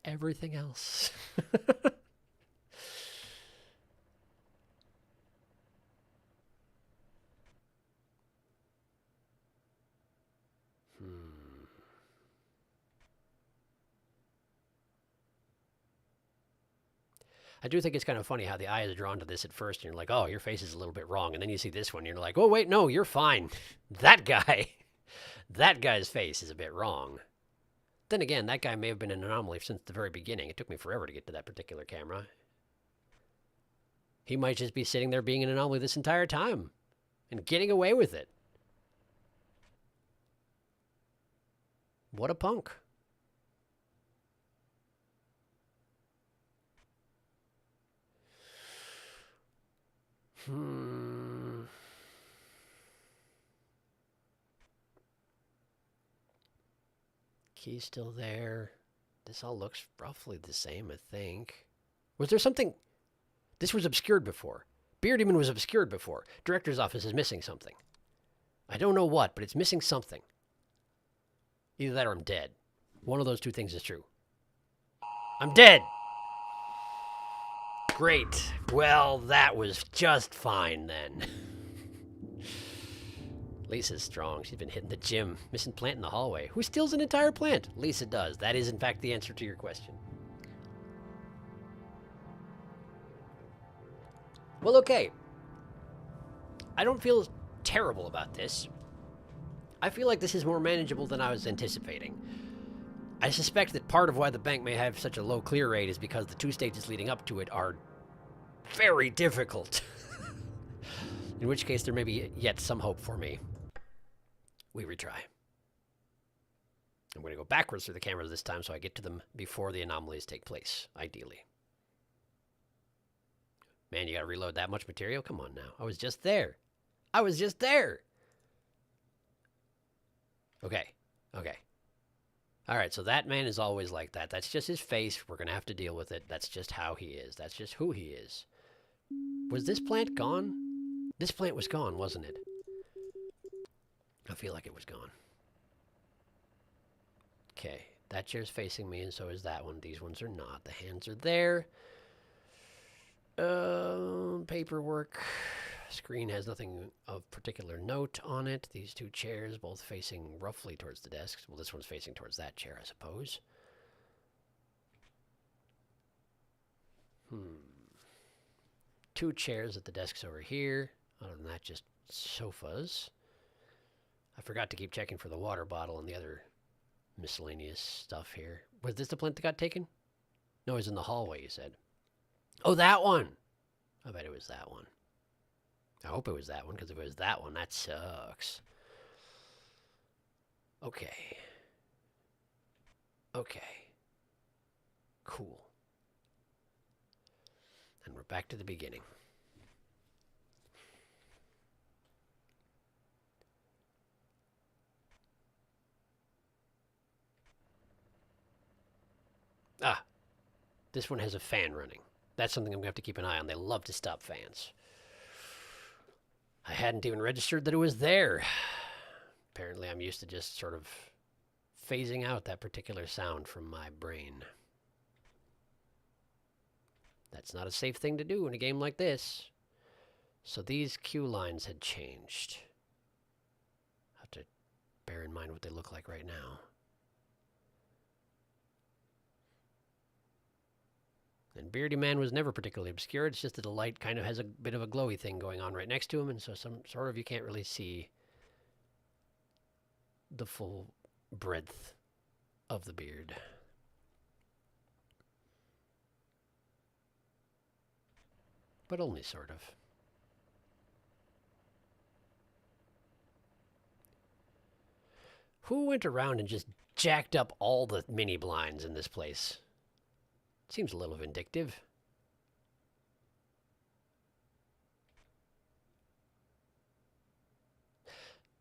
everything else. I do think it's kind of funny how the eye is drawn to this at first, and you're like, oh, your face is a little bit wrong. And then you see this one, and you're like, oh, wait, no, you're fine. That guy's face is a bit wrong. Then again, that guy may have been an anomaly since the very beginning. It took me forever to get to that particular camera. He might just be sitting there being an anomaly this entire time and getting away with it. What a punk. Key's still there. This all looks roughly the same, I think. Was there something? This was obscured before. Beardyman was obscured before. Director's office is missing something. I don't know what, but it's missing something. Either that or I'm dead. One of those two things is true. I'm dead! Great. Well, that was just fine then. Lisa's strong. She's been hitting the gym. Missing plant in the hallway. Who steals an entire plant? Lisa does. That is, in fact, the answer to your question. Well, okay. I don't feel terrible about this. I feel like this is more manageable than I was anticipating. I suspect that part of why the bank may have such a low clear rate is because the two stages leading up to it are very difficult. In which case, there may be yet some hope for me. We retry. I'm going to go backwards through the cameras this time so I get to them before the anomalies take place, ideally. Man, you got to reload that much material? Come on now. I was just there. Okay. All right, so that man is always like that. That's just his face. We're going to have to deal with it. That's just how he is. That's just who he is. Was this plant gone? This plant was gone, wasn't it? I feel like it was gone. Okay, that chair's facing me, and so is that one. These ones are not. The hands are there. Paperwork. Screen has nothing of particular note on it. These two chairs, both facing roughly towards the desks. Well, this one's facing towards that chair, I suppose. Two chairs at the desks over here. Other than that, just sofas. I forgot to keep checking for the water bottle and the other miscellaneous stuff here. Was this the plant that got taken? No, it was in the hallway, you said. Oh, that one! I bet it was that one. I hope it was that one, because if it was that one, that sucks. Okay. Okay. Cool. And we're back to the beginning. Ah, this one has a fan running. That's something I'm going to have to keep an eye on. They love to stop fans. I hadn't even registered that it was there. Apparently, I'm used to just sort of phasing out that particular sound from my brain. That's not a safe thing to do in a game like this. So these queue lines had changed. I have to bear in mind what they look like right now. And Beardy Man was never particularly obscure. It's just that the light kind of has a bit of a glowy thing going on right next to him, and so some sort of you can't really see the full breadth of the beard. But only sort of. Who went around and just jacked up all the mini blinds in this place? Seems a little vindictive.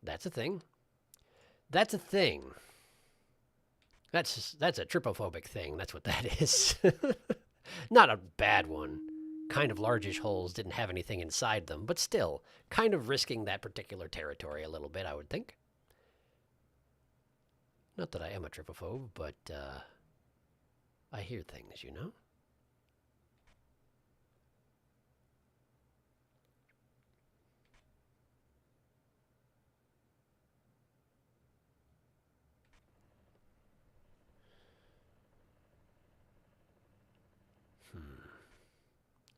That's a thing. That's a thing. That's a trypophobic thing. That's what that is. Not a bad one. Kind of largish holes, didn't have anything inside them, but still, kind of risking that particular territory a little bit, I would think. Not that I am a trypophobe, but I hear things, you know?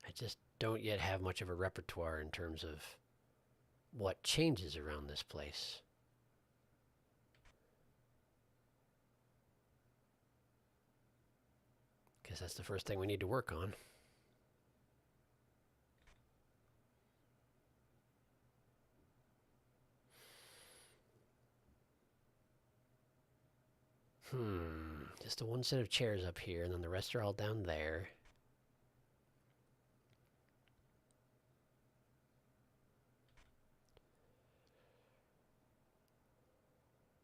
I just don't yet have much of a repertoire in terms of what changes around this place. Guess that's the first thing we need to work on. Just the one set of chairs up here, and then the rest are all down there.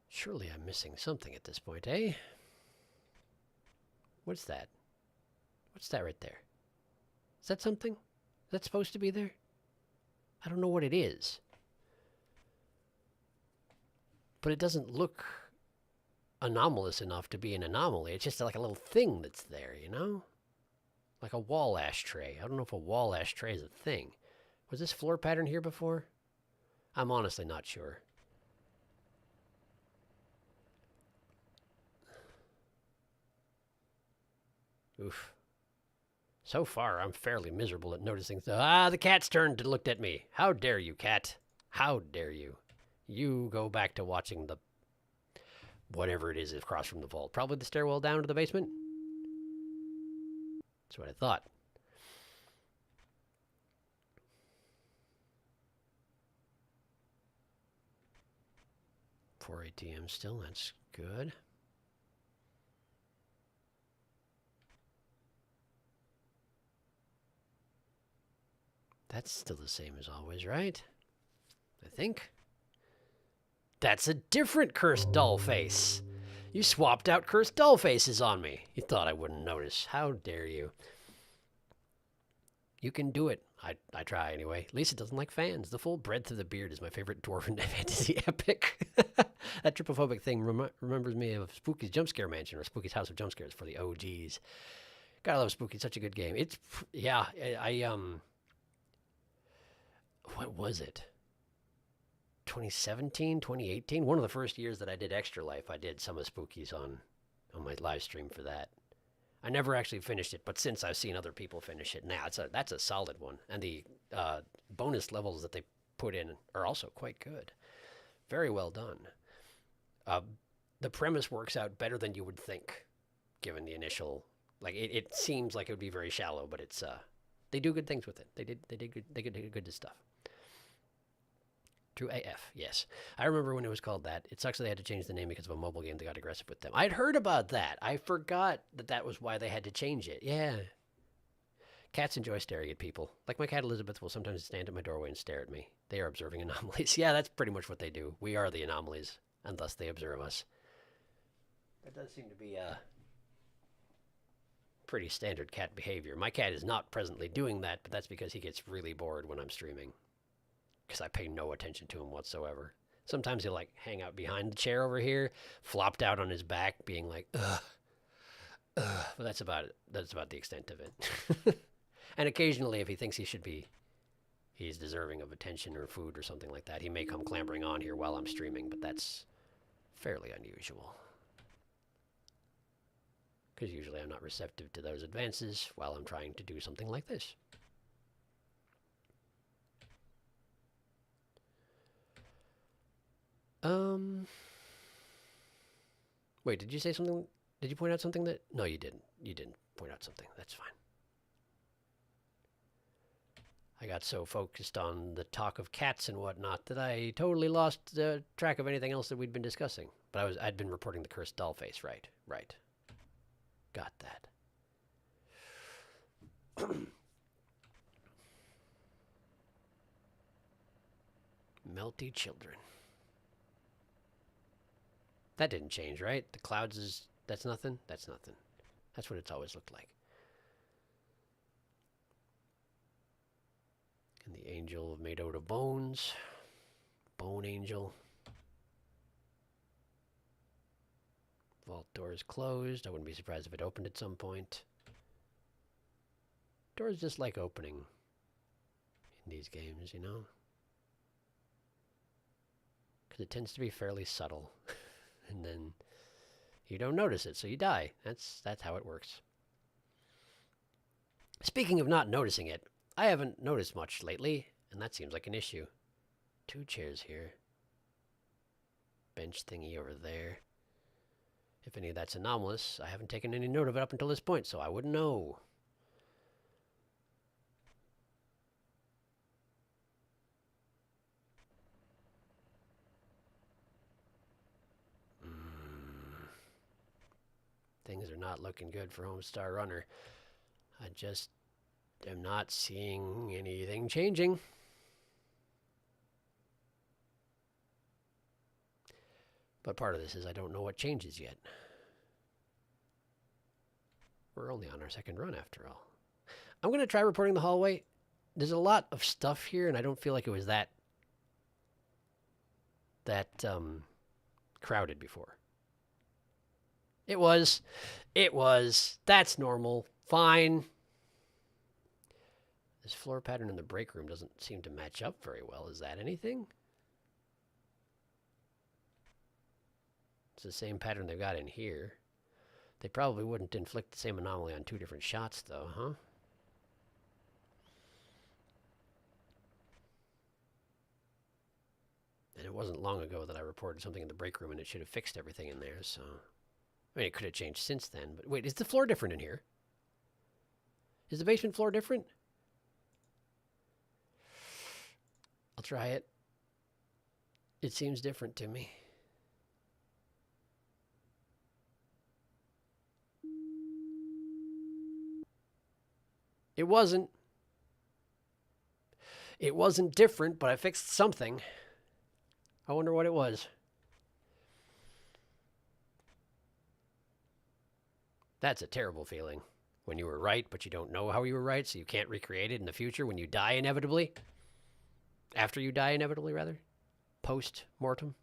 Surely I'm missing something at this point, eh? What's that? What's that right there? Is that something? Is that supposed to be there? I don't know what it is. But it doesn't look anomalous enough to be an anomaly. It's just like a little thing that's there, you know? Like a wall ashtray. I don't know if a wall ashtray is a thing. Was this floor pattern here before? I'm honestly not sure. Oof. So far, I'm fairly miserable at noticing. The cat's turned and looked at me. How dare you, cat? How dare you? You go back to watching the whatever it is across from the vault. Probably the stairwell down to the basement. That's what I thought. Four ATM still. That's good. That's still the same as always, right? I think. That's a different cursed doll face. You swapped out cursed doll faces on me. You thought I wouldn't notice. How dare you? You can do it. I try anyway. Lisa doesn't like fans. The full breadth of the beard is my favorite dwarven fantasy epic. That tripophobic thing remembers me of Spooky's Jump Scare Mansion or Spooky's House of Jump Scares for the OGs. Gotta love Spooky. Such a good game. It's, yeah, what was it? 2017, 2018? One of the first years that I did Extra Life, I did some of Spooky's on my live stream for that. I never actually finished it, but since I've seen other people finish it, now that's a solid one. And the bonus levels that they put in are also quite good. Very well done. The premise works out better than you would think, given the initial. Like it seems like it would be very shallow, but it's they do good things with it. They did good stuff. True AF, yes. I remember when it was called that. It sucks that they had to change the name because of a mobile game that got aggressive with them. I'd heard about that. I forgot that was why they had to change it. Yeah. Cats enjoy staring at people. Like my cat Elizabeth will sometimes stand at my doorway and stare at me. They are observing anomalies. Yeah, that's pretty much what they do. We are the anomalies, and thus they observe us. That does seem to be pretty standard cat behavior. My cat is not presently doing that, but that's because he gets really bored when I'm streaming. Because I pay no attention to him whatsoever. Sometimes he'll like hang out behind the chair over here, flopped out on his back, being like, ugh. But that's about it. That's about the extent of it. And occasionally, if he thinks he's deserving of attention or food or something like that, he may come clambering on here while I'm streaming, but that's fairly unusual. Because usually I'm not receptive to those advances while I'm trying to do something like this. Wait, did you say something? Did you point out something that... No, you didn't. You didn't point out something. That's fine. I got so focused on the talk of cats and whatnot that I totally lost track of anything else that we'd been discussing. But I'd been reporting the cursed doll face, right. Right. Got that. Melty children. That didn't change, right? The clouds is... That's nothing? That's nothing. That's what it's always looked like. And the angel made out of bones. Bone angel. Vault door is closed. I wouldn't be surprised if it opened at some point. Doors just like opening in these games, you know? Because it tends to be fairly subtle. And then you don't notice it, so you die. That's how it works. Speaking of not noticing it, I haven't noticed much lately, and that seems like an issue. 2 chairs here. Bench thingy over there. If any of that's anomalous, I haven't taken any note of it up until this point, so I wouldn't know. Things are not looking good for Homestar Runner. I just am not seeing anything changing. But part of this is I don't know what changes yet. We're only on our 2nd run after all. I'm going to try reporting the hallway. There's a lot of stuff here, and I don't feel like it was that crowded before. It was. That's normal. Fine. This floor pattern in the break room doesn't seem to match up very well. Is that anything? It's the same pattern they've got in here. They probably wouldn't inflict the same anomaly on 2 different shots, though, huh? And it wasn't long ago that I reported something in the break room, and it should have fixed everything in there, so... I mean, it could have changed since then, but wait, is the floor different in here? Is the basement floor different? I'll try it. It seems different to me. It wasn't. It wasn't different, but I fixed something. I wonder what it was. That's a terrible feeling. When you were right, but you don't know how you were right, so you can't recreate it in the future when you die inevitably. After you die inevitably, rather. Post-mortem.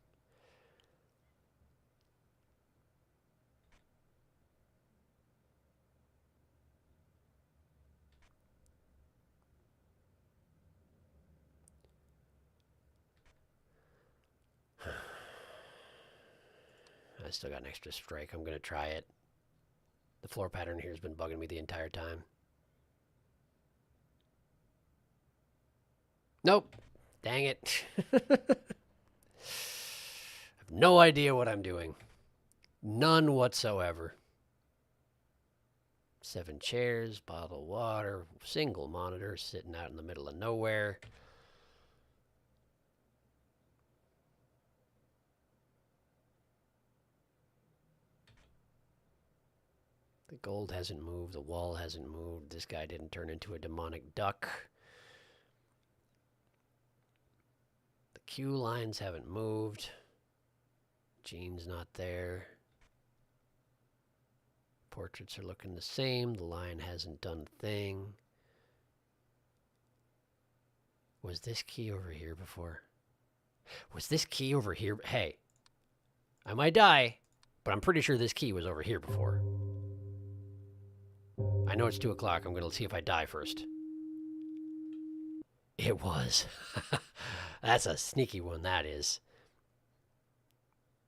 I still got an extra strike. I'm going to try it. The floor pattern here has been bugging me the entire time. Nope. Dang it. I have no idea what I'm doing. None whatsoever. 7 chairs, bottled water, single monitor sitting out in the middle of nowhere. The gold hasn't moved. The wall hasn't moved. This guy didn't turn into a demonic duck. The queue lines haven't moved. Jean's not there. Portraits are looking the same. The line hasn't done a thing. Was this key over here before? Was this key over here? Hey, I might die, but I'm pretty sure this key was over here before. I know it's 2 o'clock. I'm going to see if I die first. It was. That's a sneaky one, that is.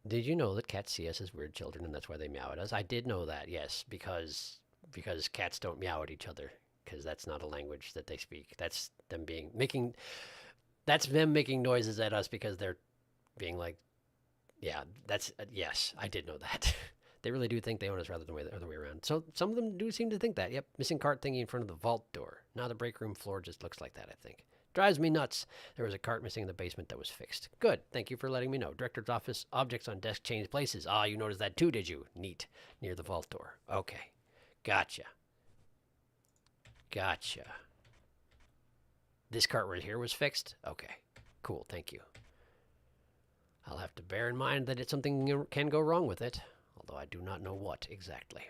Did you know that cats see us as weird children and that's why they meow at us? I did know that, yes, because cats don't meow at each other, because that's not a language that they speak. That's them making noises at us because they're being like, yeah, yes, I did know that. They really do think they own us rather than the other way around. So some of them do seem to think that. Yep, missing cart thingy in front of the vault door. Now the break room floor just looks like that, I think. Drives me nuts. There was a cart missing in the basement that was fixed. Good. Thank you for letting me know. Director's office, objects on desk changed places. Ah, you noticed that too, did you? Neat. Near the vault door. Okay. Gotcha. This cart right here was fixed? Okay. Cool. Thank you. I'll have to bear in mind that something can go wrong with it, although I do not know what exactly.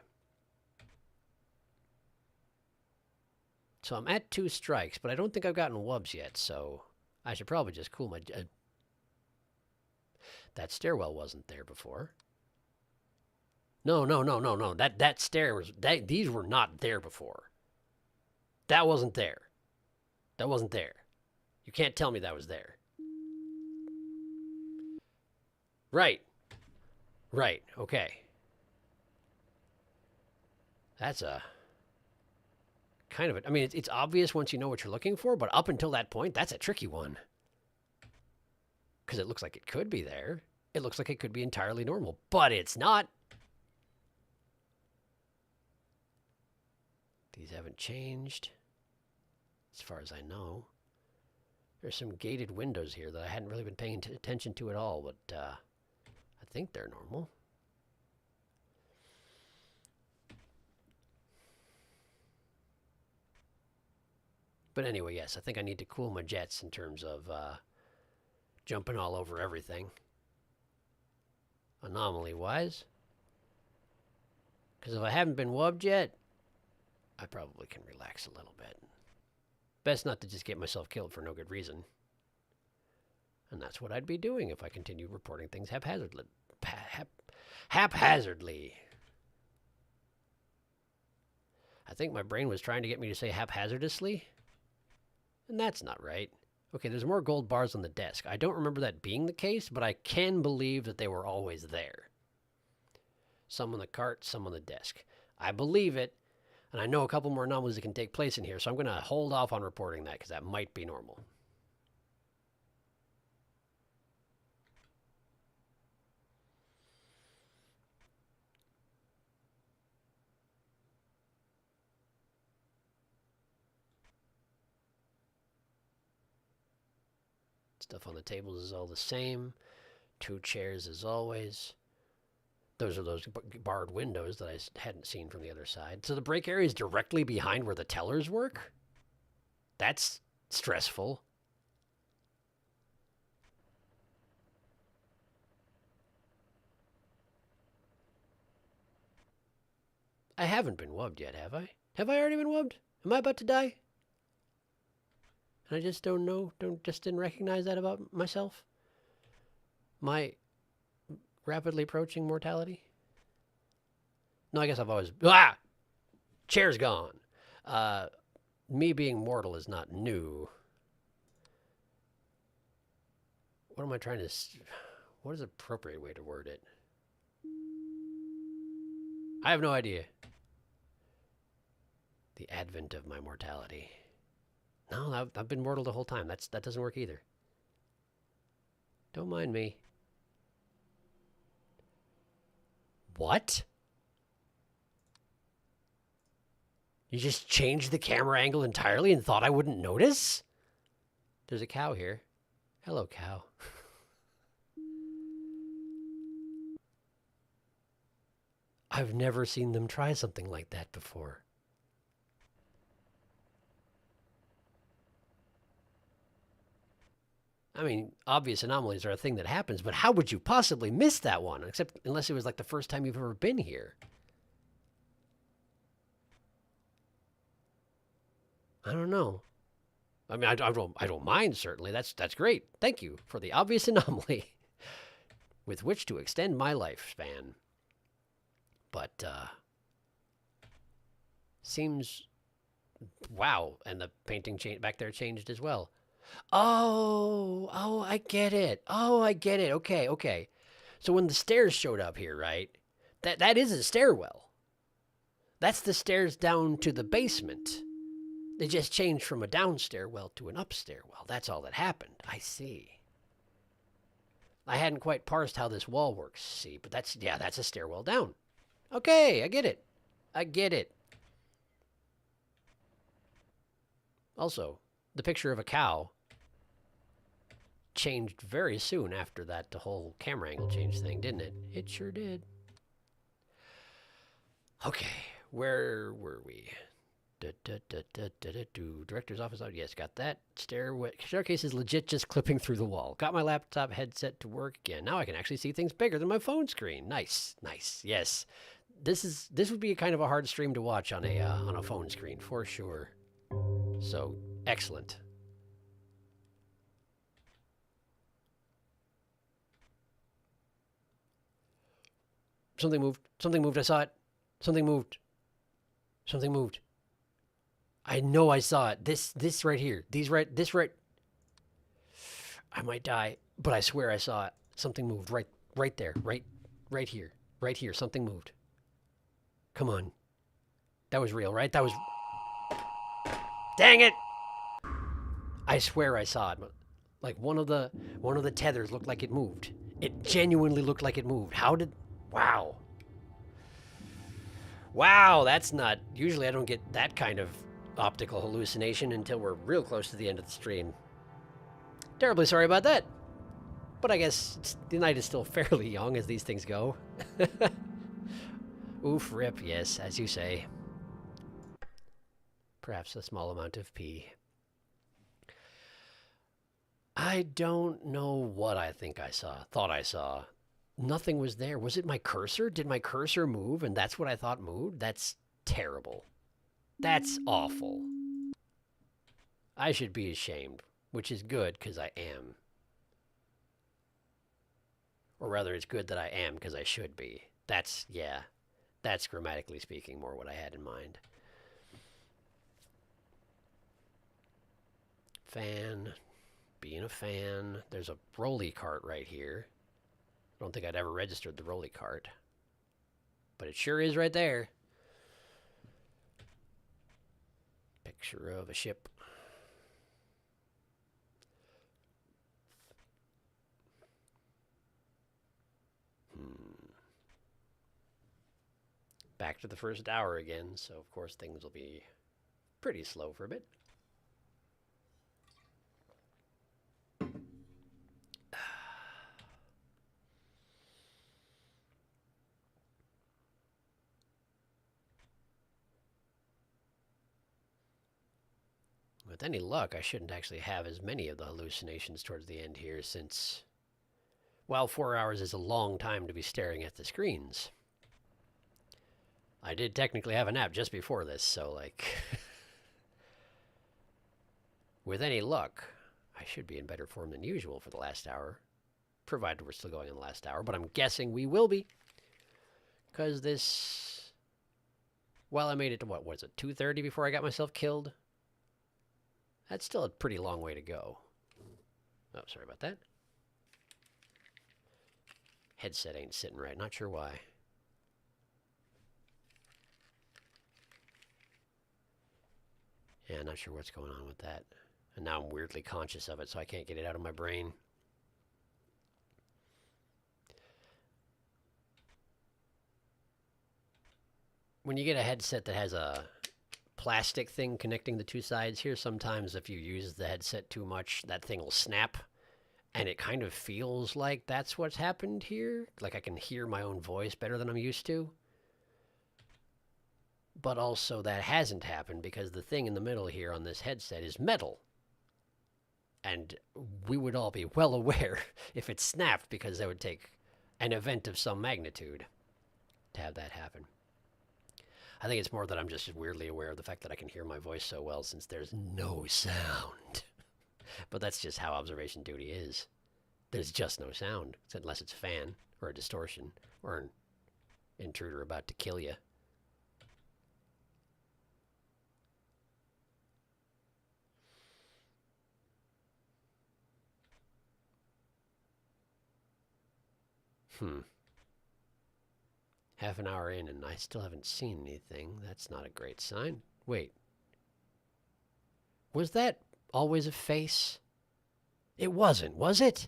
So I'm at 2 strikes, but I don't think I've gotten wubs yet, so I should probably just cool my... that stairwell wasn't there before. No. That stair was... these were not there before. That wasn't there. That wasn't there. You can't tell me that was there. Right. Okay. That's a... kind of... I mean, it's obvious once you know what you're looking for, but up until that point, that's a tricky one. Because it looks like it could be there. It looks like it could be entirely normal, but it's not. These haven't changed, as far as I know. There's some gated windows here that I hadn't really been paying attention to at all, but I think they're normal. But anyway, yes, I think I need to cool my jets in terms of jumping all over everything. Anomaly-wise. Because if I haven't been wubbed yet, I probably can relax a little bit. Best not to just get myself killed for no good reason. And that's what I'd be doing if I continued reporting things haphazardly. Haphazardly. I think my brain was trying to get me to say haphazardously. And that's not right. Okay, there's more gold bars on the desk. I don't remember that being the case, but I can believe that they were always there. Some on the cart, some on the desk. I believe it, and I know a couple more anomalies that can take place in here, so I'm going to hold off on reporting that because that might be normal. Stuff on the tables is all the same. 2 chairs as always. Those are those barred windows that I hadn't seen from the other side. So the break area is directly behind where the tellers work? That's stressful. I haven't been wubbed yet, have I? Have I already been wubbed? Am I about to die? And I just don't know, didn't recognize that about myself? My rapidly approaching mortality? No, I guess I've always... Ah! Chair's gone. Me being mortal is not new. What am I trying to... What is the appropriate way to word it? I have no idea. The advent of my mortality. No, I've been mortal the whole time. That doesn't work either. Don't mind me. What? You just changed the camera angle entirely and thought I wouldn't notice? There's a cow here. Hello, cow. I've never seen them try something like that before. I mean, obvious anomalies are a thing that happens, but how would you possibly miss that one? Except unless it was like the first time you've ever been here. I don't know. I mean, I don't mind, certainly. That's great. Thank you for the obvious anomaly with which to extend my lifespan. But, seems... Wow, and the painting back there changed as well. Oh, I get it. Okay. So when the stairs showed up here, right? That is a stairwell. That's the stairs down to the basement. They just changed from a down stairwell to an up stairwell. That's all that happened. I see. I hadn't quite parsed how this wall works, see, but that's a stairwell down. Okay, I get it. Also, the picture of a cow changed very soon after that, the whole camera angle change thing, didn't it? It sure did. Okay, where were we? Director's office. Oh, yes, got that. Staircase is legit just clipping through the wall. Got my laptop headset to work again. Now I can actually see things bigger than my phone screen. Nice. Yes, this would be kind of a hard stream to watch on a phone screen for sure. So excellent. Something moved. I saw it. Something moved. I know I saw it. This right here. This right. I might die, but I swear I saw it. Something moved right there. Right here. Something moved. Come on. That was real, right? That was... Dang it! I swear I saw it. Like one of the tethers looked like it moved. It genuinely looked like it moved. How did... Wow. Wow, that's not... Usually I don't get that kind of optical hallucination until we're real close to the end of the stream. Terribly sorry about that. But I guess the night is still fairly young as these things go. Oof, rip, yes, as you say. Perhaps a small amount of pee. I don't know what I thought I saw. Nothing was there. Was it my cursor? Did my cursor move and that's what I thought moved? That's terrible. That's awful. I should be ashamed, which is good because I am. Or rather, it's good that I am because I should be. That's grammatically speaking more what I had in mind. Fan. Being a fan. There's a rolly cart right here. I don't think I'd ever registered the rolly cart. But it sure is right there. Picture of a ship. Back to the first hour again, so of course things will be pretty slow for a bit. With any luck, I shouldn't actually have as many of the hallucinations towards the end here, since, while 4 hours is a long time to be staring at the screens, I did technically have a nap just before this, so, like, with any luck, I should be in better form than usual for the last hour, provided we're still going in the last hour, but I'm guessing we will be, because this, well, I made it to, what was it, 2:30 before I got myself killed? That's still a pretty long way to go. Oh, sorry about that. Headset ain't sitting right, not sure why. Yeah, not sure what's going on with that. And now I'm weirdly conscious of it, so I can't get it out of my brain. When you get a headset that has a plastic thing connecting the two sides here, sometimes if you use the headset too much, that thing will snap. And it kind of feels like that's what's happened here. Like I can hear my own voice better than I'm used to. But also that hasn't happened because the thing in the middle here on this headset is metal. And we would all be well aware if it snapped, because that would take an event of some magnitude to have that happen. I think it's more that I'm just weirdly aware of the fact that I can hear my voice so well since there's no sound. But that's just how observation duty is. There's just no sound, unless it's a fan or a distortion or an intruder about to kill you. Half an hour in and I still haven't seen anything. That's not a great sign. Wait. Was that always a face? It wasn't, was it?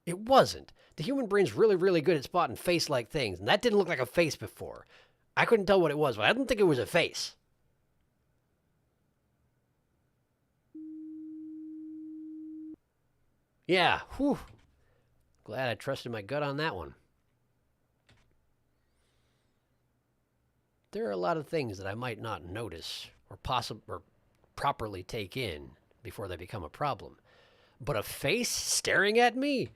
It wasn't. The human brain's really, really good at spotting face-like things, and that didn't look like a face before. I couldn't tell what it was, but I didn't think it was a face. Yeah, whew. Glad I trusted my gut on that one. There are a lot of things that I might not notice or properly take in before they become a problem. But a face staring at me?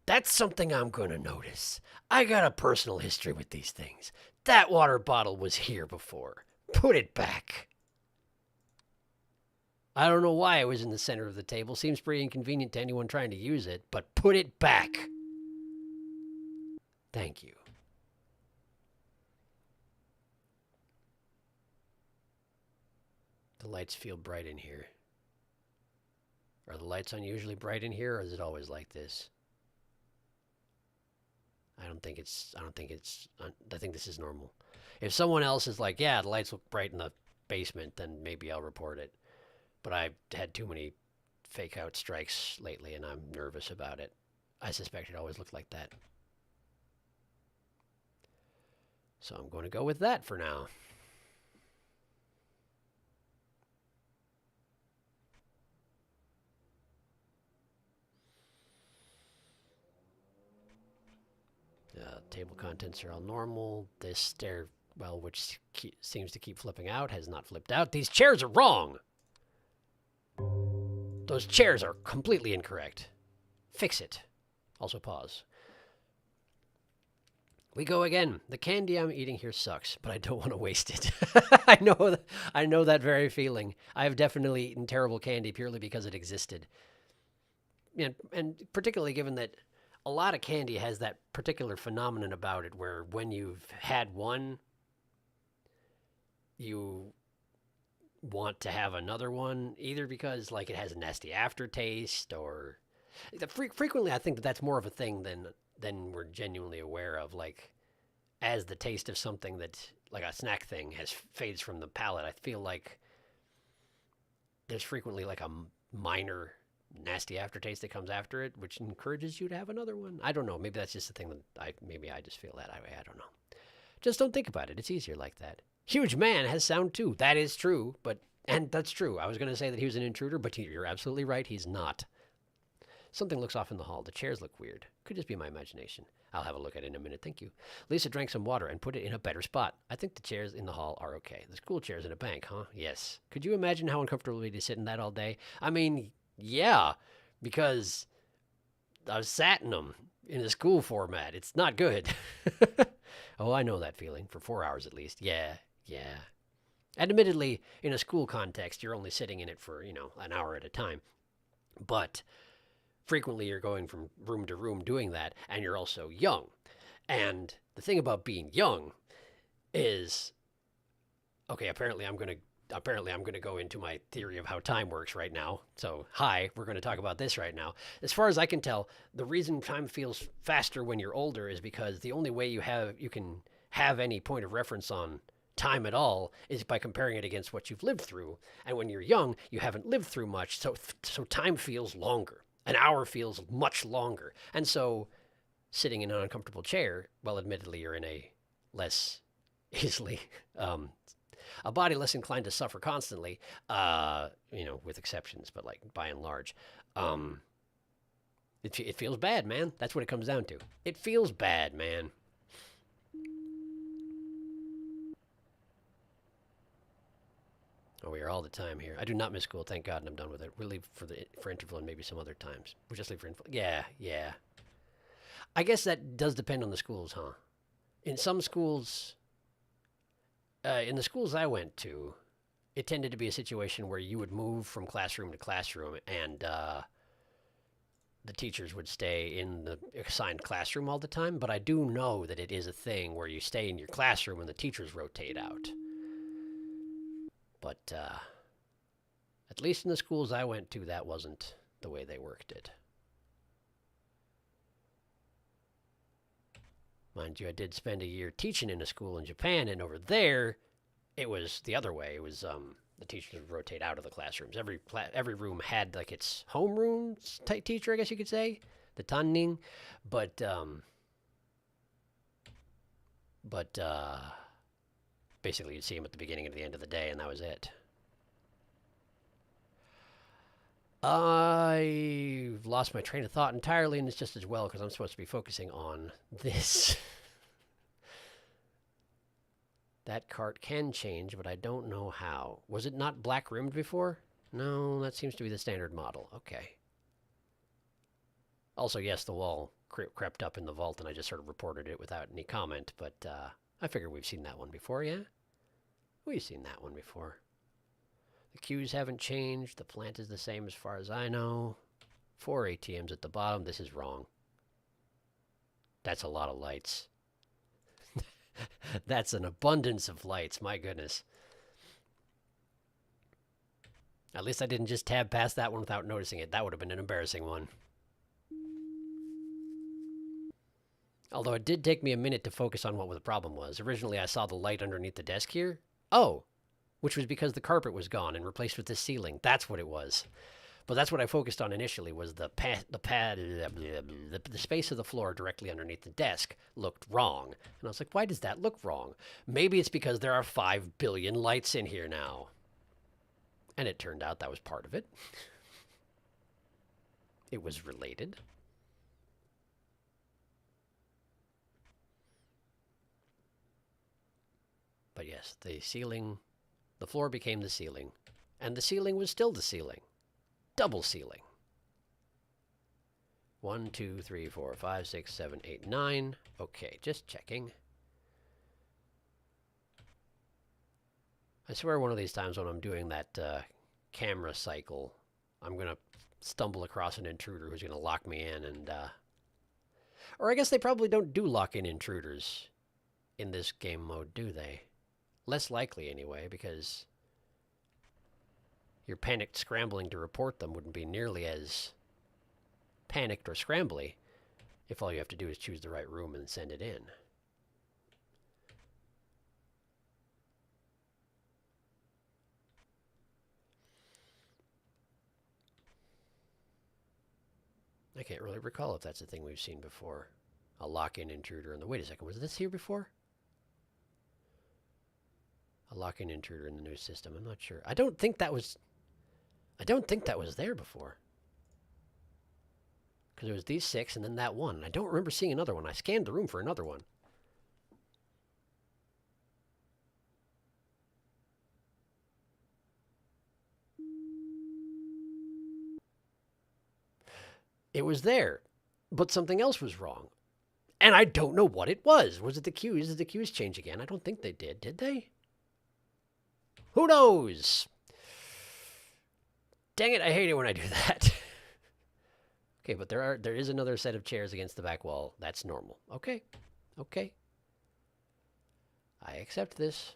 That's something I'm going to notice. I got a personal history with these things. That water bottle was here before. Put it back. I don't know why it was in the center of the table. Seems pretty inconvenient to anyone trying to use it, but put it back. Thank you. The lights feel bright in here. Are the lights unusually bright in here, or is it always like this? I think this is normal. If someone else is like, yeah, the lights look bright in the basement, then maybe I'll report it. But I've had too many fake out strikes lately, and I'm nervous about it. I suspect it always looked like that. So I'm going to go with that for now. Table contents are all normal. This stairwell, which seems to keep flipping out, has not flipped out. These chairs are wrong! Those chairs are completely incorrect. Fix it. Also pause. We go again. The candy I'm eating here sucks, but I don't want to waste it. I know that very feeling. I have definitely eaten terrible candy purely because it existed. And particularly given that a lot of candy has that particular phenomenon about it where when you've had one, you want to have another one, either because like it has a nasty aftertaste or frequently I think that's more of a thing than we're genuinely aware of. Like as the taste of something that like a snack thing fades from the palate, I feel like there's frequently like a minor nasty aftertaste that comes after it, which encourages you to have another one. I don't know. Maybe that's just a thing that I just feel that way. I don't know. Just don't think about it. It's easier like that. Huge man has sound too. That is true, and that's true. I was going to say that he was an intruder, but you're absolutely right. He's not. Something looks off in the hall. The chairs look weird. Could just be my imagination. I'll have a look at it in a minute. Thank you. Lisa drank some water and put it in a better spot. I think the chairs in the hall are okay. The school chairs in a bank, huh? Yes. Could you imagine how uncomfortable it would be to sit in that all day? I mean, yeah, because I've sat in them. in a school format. It's not good. Oh, I know that feeling. For 4 hours at least. Yeah, yeah. Admittedly, in a school context, you're only sitting in it for, an hour at a time. But frequently you're going from room to room doing that, and you're also young. And the thing about being young is, okay, apparently I'm going to go into my theory of how time works right now. So, hi, we're going to talk about this right now. As far as I can tell, the reason time feels faster when you're older is because the only way you can have any point of reference on time at all is by comparing it against what you've lived through. And when you're young, you haven't lived through much, so time feels longer. An hour feels much longer. And so sitting in an uncomfortable chair, well, admittedly, you're in a less easily a body less inclined to suffer constantly, with exceptions, but like by and large, it feels bad, man. That's what it comes down to. It feels bad, man. Oh, we are all the time here. I do not miss school, thank God, and I'm done with it. We'll leave for interval and maybe some other times. We'll just leave for interval. Yeah, yeah. I guess that does depend on the schools, huh? In some schools, in the schools I went to, it tended to be a situation where you would move from classroom to classroom, and the teachers would stay in the assigned classroom all the time. But I do know that it is a thing where you stay in your classroom and the teachers rotate out. But at least in the schools I went to, that wasn't the way they worked it. Mind you, I did spend a year teaching in a school in Japan, and over there, it was the other way. It was the teachers would rotate out of the classrooms. Every room had like its homeroom type teacher, I guess you could say, the tanning, but basically you'd see him at the beginning and the end of the day, and that was it. I've lost my train of thought entirely, and it's just as well because I'm supposed to be focusing on this. That cart can change, but I don't know how. Was it not black rimmed before? No, that seems to be the standard model. Okay. Also, yes, the wall crept up in the vault, and I just sort of reported it without any comment, but I figure we've seen that one before, yeah? We've seen that one before. The queues haven't changed. The plant is the same as far as I know. 4 ATMs at the bottom. This is wrong. That's a lot of lights. That's an abundance of lights, my goodness. At least I didn't just tab past that one without noticing it. That would have been an embarrassing one. Although it did take me a minute to focus on what the problem was. Originally, I saw the light underneath the desk here. Oh, which was because the carpet was gone and replaced with this ceiling. That's what it was. But that's what I focused on initially, was the space of the floor directly underneath the desk looked wrong. And I was like, why does that look wrong? Maybe it's because there are 5 billion lights in here now. And it turned out that was part of it. It was related. But yes, the floor became the ceiling. And the ceiling was still the ceiling. Double ceiling. 1, 2, 3, 4, 5, 6, 7, 8, 9. Okay, just checking. I swear one of these times when I'm doing that camera cycle, I'm going to stumble across an intruder who's going to lock me in. And or I guess they probably don't do lock-in intruders in this game mode, do they? Less likely anyway, because your panicked scrambling to report them wouldn't be nearly as panicked or scrambly if all you have to do is choose the right room and send it in. I can't really recall if that's a thing we've seen before. A lock-in intruder in the... Wait a second, was this here before? A lock-in intruder in the new system. I'm not sure. I don't think that was there before. Because there was these 6 and then that one. I don't remember seeing another one. I scanned the room for another one. It was there. but something else was wrong. And I don't know what it was. Was it the cues? Did the cues change again? I don't think they did. Did they? Who knows? Dang it, I hate it when I do that. Okay, but there is another set of chairs against the back wall. That's normal. Okay. Okay. I accept this.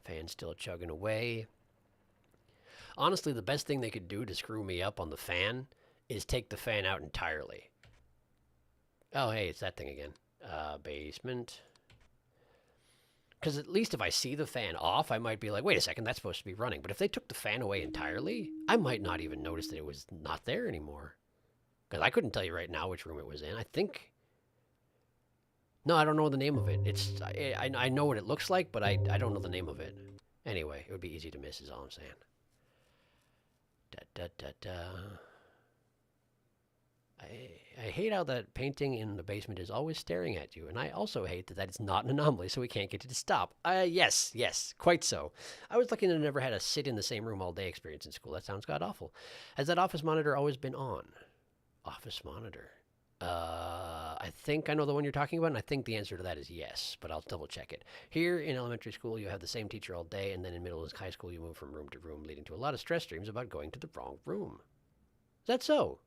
Fan's still chugging away. Honestly, the best thing they could do to screw me up on the fan is take the fan out entirely. Oh, hey, it's that thing again. Basement. Because at least if I see the fan off, I might be like, wait a second, that's supposed to be running. But if they took the fan away entirely, I might not even notice that it was not there anymore. Because I couldn't tell you right now which room it was in. I think... No, I don't know the name of it. I know what it looks like, but I don't know the name of it. Anyway, it would be easy to miss is all I'm saying. Da, da, da, da. I hate how that painting in the basement is always staring at you, and I also hate that it's not an anomaly, so we can't get it to stop. Yes, quite so. I was lucky that I never had a sit in the same room all day experience in school. That sounds god-awful. Has that office monitor always been on? Office monitor. I think I know the one you're talking about, and I think the answer to that is yes, but I'll double check it. Here in elementary school, you have the same teacher all day, and then in middle and high school, you move from room to room, leading to a lot of stress dreams about going to the wrong room. Is that so?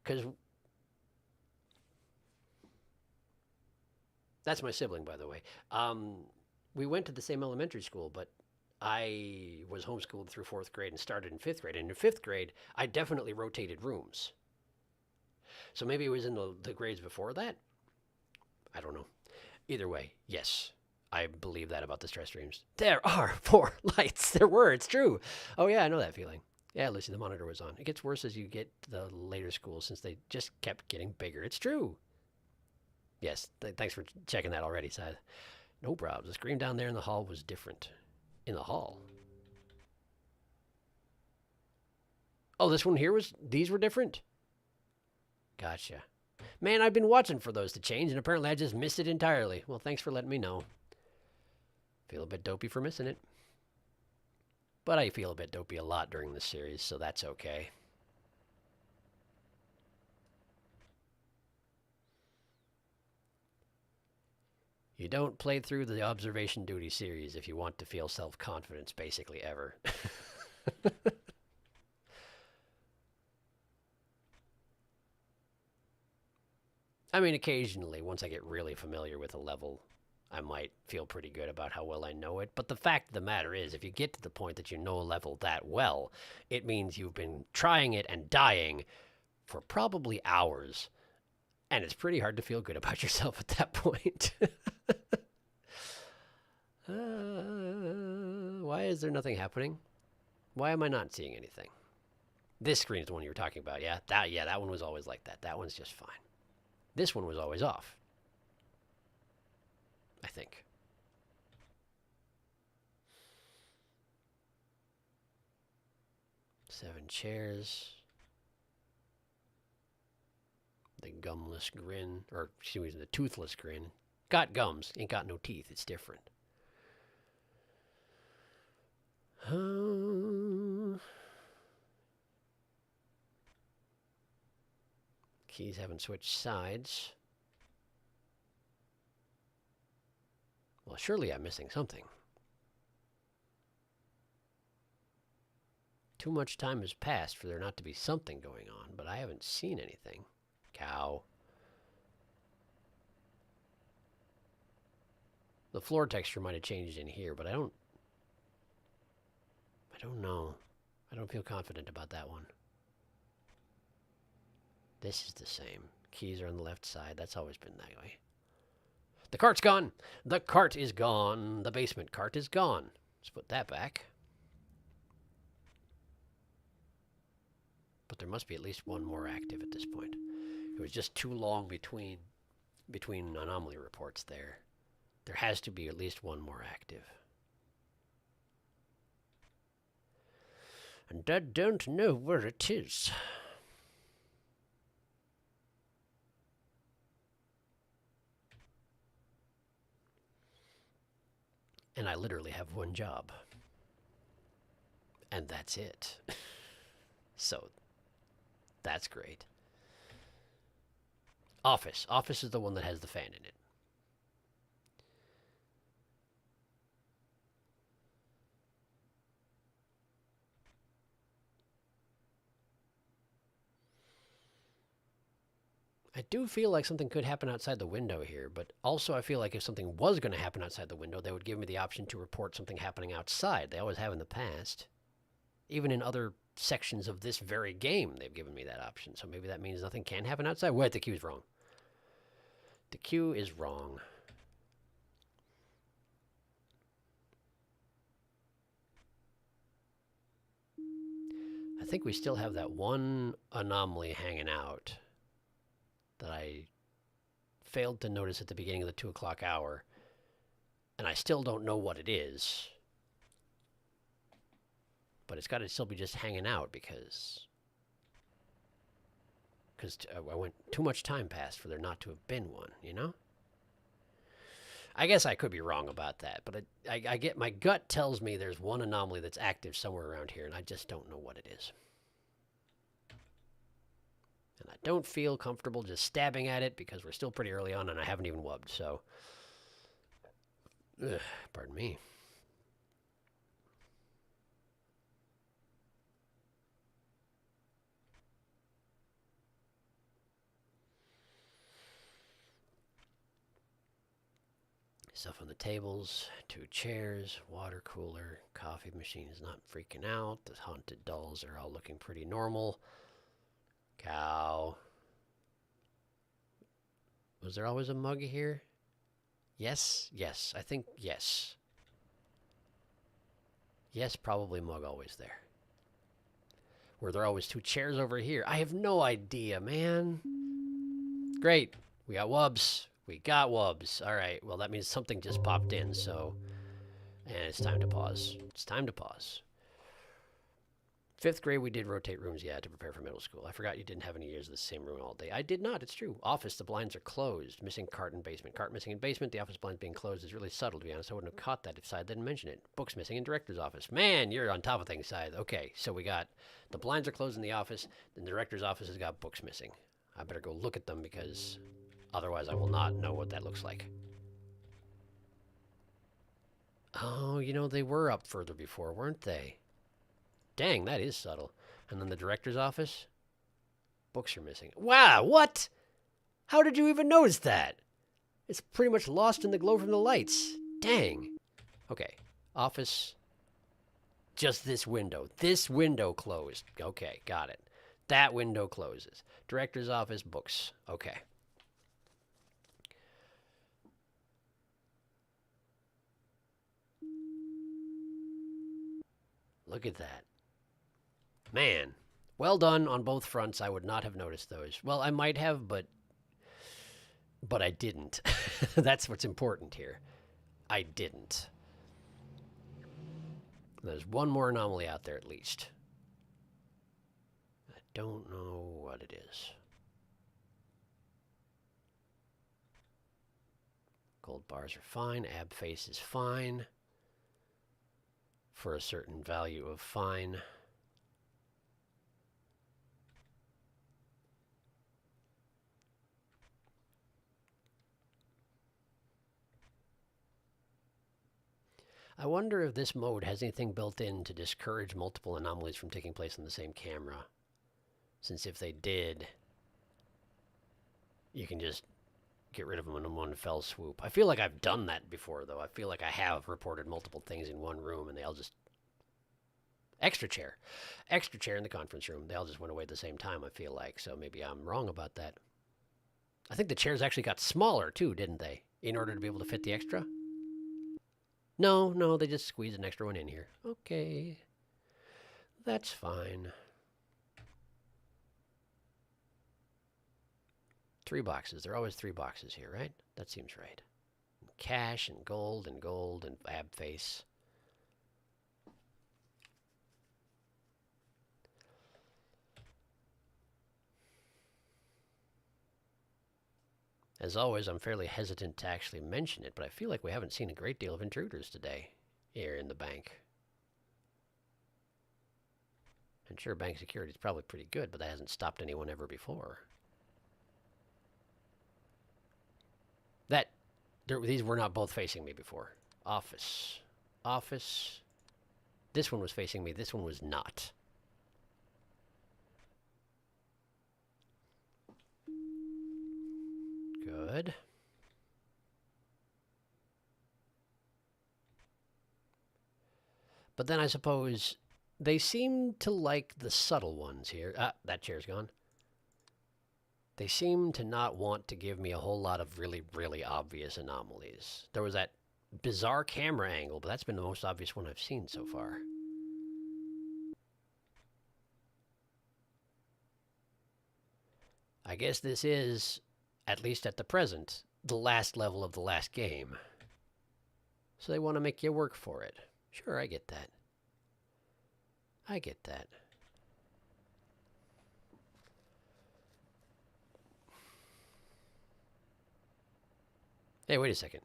Because that's my sibling, by the way. We went to the same elementary school, but I was homeschooled through 4th grade and started in 5th grade. And in 5th grade, I definitely rotated rooms. So maybe it was in the grades before that? I don't know. Either way, yes, I believe that about the stress dreams. There are 4 lights. There were. It's true. Oh, yeah, I know that feeling. Yeah, Lucy, the monitor was on. It gets worse as you get to the later schools since they just kept getting bigger. It's true. Yes, thanks for checking that already, Side. No problems. The screen down there in the hall was different. In the hall? Oh, this one here these were different? Gotcha. Man, I've been watching for those to change, and apparently I just missed it entirely. Well, thanks for letting me know. Feel a bit dopey for missing it. But I feel a bit dopey a lot during this series, so that's okay. You don't play through the Observation Duty series if you want to feel self-confidence, basically, ever. I mean, occasionally, once I get really familiar with a level, I might feel pretty good about how well I know it. But the fact of the matter is, if you get to the point that you know a level that well, it means you've been trying it and dying for probably hours. And it's pretty hard to feel good about yourself at that point. Why is there nothing happening? Why am I not seeing anything? This screen is the one you were talking about, yeah? That one was always like that. That one's just fine. This one was always off. I think. Seven chairs. The gumless grin, or excuse me, the toothless grin. Got gums, ain't got no teeth. It's different. Keys haven't switched sides. Well, surely I'm missing something. Too much time has passed for there not to be something going on, but I haven't seen anything. Cow. The floor texture might have changed in here, but I don't know. I don't feel confident about that one. This is the same. Keys are on the left side. That's always been that way. The cart's gone. The cart is gone. The basement cart is gone. Let's put that back. But there must be at least one more active at this point. It was just too long between anomaly reports there. There has to be at least one more active. And I don't know where it is. I literally have one job. And that's it. So, that's great. Office. Office is the one that has the fan in it. I do feel like something could happen outside the window here, but also I feel like if something was going to happen outside the window, they would give me the option to report something happening outside. They always have in the past. Even in other sections of this very game, they've given me that option. So maybe that means nothing can happen outside. Wait, the queue is wrong. The queue is wrong. I think we still have that one anomaly hanging out that I failed to notice at the beginning of the 2 o'clock hour. And I still don't know what it is. But it's got to still be just hanging out because I went too much time passed for there not to have been one, you know? I guess I could be wrong about that, but I get my gut tells me there's one anomaly that's active somewhere around here, and I just don't know what it is. And I don't feel comfortable just stabbing at it because we're still pretty early on and I haven't even wubbed, so... Ugh, pardon me. Stuff on the tables, 2 chairs, water cooler, coffee machine is not freaking out. The haunted dolls are all looking pretty normal. Cow. Was there always a mug here? Yes, yes, I think yes. Yes, probably mug always there. Were there always 2 chairs over here? I have no idea, man. Great, we got wubs. We got wubs. All right, well, that means something just popped in, so... And it's time to pause. It's time to pause. 5th grade, we did rotate rooms, yeah, to prepare for middle school. I forgot you didn't have any years of the same room all day. I did not, it's true. Office, the blinds are closed. Missing cart in basement. Cart missing in basement. The office blinds being closed is really subtle, to be honest. I wouldn't have caught that if Side didn't mention it. Books missing in director's office. Man, you're on top of things, Side. Okay, so we got the blinds are closed in the office. The director's office has got books missing. I better go look at them because... Otherwise, I will not know what that looks like. Oh, you know, they were up further before, weren't they? Dang, that is subtle. And then the director's office? Books are missing. Wow, what? How did you even notice that? It's pretty much lost in the glow from the lights. Dang. Okay, office. Just this window. This window closed. Okay, got it. That window closes. Director's office, books. Okay. Look at that. Man, well done on both fronts. I would not have noticed those. Well, I might have, but I didn't. That's what's important here. I didn't. There's one more anomaly out there at least. I don't know what it is. Gold bars are fine. Ab face is fine. For a certain value of fine. I wonder if this mode has anything built in to discourage multiple anomalies from taking place on the same camera. Since if they did, you can just get rid of them in one fell swoop. I feel like I've done that before, though. I feel like I have reported multiple things in one room, and they all just... Extra chair in the conference room. They all just went away at the same time, I feel like. So maybe I'm wrong about that. I think the chairs actually got smaller, too, didn't they? In order to be able to fit the extra? No, they just squeezed an extra one in here. Okay. That's fine. 3 boxes. There are always 3 boxes here, right? That seems right. Cash and gold and ab face. As always, I'm fairly hesitant to actually mention it, but I feel like we haven't seen a great deal of intruders today. here in the bank. And sure, bank security is probably pretty good, but that hasn't stopped anyone ever before. These were not both facing me before. Office. Office. This one was facing me. This one was not. Good. But then I suppose they seem to like the subtle ones here. Ah, that chair's gone. They seem to not want to give me a whole lot of really, really obvious anomalies. There was that bizarre camera angle, but that's been the most obvious one I've seen so far. I guess this is, at least at the present, the last level of the last game. So they want to make you work for it. Sure, I get that. I get that. Hey, wait a second.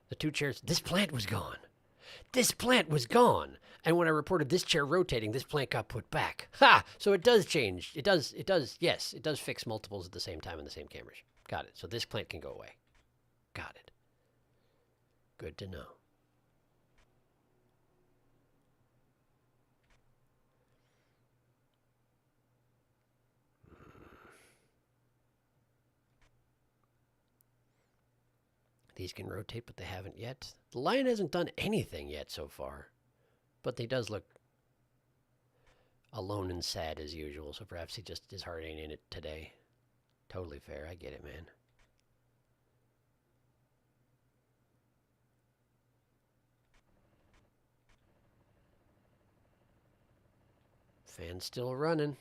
The two chairs, this plant was gone. This plant was gone. And when I reported this chair rotating, this plant got put back. Ha! So it does change. It does, yes, it does fix multiples at the same time in the same cameras. Got it. So this plant can go away. Got it. Good to know. These can rotate, but they haven't yet. The lion hasn't done anything yet so far. But he does look alone and sad as usual, so perhaps his heart ain't in it today. Totally fair, I get it, man. Fan's still running.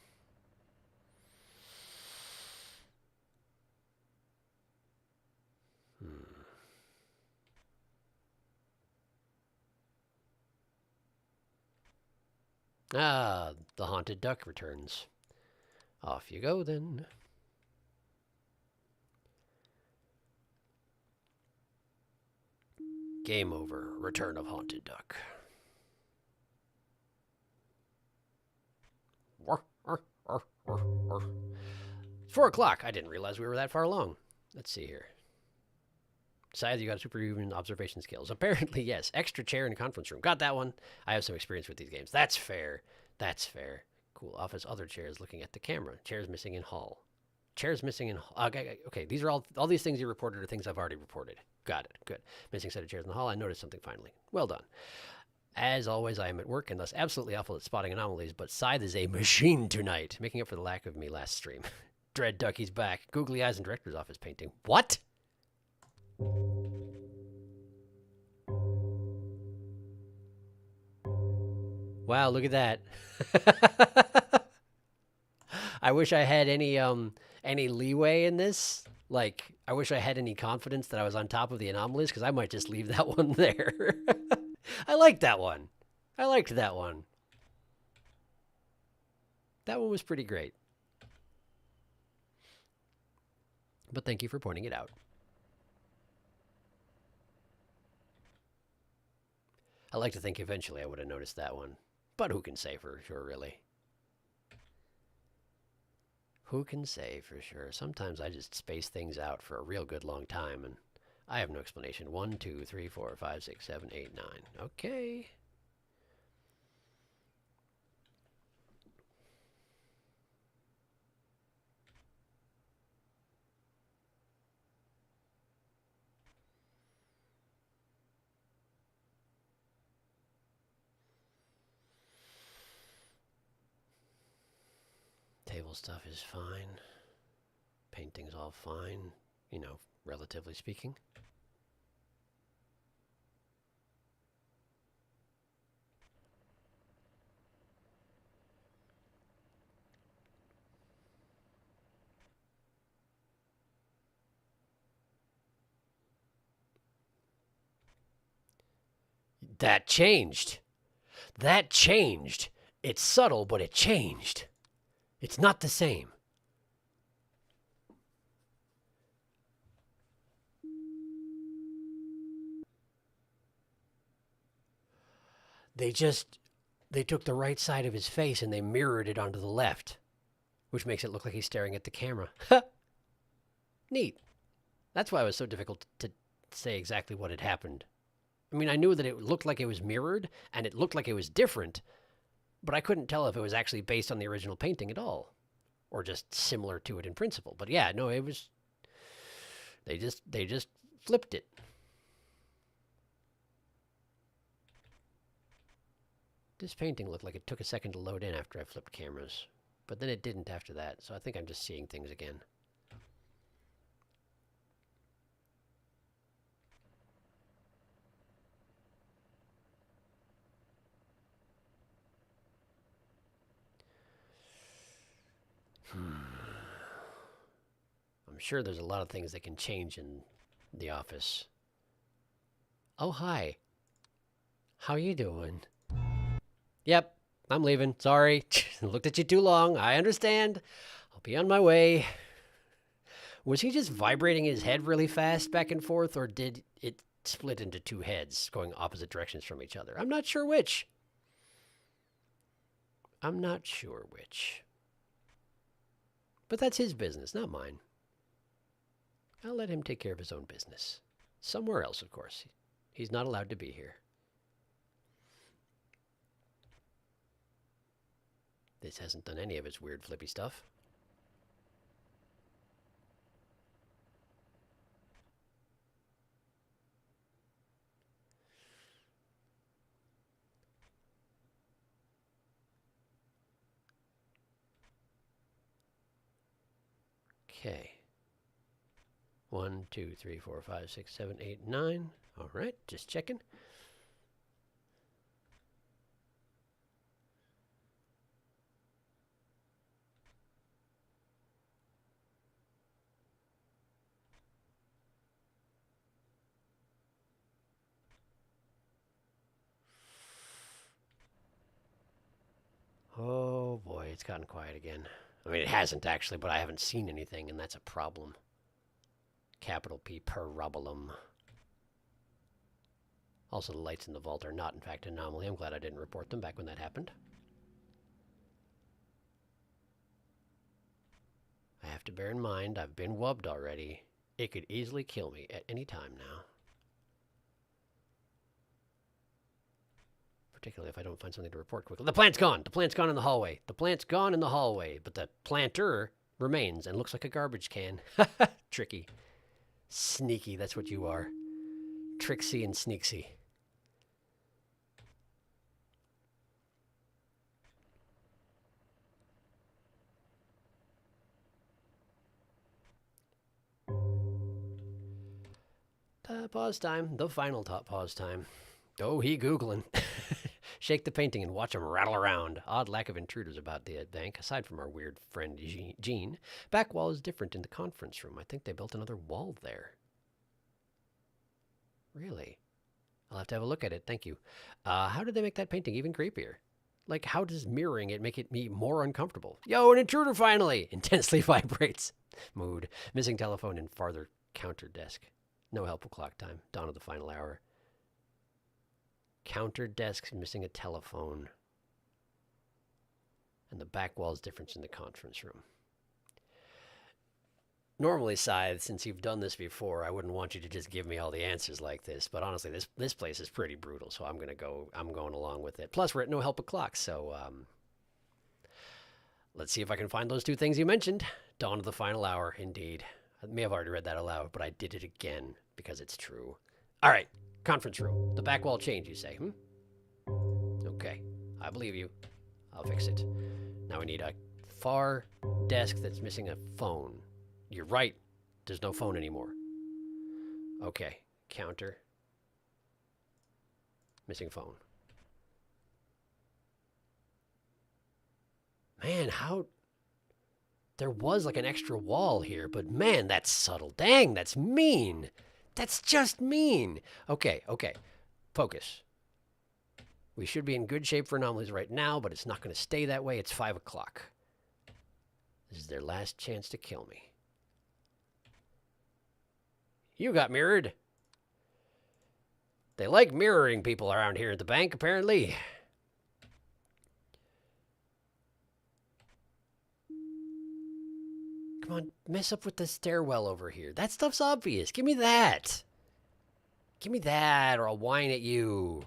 Ah, the haunted duck returns. Off you go, then. Game over. Return of haunted duck. It's 4 o'clock. I didn't realize we were that far along. Let's see here. Besides, you got superhuman observation skills. Apparently, yes. Extra chair in conference room. Got that one. I have some experience with these games. That's fair. That's fair. Cool. Office, other chairs looking at the camera. Chairs missing in hall. Chairs missing in hall. Okay, these are all these things you reported are things I've already reported. Got it. Good. Missing set of chairs in the hall. I noticed something finally. Well done. As always, I am at work and thus absolutely awful at spotting anomalies, but Scythe is a machine tonight, making up for the lack of me last stream. Dread Ducky's back. Googly eyes in director's office painting. What? Wow, look at that. I wish I had any leeway in this. Like, I wish I had any confidence that I was on top of the anomalies, because I might just leave that one there. I liked that one. I liked that one. That one was pretty great. But thank you for pointing it out. I like to think eventually I would have noticed that one. But who can say for sure, really? Who can say for sure? Sometimes I just space things out for a real good long time, and I have no explanation. 1, 2, 3, 4, 5, 6, 7, 8, 9. Okay. Table stuff is fine. Painting's all fine, you know, relatively speaking. That changed. That changed. It's subtle, but it changed. It's not the same. They took the right side of his face and they mirrored it onto the left, which makes it look like he's staring at the camera. Neat. That's why it was so difficult to say exactly what had happened. I mean, I knew that it looked like it was mirrored and it looked like it was different, but I couldn't tell if it was actually based on the original painting at all or just similar to it in principle. But yeah, no, it was, they just flipped it. This painting looked like it took a second to load in after I flipped cameras, but then it didn't after that, so I think I'm just seeing things again. I'm sure there's a lot of things that can change in the office. Oh, hi. How you doing? Yep, I'm leaving. Sorry. Looked at you too long. I understand. I'll be on my way. Was he just vibrating his head really fast back and forth, or did it split into two heads going opposite directions from each other? I'm not sure which. I'm not sure which. But that's his business, not mine. I'll let him take care of his own business. Somewhere else, of course. He's not allowed to be here. This hasn't done any of its weird flippy stuff. Okay. 1, 2, 3, 4, 5, 6, 7, 8, 9. All right, just checking. Oh boy, it's gotten quiet again. I mean, it hasn't actually, but I haven't seen anything, and that's a problem. Capital P, problem. Also, the lights in the vault are not, in fact, an anomaly. I'm glad I didn't report them back when that happened. I have to bear in mind, I've been wubbed already. It could easily kill me at any time now. Particularly if I don't find something to report quickly. The plant's gone! The plant's gone in the hallway. The plant's gone in the hallway, but the planter remains and looks like a garbage can. Tricky. Sneaky, that's what you are. Tricksy and sneaksy. Pause time. The final top pause time. Oh, he Googling. Shake the painting and watch him rattle around. Odd lack of intruders about the bank, aside from our weird friend Gene. Back wall is different in the conference room. I think they built another wall there. Really? I'll have to have a look at it. Thank you. How did they make that painting even creepier? Like, how does mirroring it make me more uncomfortable? Yo, an intruder finally! Intensely vibrates. Mood. Missing telephone and farther counter desk. No helpful clock time. Dawn of the final hour. Counter desk missing a telephone. And the back wall's difference in the conference room. Normally, Scythe, since you've done this before, I wouldn't want you to just give me all the answers like this. But honestly, this place is pretty brutal, so I'm going along with it. Plus, we're at no help but clocks, so let's see if I can find those two things you mentioned. Dawn of the final hour, indeed. I may have already read that aloud, but I did it again because it's true. All right, conference room. The back wall change, you say, Okay, I believe you. I'll fix it. Now we need a far desk that's missing a phone. You're right. There's no phone anymore. Okay, counter. Missing phone. Man, how... There was like an extra wall here, but man, that's subtle. Dang, that's mean. That's just mean. Okay. Focus. We should be in good shape for anomalies right now, but it's not going to stay that way. It's 5 o'clock. This is their last chance to kill me. You got mirrored. They like mirroring people around here at the bank, apparently. Come on, mess up with the stairwell over here. That stuff's obvious. Give me that. Give me that, or I'll whine at you.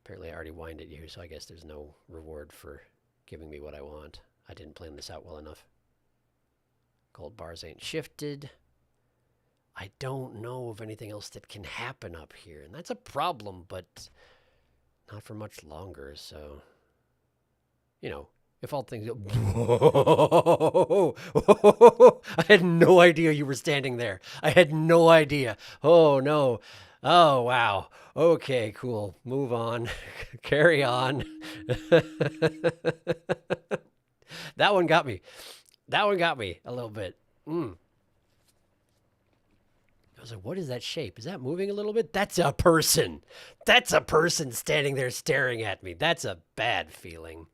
Apparently I already whined at you, so I guess there's no reward for giving me what I want. I didn't plan this out well enough. Gold bars ain't shifted. I don't know of anything else that can happen up here, and that's a problem, but not for much longer, so... You know, if all things go... I had no idea you were standing there. I had no idea. Oh, no. Oh, wow. Okay, cool. Move on. Carry on. That one got me. That one got me a little bit. I was like, what is that shape? Is that moving a little bit? That's a person. That's a person standing there staring at me. That's a bad feeling.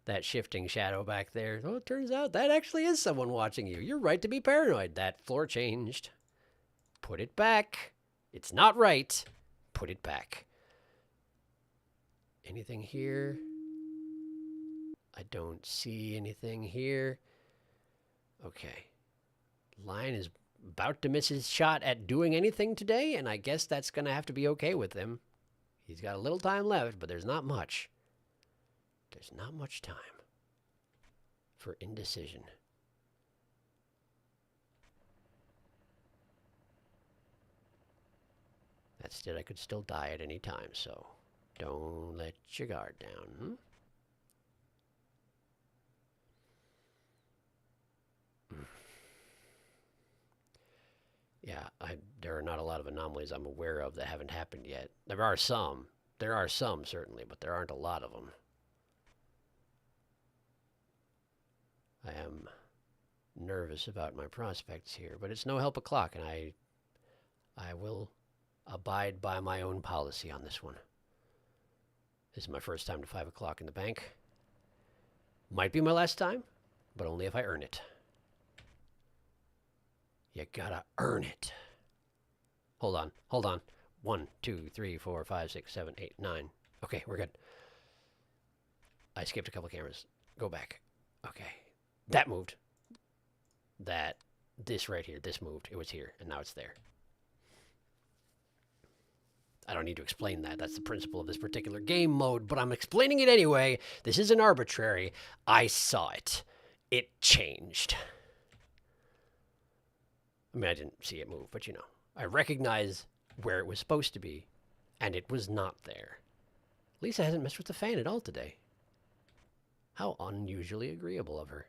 That shifting shadow back there. Oh, it turns out that actually is someone watching you. You're right to be paranoid. That floor changed. Put it back. It's not right. Put it back. Anything here? I don't see anything here. Okay. Lion is about to miss his shot at doing anything today, and I guess that's going to have to be okay with him. He's got a little time left, but there's not much. There's not much time for indecision. That said, I could still die at any time, so don't let your guard down. Yeah, there are not a lot of anomalies I'm aware of that haven't happened yet. There are some. There are some, certainly, but there aren't a lot of them. I am nervous about my prospects here, but it's no help o'clock, and I will abide by my own policy on this one. This is my first time to 5 o'clock in the bank. Might be my last time, but only if I earn it. You gotta earn it. Hold on, hold on. 1, 2, 3, 4, 5, 6, 7, 8, 9. Okay, we're good. I skipped a couple cameras. Go back. Okay. That moved. This right here, this moved. It was here, and now it's there. I don't need to explain that. That's the principle of this particular game mode, but I'm explaining it anyway. This isn't arbitrary. I saw it. It changed. I mean, I didn't see it move, but you know. I recognize where it was supposed to be, and it was not there. Lisa hasn't messed with the fan at all today. How unusually agreeable of her.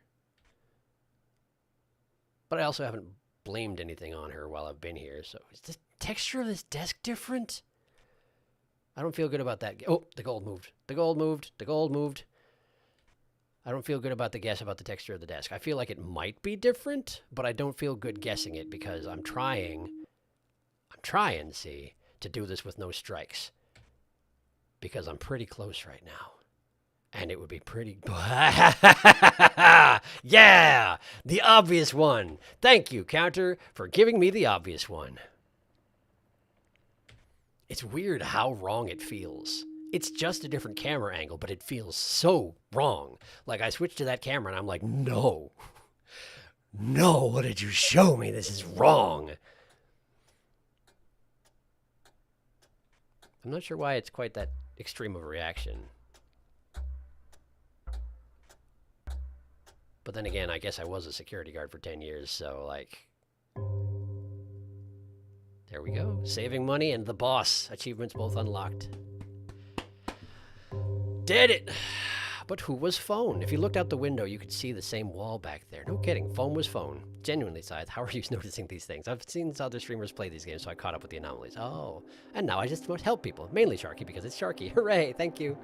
But I also haven't blamed anything on her while I've been here, so is the texture of this desk different? I don't feel good about that. Oh, the gold moved. The gold moved. The gold moved. I don't feel good about the guess about the texture of the desk. I feel like it might be different, but I don't feel good guessing it because I'm trying, see, to do this with no strikes. Because I'm pretty close right now. And it would be pretty... Yeah! The obvious one. Thank you, Counter, for giving me the obvious one. It's weird how wrong it feels. It's just a different camera angle, but it feels so wrong. Like, I switched to that camera, and I'm like, no. No, what did you show me? This is wrong. I'm not sure why it's quite that extreme of a reaction. But then again, I guess I was a security guard for 10 years, so, like... There we go. Saving money and the boss. Achievements both unlocked. Did it! But who was phone? If you looked out the window, you could see the same wall back there. No kidding. Phone was phone. Genuinely, Scythe. How are you noticing these things? I've seen other streamers play these games, so I caught up with the anomalies. Oh. And now I just want to help people. Mainly Sharky, because it's Sharky. Hooray! Thank you.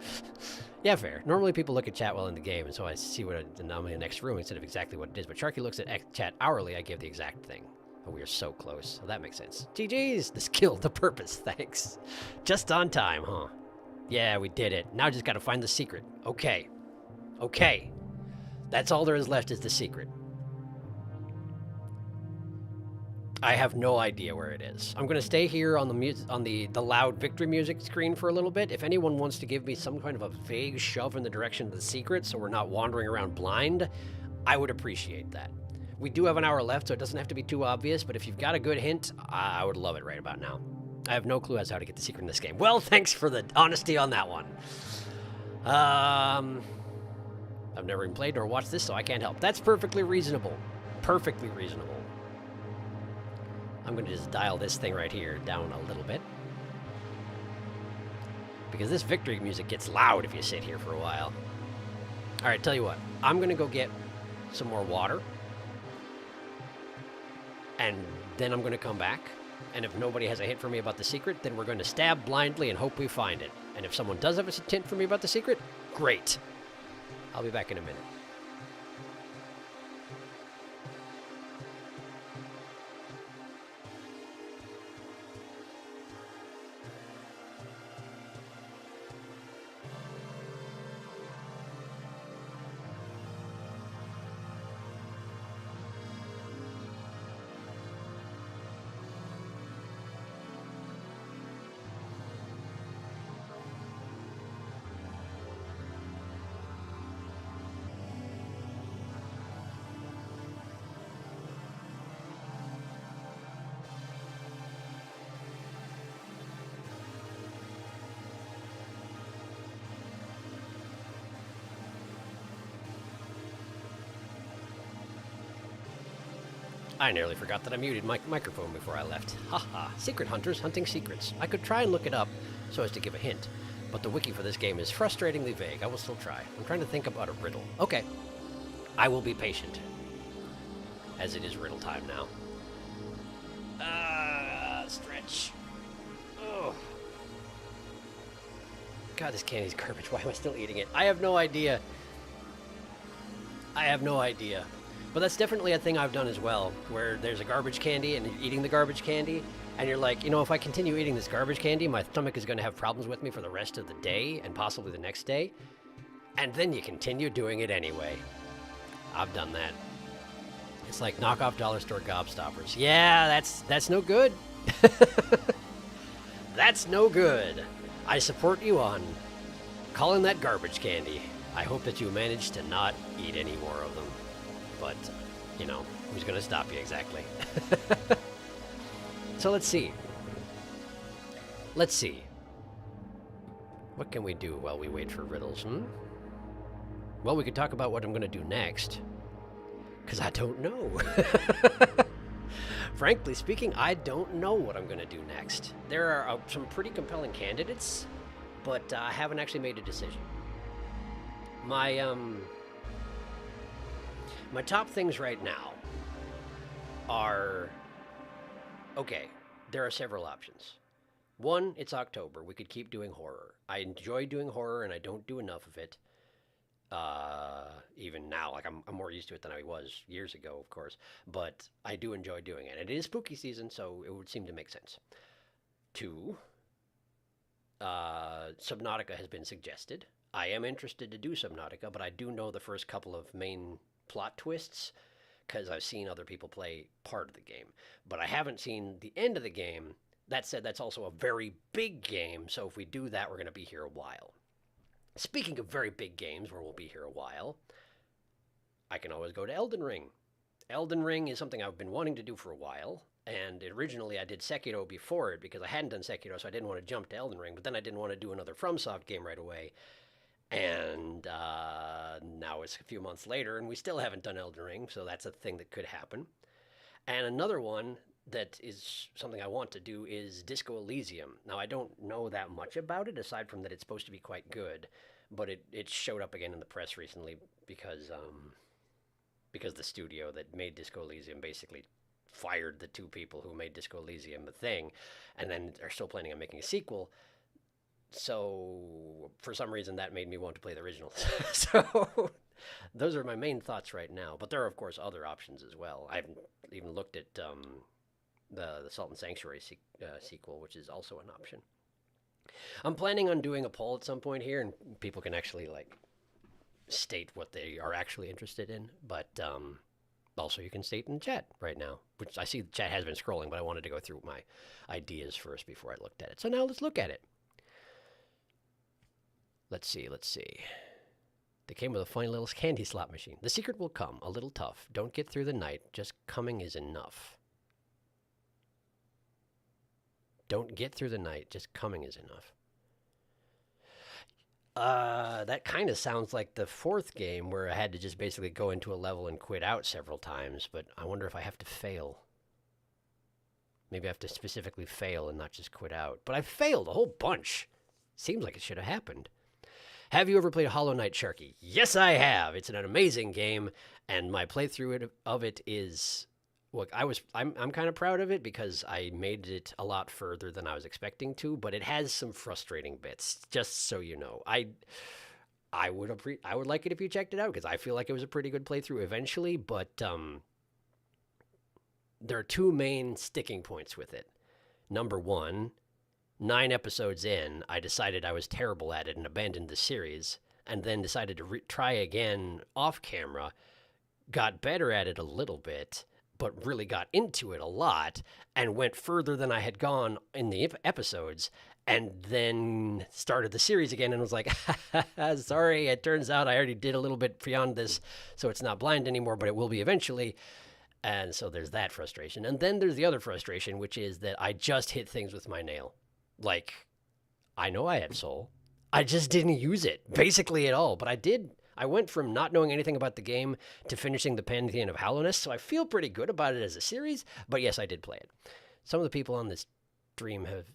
Yeah, fair. Normally people look at chat while in the game, and so I see what an anomaly in the next room instead of exactly what it is. But Sharky looks at chat hourly. I give the exact thing. Oh, we are so close. So that makes sense. GG's! The skill, the purpose. Thanks. Just on time, huh? Yeah, we did it. Now just gotta find the secret. Okay. Okay. That's all there is left is the secret. I have no idea where it is. I'm gonna stay here on the loud victory music screen for a little bit. If anyone wants to give me some kind of a vague shove in the direction of the secret, so we're not wandering around blind, I would appreciate that. We do have an hour left, so it doesn't have to be too obvious. But if you've got a good hint, I would love it right about now. I have no clue as to how to get the secret in this game. Well, thanks for the honesty on that one. I've never even played nor watched this, so I can't help. That's perfectly reasonable. Perfectly reasonable. I'm going to just dial this thing right here down a little bit. Because this victory music gets loud if you sit here for a while. All right, tell you what. I'm going to go get some more water. And then I'm going to come back. And if nobody has a hint for me about the secret, then we're going to stab blindly and hope we find it. And if someone does have a hint for me about the secret, great. I'll be back in a minute. I nearly forgot that I muted my microphone before I left. Haha, secret hunters hunting secrets. I could try and look it up so as to give a hint, but the wiki for this game is frustratingly vague. I will still try. I'm trying to think about a riddle. Okay, I will be patient, as it is riddle time now. Stretch. Oh. God, this candy's garbage. Why am I still eating it? I have no idea. I have no idea. But that's definitely a thing I've done as well, where there's a garbage candy and you're eating the garbage candy, and you're like, you know, if I continue eating this garbage candy, my stomach is going to have problems with me for the rest of the day and possibly the next day. And then you continue doing it anyway. I've done that. It's like knockoff dollar store gobstoppers. Yeah, that's no good. That's no good. I support you on calling that garbage candy. I hope that you manage to not eat any more of them. But, you know, who's going to stop you exactly? So let's see. Let's see. What can we do while we wait for riddles, Well, we could talk about what I'm going to do next. Because I don't know. Frankly speaking, I don't know what I'm going to do next. There are some pretty compelling candidates, but I haven't actually made a decision. My top things right now are... Okay, there are several options. One, it's October. We could keep doing horror. I enjoy doing horror, and I don't do enough of it. Even now, like I'm more used to it than I was years ago, of course. But I do enjoy doing it. It is spooky season, so it would seem to make sense. Two, Subnautica has been suggested. I am interested to do Subnautica, but I do know the first couple of main plot twists because I've seen other people play part of the game. But I haven't seen the end of the game. That said, that's also a very big game, so if we do that, we're going to be here a while. Speaking of very big games where we'll be here a while, I can always go to Elden Ring. Elden Ring is something I've been wanting to do for a while, and originally I did Sekiro before it because I hadn't done Sekiro, so I didn't want to jump to Elden Ring, but then I didn't want to do another FromSoft game right away. And now it's a few months later, and we still haven't done Elden Ring, so that's a thing that could happen. And another one that is something I want to do is Disco Elysium. Now, I don't know that much about it, aside from that it's supposed to be quite good, but it showed up again in the press recently because the studio that made Disco Elysium basically fired the two people who made Disco Elysium the thing, and then are still planning on making a sequel. So, for some reason, that made me want to play the original. So, those are my main thoughts right now. But there are, of course, other options as well. I haven't even looked at the Salt and Sanctuary sequel, which is also an option. I'm planning on doing a poll at some point here, and people can actually, like, state what they are actually interested in. But Also, you can state in the chat right now, which I see the chat has been scrolling, but I wanted to go through my ideas first before I looked at it. So now let's look at it. Let's see. They came with a fine little candy slot machine. The secret will come, a little tough. Don't get through the night, just coming is enough. Don't get through the night, just coming is enough. That kind of sounds like the fourth game where I had to just basically go into a level and quit out several times, but I wonder if I have to fail. Maybe I have to specifically fail and not just quit out. But I failed a whole bunch. Seems like it should have happened. Have you ever played Hollow Knight, Sharky? Yes, I have. It's an amazing game, and my playthrough of it is... Look, I'm kind of proud of it because I made it a lot further than I was expecting to, but it has some frustrating bits, just so you know. I would like it if you checked it out because I feel like it was a pretty good playthrough eventually, but there are two main sticking points with it. Number one, 9 episodes in, I decided I was terrible at it and abandoned the series, and then decided to try again off camera, got better at it a little bit, but really got into it a lot and went further than I had gone in the episodes, and then started the series again and was like, sorry, it turns out I already did a little bit beyond this, so it's not blind anymore, but it will be eventually. And so there's that frustration. And then there's the other frustration, which is that I just hit things with my nail. Like, I know I had soul. I just didn't use it, basically at all, but I did. I went from not knowing anything about the game to finishing the Pantheon of Hallowness, so I feel pretty good about it as a series, but yes, I did play it. Some of the people on this stream have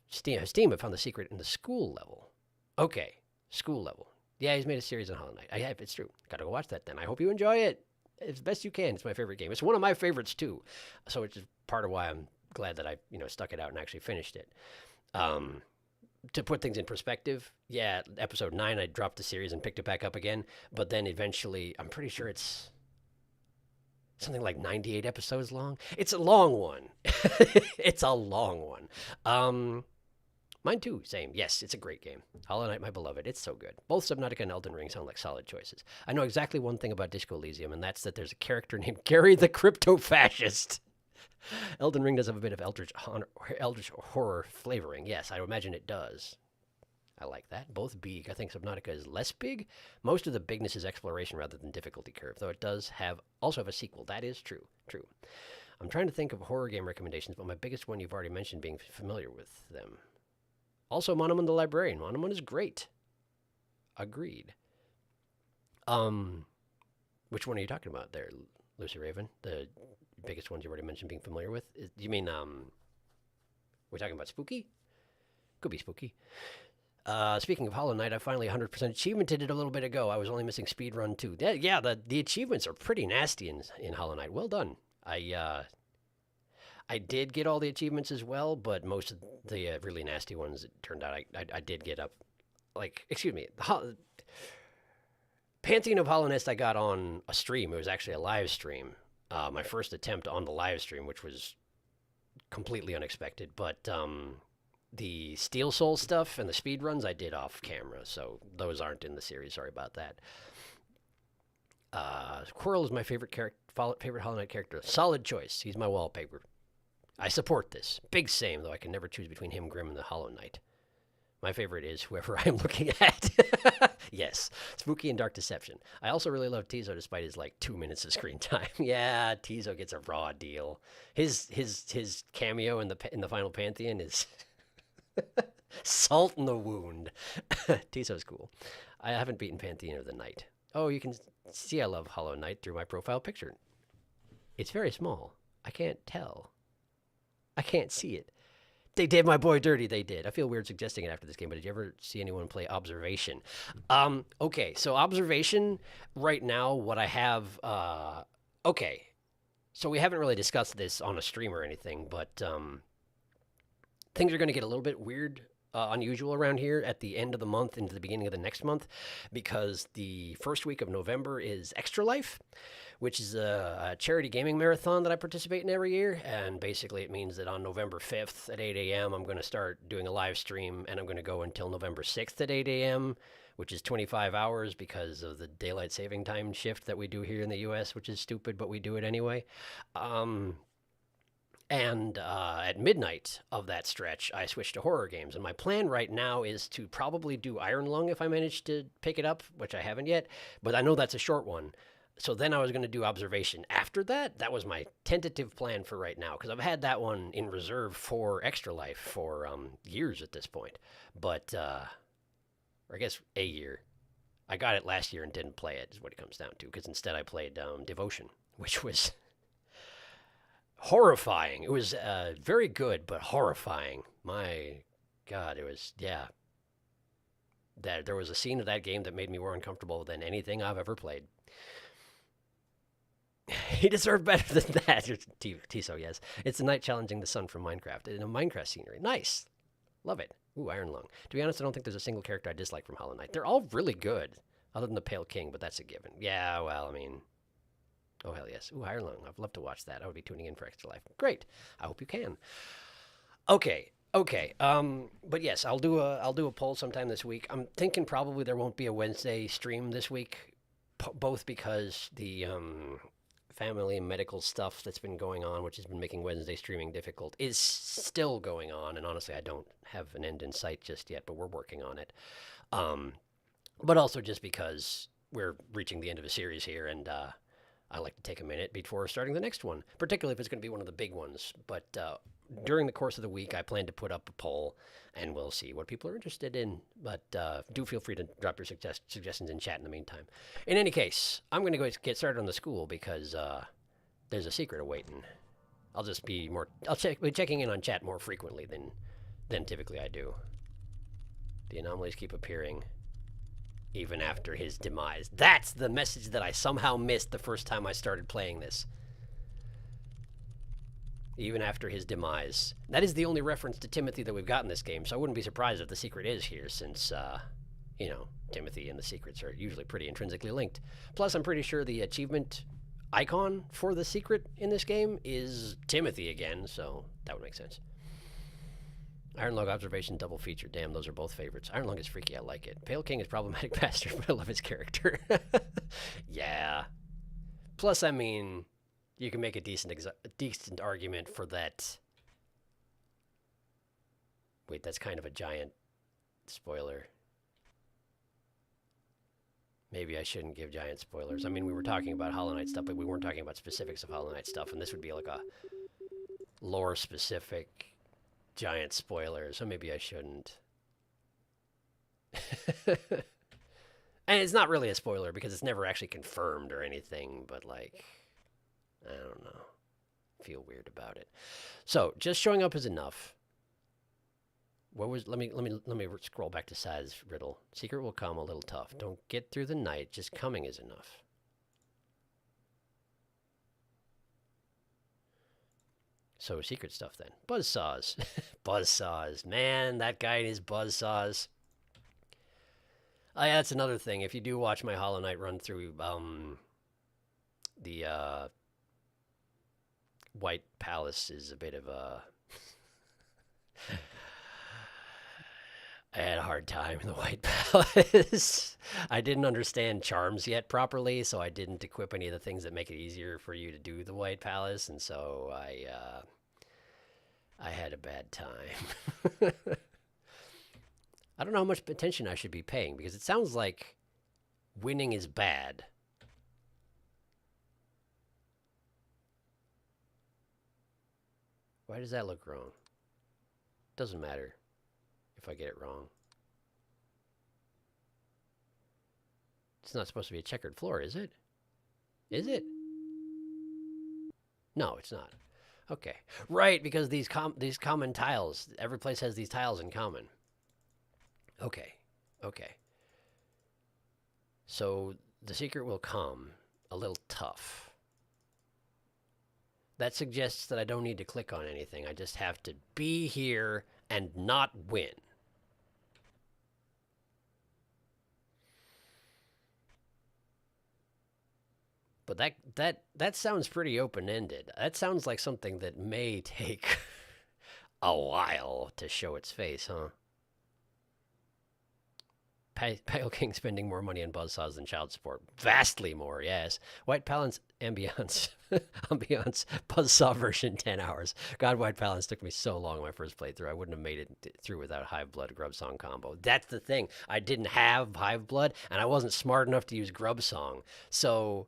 found the secret in the school level. Okay, school level. Yeah, he's made a series on Hollow Knight. I have, it's true. Gotta go watch that then. I hope you enjoy it as best you can. It's my favorite game. It's one of my favorites too, so it's just part of why I'm glad that I stuck it out and actually finished it. To put things in perspective, yeah, episode 9, I dropped the series and picked it back up again, but then eventually, I'm pretty sure it's something like 98 episodes long. It's a long one. It's a long one. Mine too, same. Yes, it's a great game. Hollow Knight, my beloved. It's so good. Both Subnautica and Elden Ring sound like solid choices. I know exactly one thing about Disco Elysium, and that's that there's a character named Gary the Crypto-Fascist. Elden Ring does have a bit of eldritch horror flavoring. Yes, I imagine it does. I like that. Both big. I think Subnautica is less big. Most of the bigness is exploration rather than difficulty curve, though it does also have a sequel. That is true. True. I'm trying to think of horror game recommendations, but my biggest one you've already mentioned, being familiar with them. Also, Monomon the Librarian. Monomon is great. Agreed. Which one are you talking about there, Lucy Raven? The biggest ones you already mentioned being familiar with? You mean, we're talking about Spooky? Could be Spooky. Speaking of Hollow Knight, I finally 100% achievemented it a little bit ago. I was only missing Speedrun 2. Yeah, the achievements are pretty nasty in Hollow Knight. Well done. I did get all the achievements as well, but most of the really nasty ones, it turned out I did get up. Like, excuse me, Pantheon of Hallowness I got on a stream. It was actually a live stream. My first attempt on the live stream, which was completely unexpected. But the Steel Soul stuff and the speed runs I did off camera, so those aren't in the series. Sorry about that. Quirrell is my favorite Hollow Knight character. Solid choice. He's my wallpaper. I support this. Big same, though I can never choose between him, Grim, and the Hollow Knight. My favorite is whoever I'm looking at. Yes, Spooky and Dark Deception. I also really love Tizo despite his, 2 minutes of screen time. Yeah, Tizo gets a raw deal. His cameo in the final Pantheon is salt in the wound. Tizo's cool. I haven't beaten Pantheon of the Night. Oh, you can see I love Hollow Knight through my profile picture. It's very small. I can't tell. I can't see it. They did my boy dirty, they did. I feel weird suggesting it after this game, but did you ever see anyone play Observation? Okay, so Observation, right now, what I have... okay, so we haven't really discussed this on a stream or anything, but things are going to get a little bit weird, unusual around here at the end of the month into the beginning of the next month, because the first week of November is Extra Life, which is a charity gaming marathon that I participate in every year. And basically it means that on November 5th at 8 a.m., I'm going to start doing a live stream, and I'm going to go until November 6th at 8 a.m., which is 25 hours because of the daylight saving time shift that we do here in the US, which is stupid, but we do it anyway. And at midnight of that stretch, I switched to horror games. And my plan right now is to probably do Iron Lung if I manage to pick it up, which I haven't yet. But I know that's a short one. So then I was going to do Observation after that. That was my tentative plan for right now, because I've had that one in reserve for Extra Life for years at this point. But, or I guess a year. I got it last year and didn't play it, is what it comes down to, because instead I played Devotion, which was horrifying. It was very good, but horrifying. My God, it was, yeah. There was a scene of that game that made me more uncomfortable than anything I've ever played. He deserved better than that. Tiso, yes. It's the night challenging the sun from Minecraft. In a Minecraft scenery. Nice. Love it. Ooh, Iron Lung. To be honest, I don't think there's a single character I dislike from Hollow Knight. They're all really good, other than the Pale King, but that's a given. Yeah, well, I mean, oh, hell yes. Ooh, Iron Lung. I'd love to watch that. I would be tuning in for Extra Life. Great. I hope you can. Okay. But yes, I'll do a poll sometime this week. I'm thinking probably there won't be a Wednesday stream this week, both because the family and medical stuff that's been going on, which has been making Wednesday streaming difficult, is still going on. And honestly, I don't have an end in sight just yet, but we're working on it. But also just because we're reaching the end of a series here, and I like to take a minute before starting the next one, particularly if it's going to be one of the big ones. But during the course of the week, I plan to put up a poll, and we'll see what people are interested in. But do feel free to drop your suggestions in chat in the meantime. In any case, I'm going to go get started on the school because there's a secret awaiting. I'll be checking in on chat more frequently than typically I do. The anomalies keep appearing even after his demise. That's the message that I somehow missed the first time I started playing this. Even after his demise. That is the only reference to Timothy that we've got in this game, so I wouldn't be surprised if the secret is here, since, Timothy and the secrets are usually pretty intrinsically linked. Plus, I'm pretty sure the achievement icon for the secret in this game is Timothy again, so that would make sense. Iron Lung Observation double feature. Damn, those are both favorites. Iron Lung is freaky. I like it. Pale King is problematic bastard, but I love his character. Yeah. Plus, I mean, you can make a decent argument for that. Wait, that's kind of a giant spoiler. Maybe I shouldn't give giant spoilers. I mean, we were talking about Hollow Knight stuff, but we weren't talking about specifics of Hollow Knight stuff, and this would be like a lore-specific giant spoiler, so maybe I shouldn't. And it's not really a spoiler because it's never actually confirmed or anything, but like, I don't know. I feel weird about it. So, just showing up is enough. What was let me scroll back to Sad's riddle. Secret will come a little tough. Don't get through the night, just coming is enough. So secret stuff then. Buzzsaws. Buzzsaws. Man, that guy and his buzzsaws. Oh, yeah, that's another thing. If you do watch my Hollow Knight run through the White Palace is a bit of a I had a hard time in the White Palace. I didn't understand charms yet properly, so I didn't equip any of the things that make it easier for you to do the White Palace, and so I had a bad time. I don't know how much attention I should be paying, because it sounds like winning is bad. Why does that look wrong? Doesn't matter if I get it wrong. It's not supposed to be a checkered floor, is it? Is it? No, it's not. Okay. Right, because these common tiles, every place has these tiles in common. Okay. Okay. So the secret will come a little tough. That suggests that I don't need to click on anything. I just have to be here and not win. But that sounds pretty open-ended. That sounds like something that may take a while to show its face, huh? Pale King spending more money on buzzsaws than child support. Vastly more, yes. White Palance ambiance. Ambiance buzzsaw version 10 hours. God, White Palance took me so long my first playthrough. I wouldn't have made it through without Hive Blood Grub Song combo. That's the thing. I didn't have Hive Blood, and I wasn't smart enough to use Grub Song. So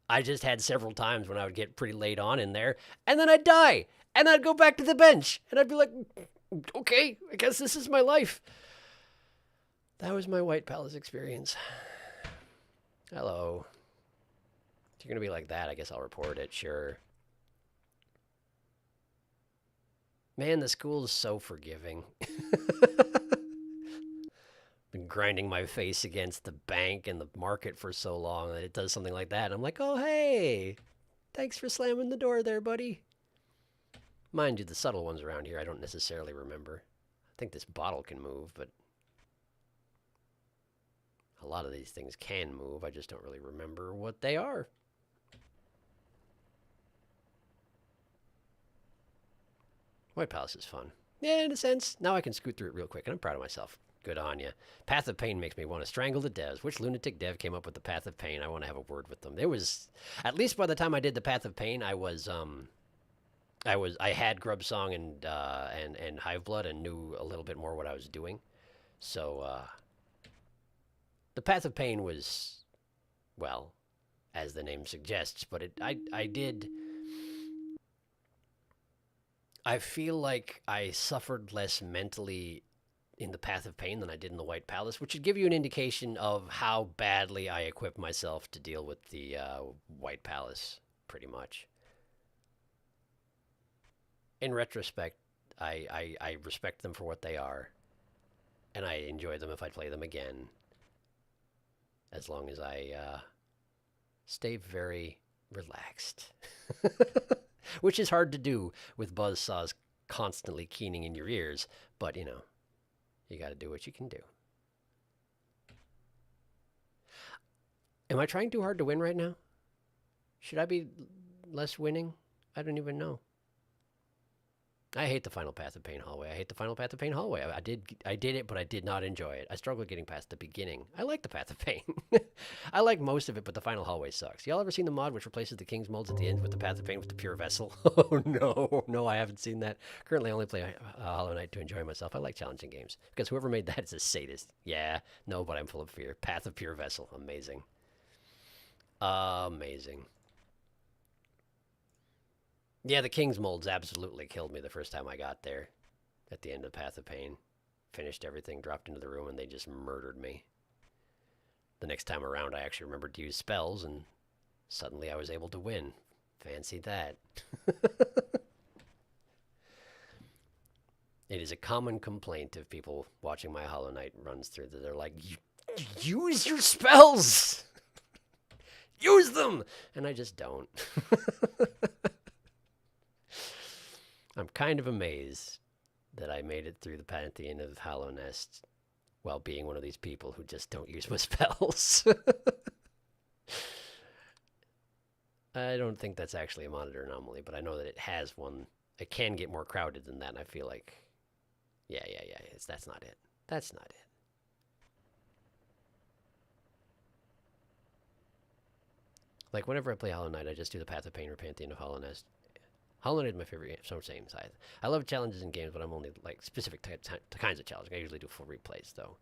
I just had several times when I would get pretty late on in there, and then I'd die, and I'd go back to the bench, and I'd be like, okay, I guess this is my life. That was my White Palace experience. Hello. If you're going to be like that, I guess I'll report it, sure. Man, the school is so forgiving. Been grinding my face against the bank and the market for so long that it does something like that. And I'm like, oh, hey, thanks for slamming the door there, buddy. Mind you, the subtle ones around here I don't necessarily remember. I think this bottle can move, but a lot of these things can move. I just don't really remember what they are. White Palace is fun. Yeah, in a sense. Now I can scoot through it real quick, and I'm proud of myself. Good on ya. Path of Pain makes me want to strangle the devs. Which lunatic dev came up with the Path of Pain? I want to have a word with them. There was, at least by the time I did the Path of Pain, I had Grub Song and Hive Blood and knew a little bit more what I was doing. So the Path of Pain was, well, as the name suggests, but I feel like I suffered less mentally in the Path of Pain than I did in the White Palace, which should give you an indication of how badly I equipped myself to deal with the White Palace, pretty much. In retrospect, I respect them for what they are, and I enjoy them if I play them again, as long as I stay very relaxed. Which is hard to do with buzzsaws constantly keening in your ears, but, you know, you got to do what you can do. Am I trying too hard to win right now? Should I be less winning? I don't even know. I hate the Final Path of Pain hallway. I hate the Final Path of Pain hallway. I did it, but I did not enjoy it. I struggled getting past the beginning. I like the Path of Pain. I like most of it, but the final hallway sucks. Y'all ever seen the mod which replaces the King's molds at the end with the Path of Pain with the pure vessel? Oh, no, I haven't seen that. Currently, I only play Hollow Knight to enjoy myself. I like challenging games, because whoever made that is a sadist. Yeah, no, but I'm full of fear. Path of Pure Vessel. Amazing. Amazing. Yeah, the King's molds absolutely killed me the first time I got there. At the end of Path of Pain. Finished everything, dropped into the room, and they just murdered me. The next time around, I actually remembered to use spells, and suddenly I was able to win. Fancy that. It is a common complaint of people watching my Hollow Knight runs through that they're like, use your spells! Use them! And I just don't. I'm kind of amazed that I made it through the pantheon of Hollow Nest while being one of these people who just don't use my spells. I don't think that's actually a monitor anomaly, but I know that it has one. It can get more crowded than that, and I feel like, yeah, that's not it. That's not it. Like, whenever I play Hollow Knight, I just do the Path of Pain or Pantheon of Hollow Nest. Hollow Knight is my favorite game, so same size. I love challenges in games, but I'm only like specific kinds of challenges. I usually do full replays, though.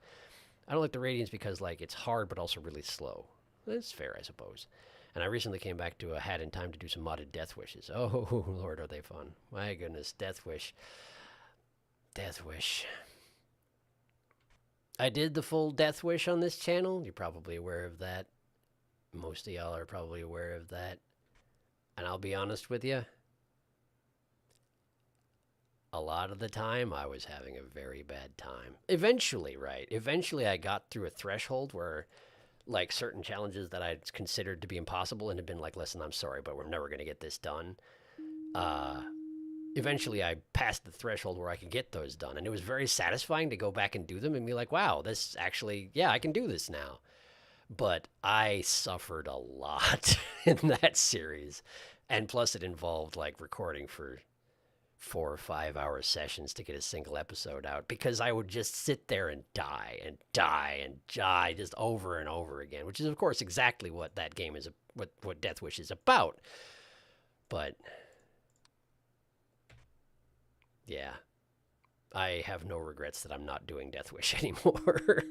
I don't like the Radiance because like it's hard, but also really slow. That's fair, I suppose. And I recently came back to a Hat in Time to do some modded Death Wishes. Oh, Lord, are they fun. My goodness, Death Wish. Death Wish. I did the full Death Wish on this channel. You're probably aware of that. Most of y'all are probably aware of that. And I'll be honest with you. A lot of the time, I was having a very bad time. Eventually, right? Eventually, I got through a threshold where, like, certain challenges that I'd considered to be impossible and had been like, listen, I'm sorry, but we're never going to get this done. Eventually, I passed the threshold where I could get those done. And it was very satisfying to go back and do them and be like, wow, this actually, yeah, I can do this now. But I suffered a lot in that series. And plus, it involved, like, recording for 4 or 5 hour sessions to get a single episode out because I would just sit there and die and die and die just over and over again, which is of course exactly what that game is, what Death Wish is about. But yeah, I have no regrets that I'm not doing Death Wish anymore.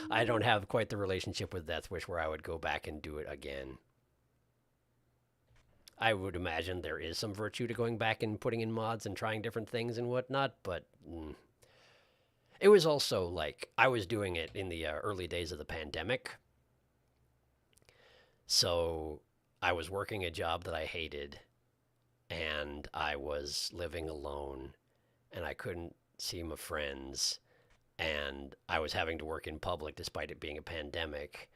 I don't have quite the relationship with Death Wish where I would go back and do it again. I would imagine there is some virtue to going back and putting in mods and trying different things and whatnot, but it was also like I was doing it in the early days of the pandemic. So I was working a job that I hated and I was living alone and I couldn't see my friends and I was having to work in public despite it being a pandemic.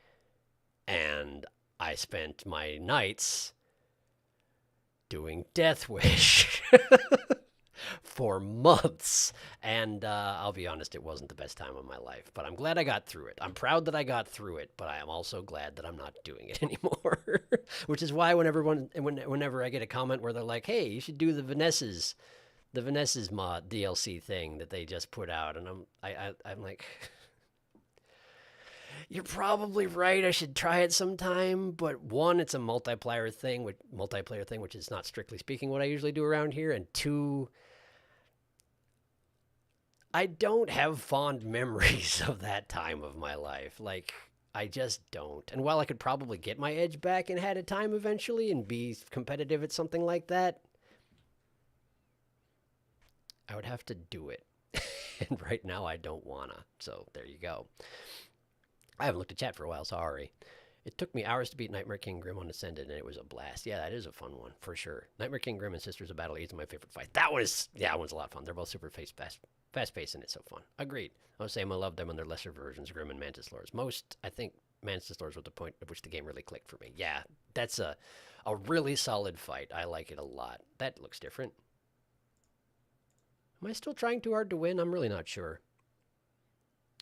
And I spent my nights doing Death Wish for months. And I'll be honest, it wasn't the best time of my life, but I'm glad I got through it. I'm proud that I got through it, but I am also glad that I'm not doing it anymore. Which is why whenever I get a comment where they're like, hey, you should do the Vanessa's mod DLC thing that they just put out. And I'm like, you're probably right. I should try it sometime. But one, it's a multiplayer thing, which is not strictly speaking what I usually do around here. And two, I don't have fond memories of that time of my life. Like, I just don't. And while I could probably get my edge back and had a time eventually and be competitive at something like that, I would have to do it. And right now I don't wanna. So there you go. I haven't looked at chat for a while, sorry. It took me hours to beat Nightmare King Grim on Ascended, and it was a blast. Yeah, that is a fun one, for sure. Nightmare King Grim and Sisters of Battle is my favorite fight. That one's a lot of fun. They're both super fast-paced, and it's so fun. Agreed. I was saying I love them and their lesser versions, Grim and Mantis Lords. I think Mantis Lords was the point at which the game really clicked for me. Yeah, that's a really solid fight. I like it a lot. That looks different. Am I still trying too hard to win? I'm really not sure.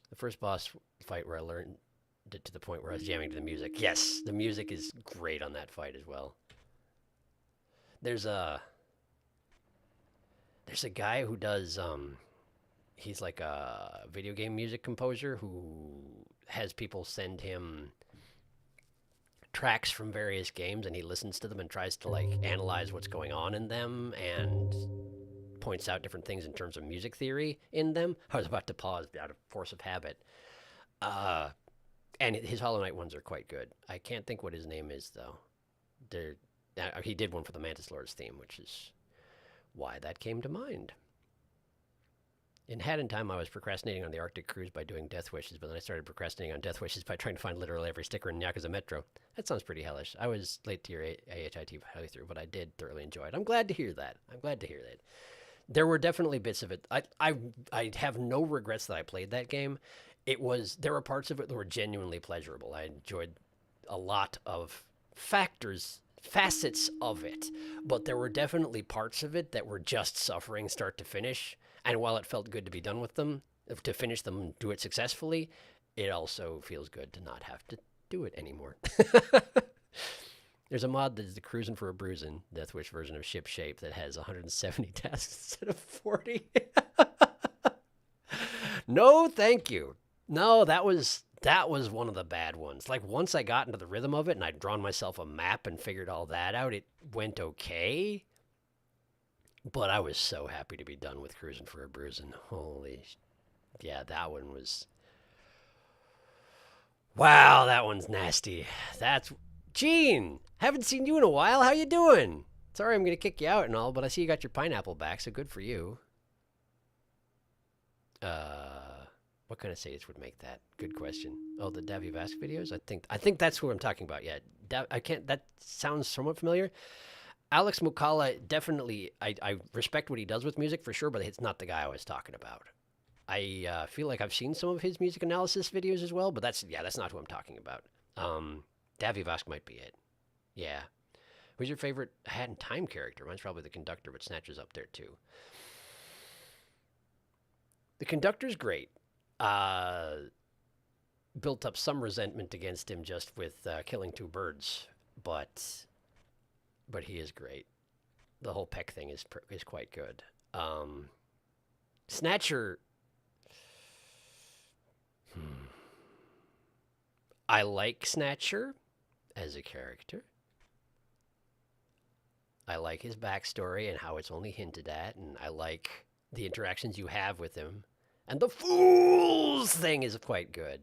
The first boss fight where I learned it to the point where I was jamming to the music. Yes, the music is great on that fight as well. There's a guy who does he's like a video game music composer who has people send him tracks from various games and he listens to them and tries to like analyze what's going on in them and points out different things in terms of music theory in them. I was about to pause out of force of habit. And his Hollow Knight ones are quite good. I can't think what his name is, though. He did one for the Mantis Lords theme, which is why that came to mind. In Hat in Time, I was procrastinating on the Arctic cruise by doing Death Wishes, but then I started procrastinating on Death Wishes by trying to find literally every sticker in Yakuza Metro. That sounds pretty hellish. I was late to your AHIT playthrough, but I did thoroughly enjoy it. I'm glad to hear that. There were definitely bits of it. I have no regrets that I played that game. There were parts of it that were genuinely pleasurable. I enjoyed a lot of facets of it, but there were definitely parts of it that were just suffering start to finish. And while it felt good to be done with them, to finish them and do it successfully, it also feels good to not have to do it anymore. There's a mod that is the Cruisin' for a Bruisin' Death Wish version of Ship Shape that has 170 tasks instead of 40. No, thank you. No, that was one of the bad ones. Like, once I got into the rhythm of it and I'd drawn myself a map and figured all that out, it went okay. But I was so happy to be done with Cruisin' for a Bruisin'. Yeah, that one was... Wow, that one's nasty. Gene, haven't seen you in a while. How you doing? Sorry I'm going to kick you out and all, but I see you got your pineapple back, so good for you. What kind of sage would make that? Good question. Oh, the Davy Vask videos? I think that's who I'm talking about. Yeah, that sounds somewhat familiar. Alex Mukala, definitely, I respect what he does with music for sure, but it's not the guy I was talking about. I feel like I've seen some of his music analysis videos as well, but that's not who I'm talking about. Davy Vask might be it. Yeah. Who's your favorite Hat in Time character? Mine's probably the Conductor, but Snatcher's up there too. The Conductor's great. Built up some resentment against him just with killing two birds, but he is great. the whole peck thing is quite good. Snatcher. I like Snatcher as a character. I like his backstory and how it's only hinted at, and I like the interactions you have with him. And the fools thing is quite good.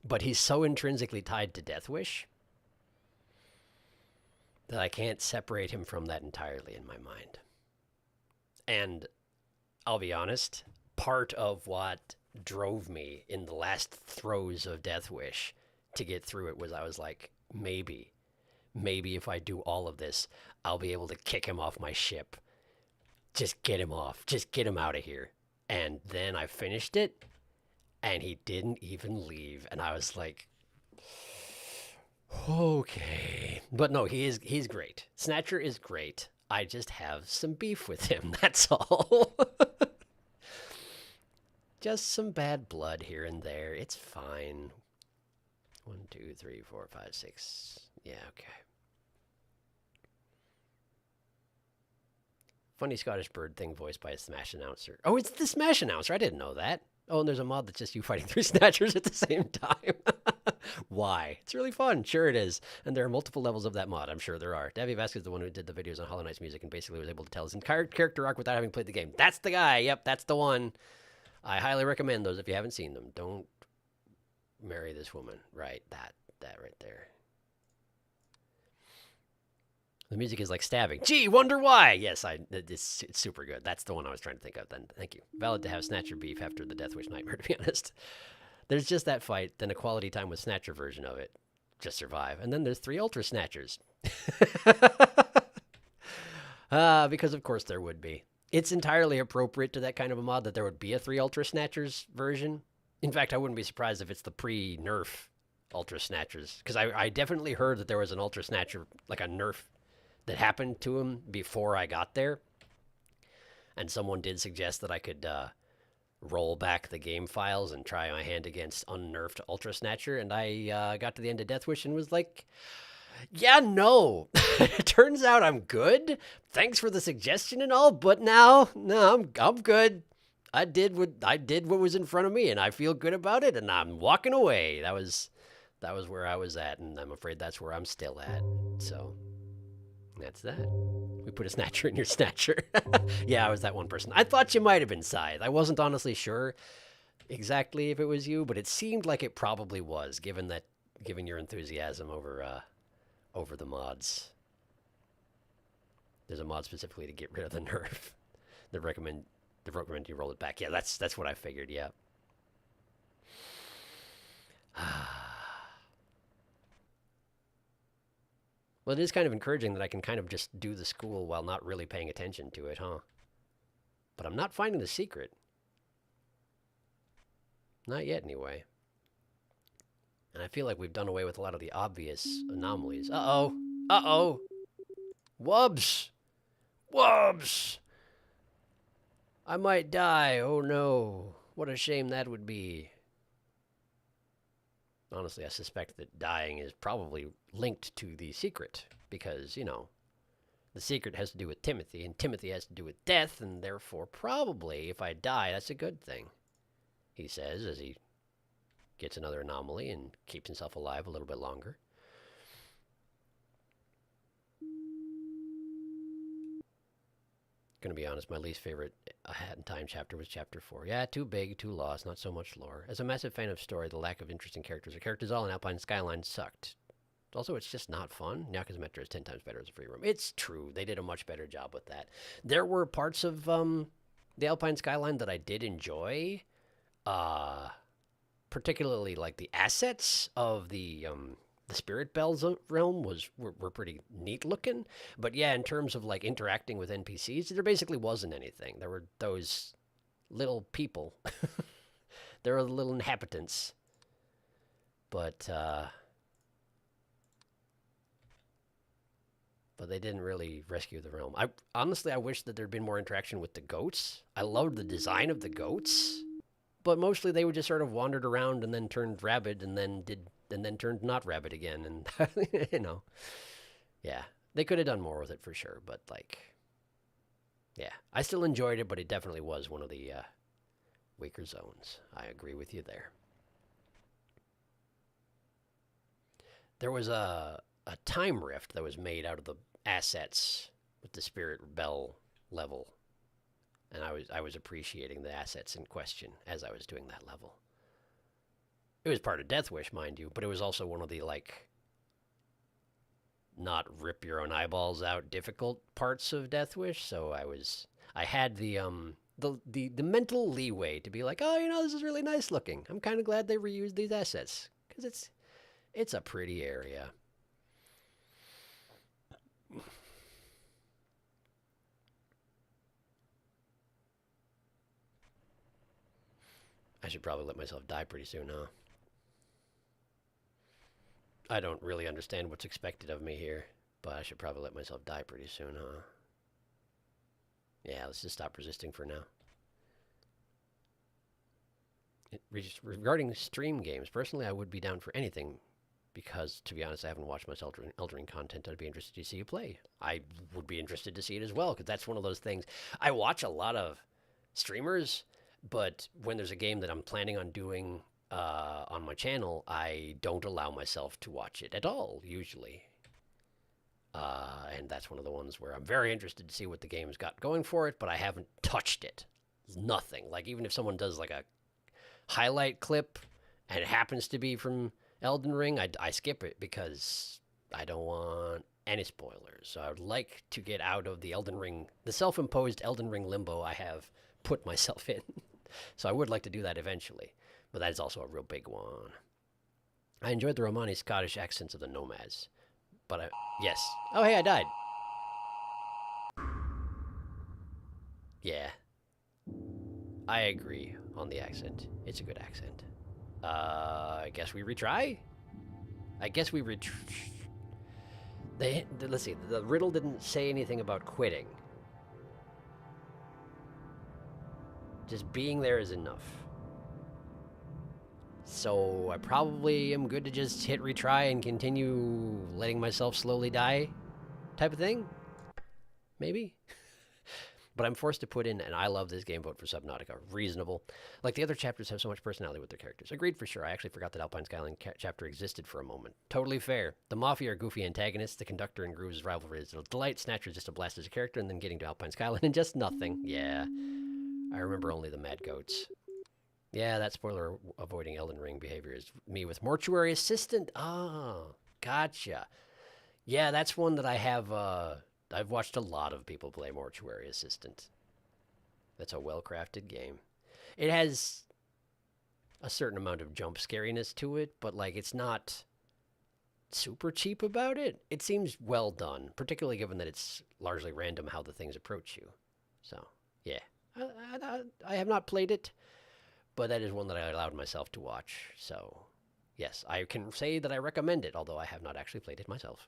But he's so intrinsically tied to Death Wish that I can't separate him from that entirely in my mind. And I'll be honest, part of what drove me in the last throes of Death Wish to get through it was I was like, maybe if I do all of this, I'll be able to kick him off my ship. Just get him off. Just get him out of here. And then I finished it, and he didn't even leave. And I was like, okay. But no, he's great. Snatcher is great. I just have some beef with him, that's all. Just some bad blood here and there. It's fine. 1, 2, 3, 4, 5, 6. Yeah, okay. Funny Scottish bird thing voiced by a Smash announcer. Oh, it's the Smash announcer. I didn't know that. Oh, and there's a mod that's just you fighting 3 Snatchers at the same time. Why? It's really fun. Sure it is. And there are multiple levels of that mod. I'm sure there are. Davey Vasquez is the one who did the videos on Hollow Knight's music and basically was able to tell his entire character arc without having played the game. That's the guy. Yep, that's the one. I highly recommend those if you haven't seen them. Don't marry this woman. Right, that right there. The music is like stabbing. Gee, wonder why. Yes, it's super good. That's the one I was trying to think of then. Thank you. Valid to have Snatcher beef after the Death Wish Nightmare, to be honest. There's just that fight, then a quality time with Snatcher version of it. Just survive. And then there's 3 Ultra Snatchers. Because of course there would be. It's entirely appropriate to that kind of a mod that there would be a 3 Ultra Snatchers version. In fact, I wouldn't be surprised if it's the pre-nerf Ultra Snatchers. Because I definitely heard that there was an Ultra Snatcher, like a nerf that happened to him before I got there. And someone did suggest that I could roll back the game files and try my hand against unnerfed Ultra Snatcher. And I got to the end of Death Wish and was like, yeah, no. It turns out I'm good. Thanks for the suggestion and all, but now, no, I'm good. I did what was in front of me, and I feel good about it, and I'm walking away. That was where I was at, and I'm afraid that's where I'm still at. So that's that. We put a Snatcher in your Snatcher. Yeah, I was that one person. I thought you might have been Scythe. I wasn't honestly sure exactly if it was you, but it seemed like it probably was, given your enthusiasm over the mods. There's a mod specifically to get rid of the nerf. They recommend you roll it back. Yeah, that's what I figured. Yeah. Well, it is kind of encouraging that I can kind of just do the school while not really paying attention to it, huh? But I'm not finding the secret. Not yet, anyway. And I feel like we've done away with a lot of the obvious anomalies. Uh-oh. Uh-oh. Wubs. Wubs. I might die. Oh, no. What a shame that would be. Honestly, I suspect that dying is probably linked to the secret. Because, you know, the secret has to do with Timothy, and Timothy has to do with death, and therefore probably if I die, that's a good thing. He says as he gets another anomaly and keeps himself alive a little bit longer. Gonna be honest, my least favorite A Hat in Time chapter was chapter 4. Yeah, too big, too lost, not so much lore. As a massive fan of story, the lack of interesting characters or characters all in Alpine Skyline sucked. Also, it's just not fun. Nyaka's Metro is 10 times better as a free roam. It's true. They did a much better job with that. There were parts of the Alpine Skyline that I did enjoy. Particularly like the assets of the Spirit Bells realm were pretty neat looking. But yeah, in terms of like interacting with NPCs, there basically wasn't anything. There were those little people. There were the little inhabitants. But they didn't really rescue the realm. Honestly, I wish that there'd been more interaction with the goats. I loved the design of the goats. But mostly they would just sort of wandered around and then turned rabid and then turned not rabid again. And, you know, yeah. They could have done more with it for sure, but like, yeah, I still enjoyed it, but it definitely was one of the weaker zones. I agree with you there. There was a time rift that was made out of the assets with the Spirit Bell level, and I was appreciating the assets in question as I was doing that level. It was part of Death Wish, mind you, but it was also one of the like not rip your own eyeballs out difficult parts of Death Wish, so I had the mental leeway to be like, oh, this is really nice looking. I'm kind of glad they reused these assets because it's a pretty area. I should probably let myself die pretty soon, huh? I don't really understand what's expected of me here, but I should probably let myself die pretty soon, huh? Yeah, let's just stop resisting for now. Regarding stream games, personally, I would be down for anything because, to be honest, I haven't watched much Elden Ring content. I'd be interested to see you play. I would be interested to see it as well because that's one of those things. I watch a lot of streamers, but when there's a game that I'm planning on doing on my channel, I don't allow myself to watch it at all, usually. And that's one of the ones where I'm very interested to see what the game's got going for it, but I haven't touched it. Nothing. Like, even if someone does like a highlight clip and it happens to be from Elden Ring, I skip it because I don't want any spoilers. So I would like to get out of the Elden Ring, the self-imposed Elden Ring limbo I have put myself in. So I would like to do that eventually, but that is also a real big one. I enjoyed the Romani Scottish accents of the nomads, but yes. Oh, hey, I died. Yeah, I agree on the accent. It's a good accent. I guess we retry? I guess we let's see, the riddle didn't say anything about quitting. Just being there is enough. So I probably am good to just hit retry and continue letting myself slowly die type of thing? Maybe? But I'm forced to put in, and I love this game, vote for Subnautica. Reasonable. Like, the other chapters have so much personality with their characters. Agreed for sure. I actually forgot that Alpine Skyline chapter existed for a moment. Totally fair. The Mafia are goofy antagonists. The Conductor and Groove's rivalry is a delight. Snatcher is just a blast as a character, and then getting to Alpine Skyline and just nothing. Yeah. I remember only the Mad Goats. Yeah, that spoiler avoiding Elden Ring behavior is me with Mortuary Assistant. Oh, gotcha. Yeah, that's one that I have, I've watched a lot of people play Mortuary Assistant. That's a well-crafted game. It has a certain amount of jump scariness to it, but like it's not super cheap about it. It seems well done, particularly given that it's largely random how the things approach you. So, yeah. I have not played it, but that is one that I allowed myself to watch. So, yes, I can say that I recommend it, although I have not actually played it myself.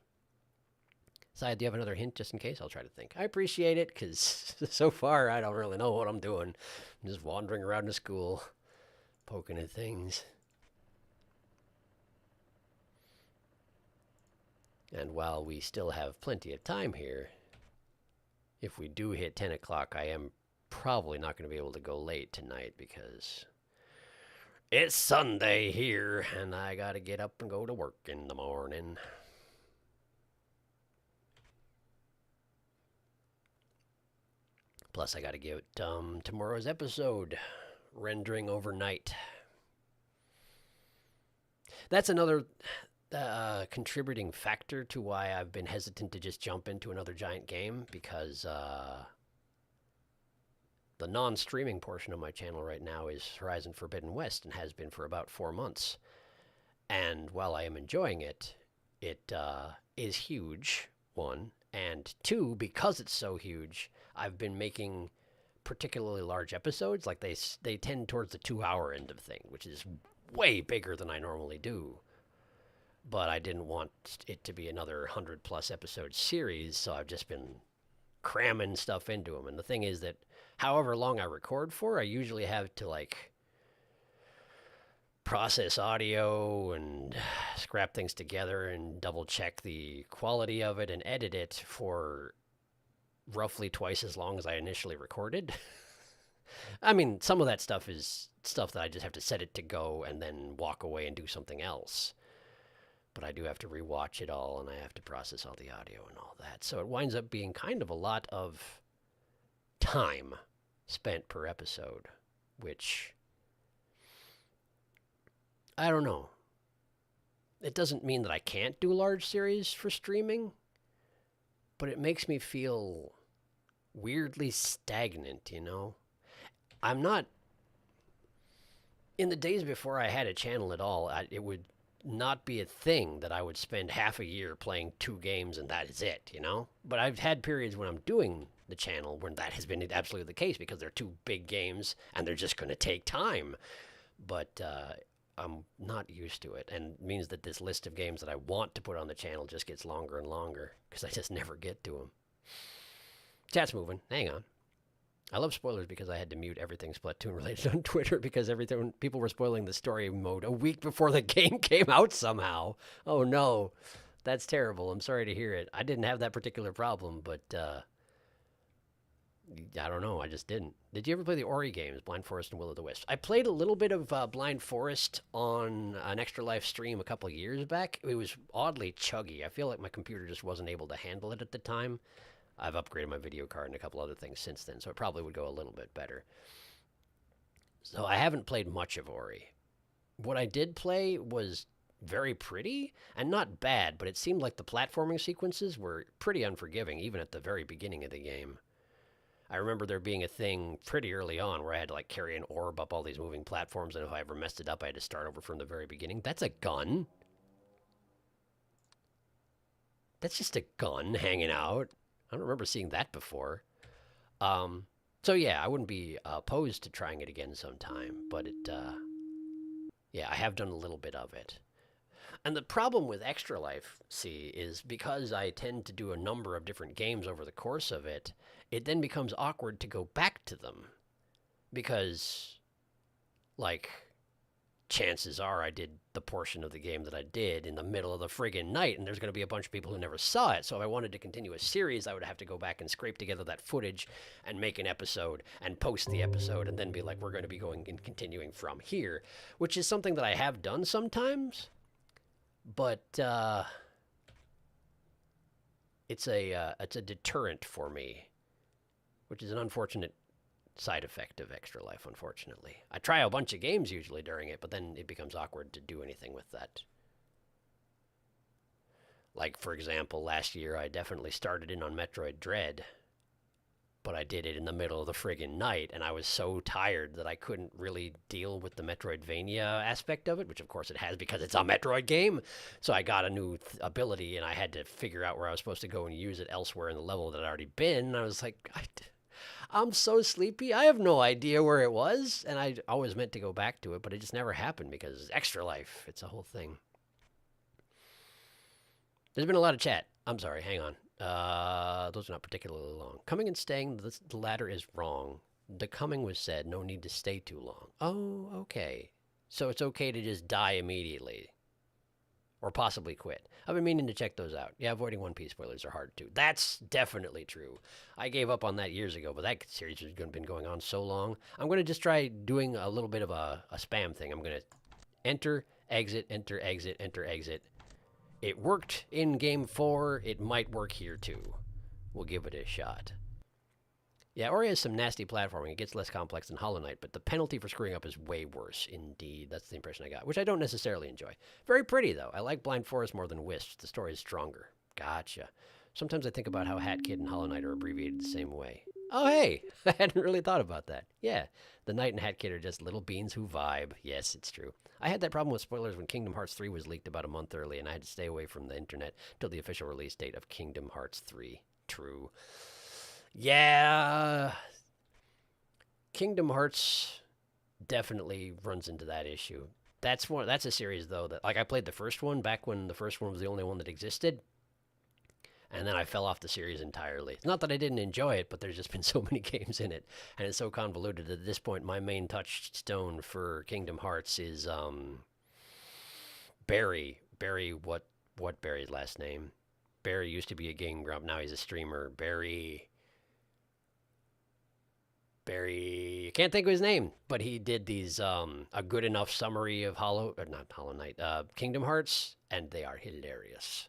Side, do you have another hint just in case? I'll try to think. I appreciate it because so far I don't really know what I'm doing. I'm just wandering around the school, poking at things. And while we still have plenty of time here, if we do hit 10 o'clock, I am probably not going to be able to go late tonight because it's Sunday here and I got to get up and go to work in the morning. Plus, I got to give tomorrow's episode rendering overnight. That's another contributing factor to why I've been hesitant to just jump into another giant game, because the non-streaming portion of my channel right now is Horizon Forbidden West and has been for about 4 months. And while I am enjoying it, it is huge, one. And two, because it's so huge, I've been making particularly large episodes. Like they tend towards the 2-hour end of thing, which is way bigger than I normally do. But I didn't want it to be another 100+ episode series, so I've just been cramming stuff into them. And the thing is that however long I record for, I usually have to like process audio and scrap things together and double check the quality of it and edit it for roughly twice as long as I initially recorded. I mean, some of that stuff is stuff that I just have to set it to go and then walk away and do something else. But I do have to rewatch it all and I have to process all the audio and all that. So it winds up being kind of a lot of time spent per episode, which I don't know. It doesn't mean that I can't do large series for streaming, but it makes me feel weirdly stagnant, you know? I'm not. In the days before I had a channel at all, it would not be a thing that I would spend half a year playing 2 games and that is it, you know? But I've had periods when I'm doing the channel when that has been absolutely the case because they're 2 big games and they're just going to take time. But I'm not used to it, and it means that this list of games that I want to put on the channel just gets longer and longer because I just never get to them. Chat's moving. Hang on. I love spoilers because I had to mute everything Splatoon related on Twitter because people were spoiling the story mode a week before the game came out somehow. Oh no, that's terrible. I'm sorry to hear it. I didn't have that particular problem, but I don't know. I just didn't. Did you ever play the Ori games, Blind Forest and Will of the Wisps? I played a little bit of Blind Forest on an Extra Life stream a couple of years back. It was oddly chuggy. I feel like my computer just wasn't able to handle it at the time. I've upgraded my video card and a couple other things since then, so it probably would go a little bit better. So I haven't played much of Ori. What I did play was very pretty and not bad, but it seemed like the platforming sequences were pretty unforgiving, even at the very beginning of the game. I remember there being a thing pretty early on where I had to like carry an orb up all these moving platforms, and if I ever messed it up, I had to start over from the very beginning. That's a gun. That's just a gun hanging out. I don't remember seeing that before. So yeah, I wouldn't be opposed to trying it again sometime, but yeah, I have done a little bit of it. And the problem with Extra Life, see, is because I tend to do a number of different games over the course of it, it then becomes awkward to go back to them. Because, like, chances are I did the portion of the game that I did in the middle of the friggin' night, and there's going to be a bunch of people who never saw it. So if I wanted to continue a series, I would have to go back and scrape together that footage and make an episode and post the episode and then be like, we're going to be going and continuing from here, which is something that I have done sometimes. But it's a deterrent for me, which is an unfortunate side effect of Extra Life, unfortunately. I try a bunch of games usually during it, but then it becomes awkward to do anything with that. Like, for example, last year I definitely started in on Metroid Dread, but I did it in the middle of the friggin' night, and I was so tired that I couldn't really deal with the Metroidvania aspect of it, which of course it has because it's a Metroid game. So I got a new ability, and I had to figure out where I was supposed to go and use it elsewhere in the level that I'd already been, and I was like, I'm so sleepy. I have no idea where it was, and I always meant to go back to it, but it just never happened because it's Extra Life. It's a whole thing. There's been a lot of chat. I'm sorry, hang on. Those are not particularly long. Coming and staying, the latter is wrong. The coming was said, no need to stay too long. Oh, okay. So it's okay to just die immediately. Or possibly quit. I've been meaning to check those out. Yeah, avoiding One Piece spoilers are hard too. That's definitely true. I gave up on that years ago, but that series has been going on so long. I'm going to just try doing a little bit of a spam thing. I'm going to enter, exit, enter, exit, enter, exit. It worked in Game 4. It might work here too. We'll give it a shot. Yeah, Ori has some nasty platforming. It gets less complex than Hollow Knight, but the penalty for screwing up is way worse indeed. That's the impression I got, which I don't necessarily enjoy. Very pretty, though. I like Blind Forest more than Wisps. The story is stronger. Gotcha. Sometimes I think about how Hat Kid and Hollow Knight are abbreviated the same way. Oh, hey! I hadn't really thought about that. Yeah, the Knight and Hat Kid are just little beans who vibe. Yes, it's true. I had that problem with spoilers when Kingdom Hearts 3 was leaked about a month early, and I had to stay away from the internet till the official release date of Kingdom Hearts 3. True. Yeah... Kingdom Hearts definitely runs into that issue. That's a series though that like I played the first one back when the first one was the only one that existed. And then I fell off the series entirely. Not that I didn't enjoy it, but there's just been so many games in it, and it's so convoluted that at this point, my main touchstone for Kingdom Hearts is Barry. Barry, what Barry's last name? Barry used to be a Game Grump, now he's a streamer. Barry, I can't think of his name, but he did these a good enough summary of Kingdom Hearts, and they are hilarious.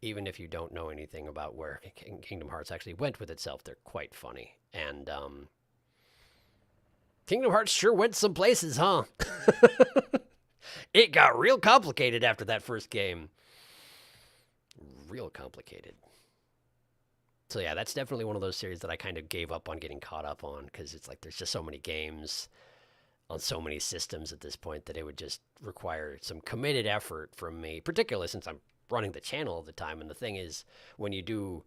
Even if you don't know anything about where Kingdom Hearts actually went with itself, they're quite funny. And Kingdom Hearts sure went some places, huh? It got real complicated after that first game. Real complicated. So yeah, that's definitely one of those series that I kind of gave up on getting caught up on, because it's like there's just so many games on so many systems at this point that it would just require some committed effort from me, particularly since I'm running the channel all the time. And the thing is, when you do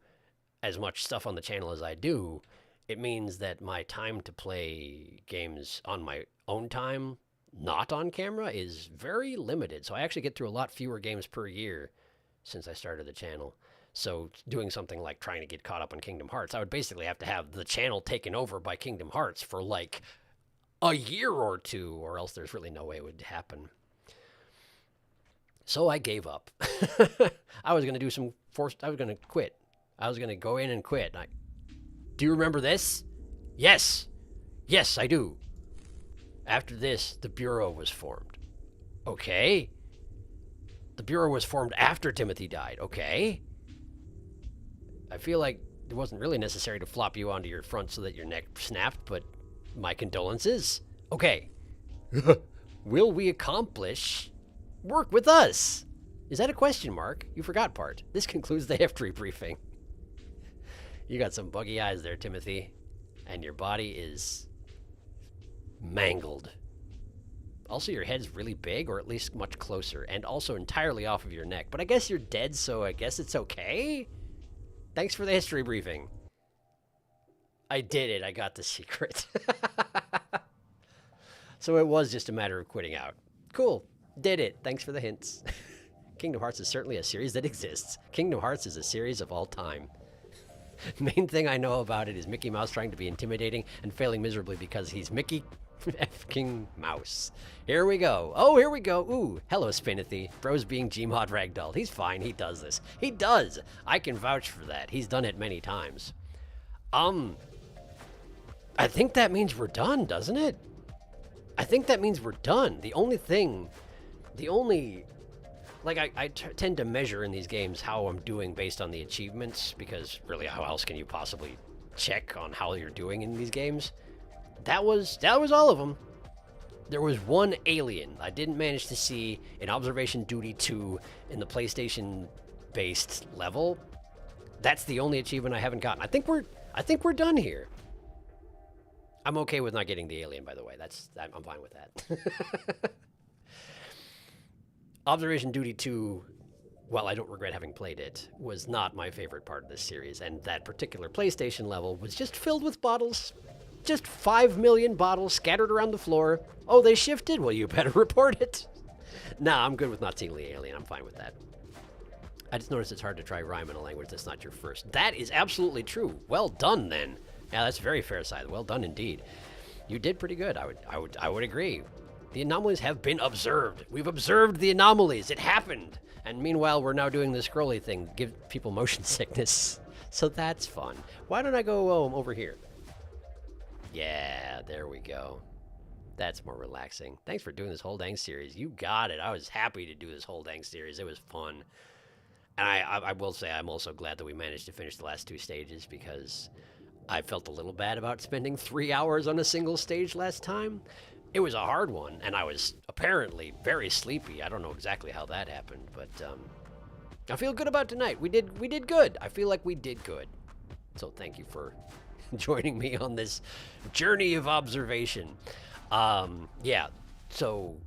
as much stuff on the channel as I do, it means that my time to play games on my own time, not on camera, is very limited. So I actually get through a lot fewer games per year since I started the channel. So doing something like trying to get caught up on Kingdom Hearts, I would basically have to have the channel taken over by Kingdom Hearts for like a year or two, or else there's really no way it would happen. So I gave up. I was going to do some I was going to quit. I was going to go in and quit. Do you remember this? Yes. Yes, I do. After this, the Bureau was formed. Okay. The Bureau was formed after Timothy died. Okay. I feel like it wasn't really necessary to flop you onto your front so that your neck snapped, but my condolences. Okay. Will we accomplish work with us? Is that a question mark? You forgot part. This concludes the history briefing. You got some buggy eyes there, Timothy, and your body is mangled. Also, your head's really big, or at least much closer, and also entirely off of your neck. But I guess you're dead, so I guess it's okay? Thanks for the history briefing. I did it. I got the secret. So it was just a matter of quitting out. Cool. Did it. Thanks for the hints. Kingdom Hearts is certainly a series that exists. Kingdom Hearts is a series of all time. Main thing I know about it is Mickey Mouse trying to be intimidating and failing miserably because he's Mickey F-King Mouse. Here we go. Oh, here we go. Ooh, hello, Spinathy. Bro's being Gmod ragdolled. He's fine. He does this. He does. I can vouch for that. He's done it many times. I think that means we're done, doesn't it? I think that means we're done. I tend to measure in these games how I'm doing based on the achievements, because really, how else can you possibly check on how you're doing in these games? That was all of them. There was one alien I didn't manage to see in Observation Duty 2 in the PlayStation-based level. That's the only achievement I haven't gotten. I think we're done here. I'm okay with not getting the alien, by the way. I'm fine with that. Observation Duty 2, while I don't regret having played it, was not my favorite part of this series, and that particular PlayStation level was just filled with bottles. Just 5 million bottles scattered around the floor. Oh, they shifted? Well, you better report it. Nah, I'm good with not seeing the alien. I'm fine with that. I just noticed it's hard to try rhyme in a language that's not your first. That is absolutely true. Well done, then. Yeah, that's very fair side. Well done indeed. You did pretty good. I would agree. The anomalies have been observed. We've observed the anomalies. It happened. And meanwhile, we're now doing the scrolly thing. Give people motion sickness. So that's fun. Why don't I go over here? Yeah, there we go. That's more relaxing. Thanks for doing this whole dang series. You got it. I was happy to do this whole dang series. It was fun. And I will say I'm also glad that we managed to finish the last 2 stages, because I felt a little bad about spending 3 hours on a single stage last time. It was a hard one, and I was apparently very sleepy. I don't know exactly how that happened, but I feel good about tonight. We did good. I feel like we did good. So thank you for joining me on this journey of observation. Yeah, so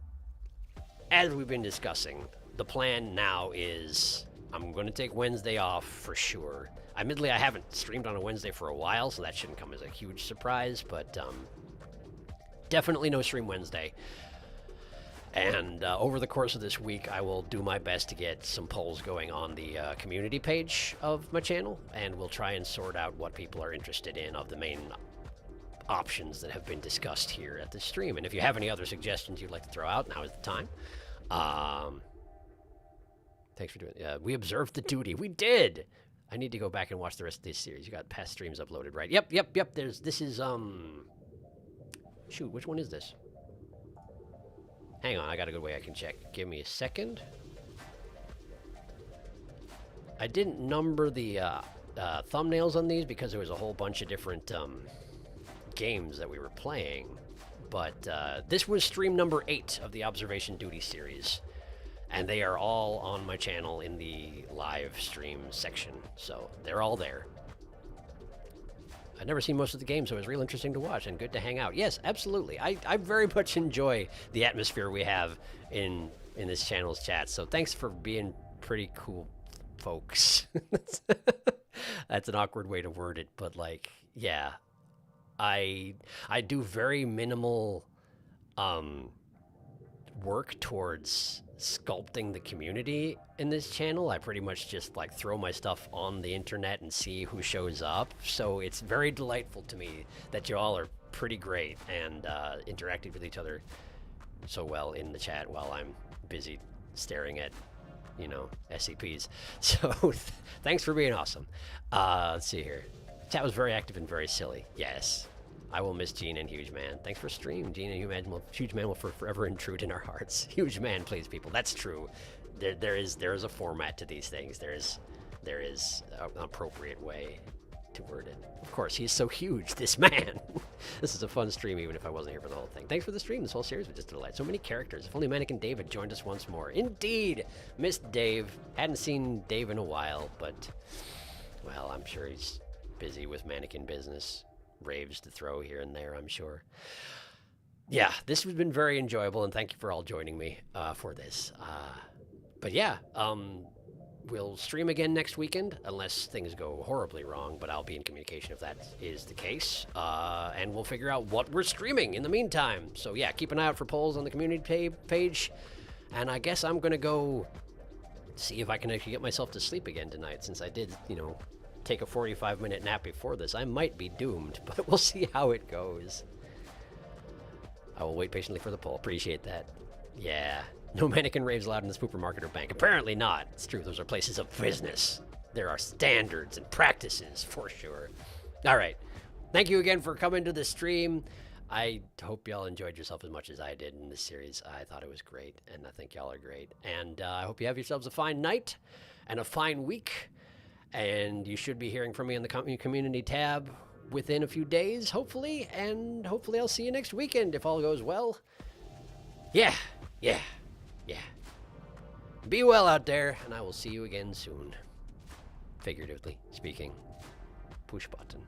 as we've been discussing, the plan now is I'm going to take Wednesday off for sure. Admittedly, I haven't streamed on a Wednesday for a while, so that shouldn't come as a huge surprise, but definitely no stream Wednesday. And over the course of this week, I will do my best to get some polls going on the community page of my channel, and we'll try and sort out what people are interested in of the main options that have been discussed here at the stream. And if you have any other suggestions you'd like to throw out, now is the time. Thanks for doing it. We observed the duty. We did! I need to go back and watch the rest of this series. You got past streams uploaded, right? Yep. This is, shoot, which one is this? Hang on, I got a good way I can check. Give me a second. I didn't number the thumbnails on these because there was a whole bunch of different games that we were playing. But this was stream number 8 of the Observation Duty series. And they are all on my channel in the live stream section. So they're all there. I've never seen most of the games, so it was real interesting to watch and good to hang out. Yes, absolutely. I very much enjoy the atmosphere we have in this channel's chat. So thanks for being pretty cool folks. That's an awkward way to word it, but like, yeah. I do very minimal work towards sculpting the community in this channel. I pretty much just like throw my stuff on the internet and see who shows up. So it's very delightful to me that you all are pretty great and interacting with each other so well in the chat while I'm busy staring at, you know, SCPs. So thanks for being awesome. Let's see here. Chat was very active and very silly. Yes. I will miss Gene and Huge Man. Thanks for stream. Gene and Huge Man will forever intrude in our hearts. Huge Man, please, people. That's true. There is a format to these things. There is an appropriate way to word it. Of course, he's so huge, this man. This is a fun stream, even if I wasn't here for the whole thing. Thanks for the stream. This whole series was just a delight. So many characters. If only Mannequin Dave had joined us once more. Indeed! Missed Dave. Hadn't seen Dave in a while, but, well, I'm sure he's busy with mannequin business. Raves to throw here and there, I'm sure. Yeah, this has been very enjoyable, and thank you for all joining me for this. But yeah, we'll stream again next weekend, unless things go horribly wrong, but I'll be in communication if that is the case. And we'll figure out what we're streaming in the meantime. So yeah, keep an eye out for polls on the community page. And I guess I'm going to go see if I can actually get myself to sleep again tonight, since I did, you know, take a 45-minute nap before this. I might be doomed, but we'll see how it goes. I will wait patiently for the poll. Appreciate that. Yeah. No mannequin raves allowed in the supermarket or bank. Apparently not. It's true. Those are places of business. There are standards and practices, for sure. All right. Thank you again for coming to the stream. I hope y'all enjoyed yourself as much as I did in this series. I thought it was great, and I think y'all are great. And I hope you have yourselves a fine night and a fine week. And you should be hearing from me in the community tab within a few days, hopefully. And hopefully I'll see you next weekend if all goes well. Yeah. Be well out there, and I will see you again soon. Figuratively speaking. Push button.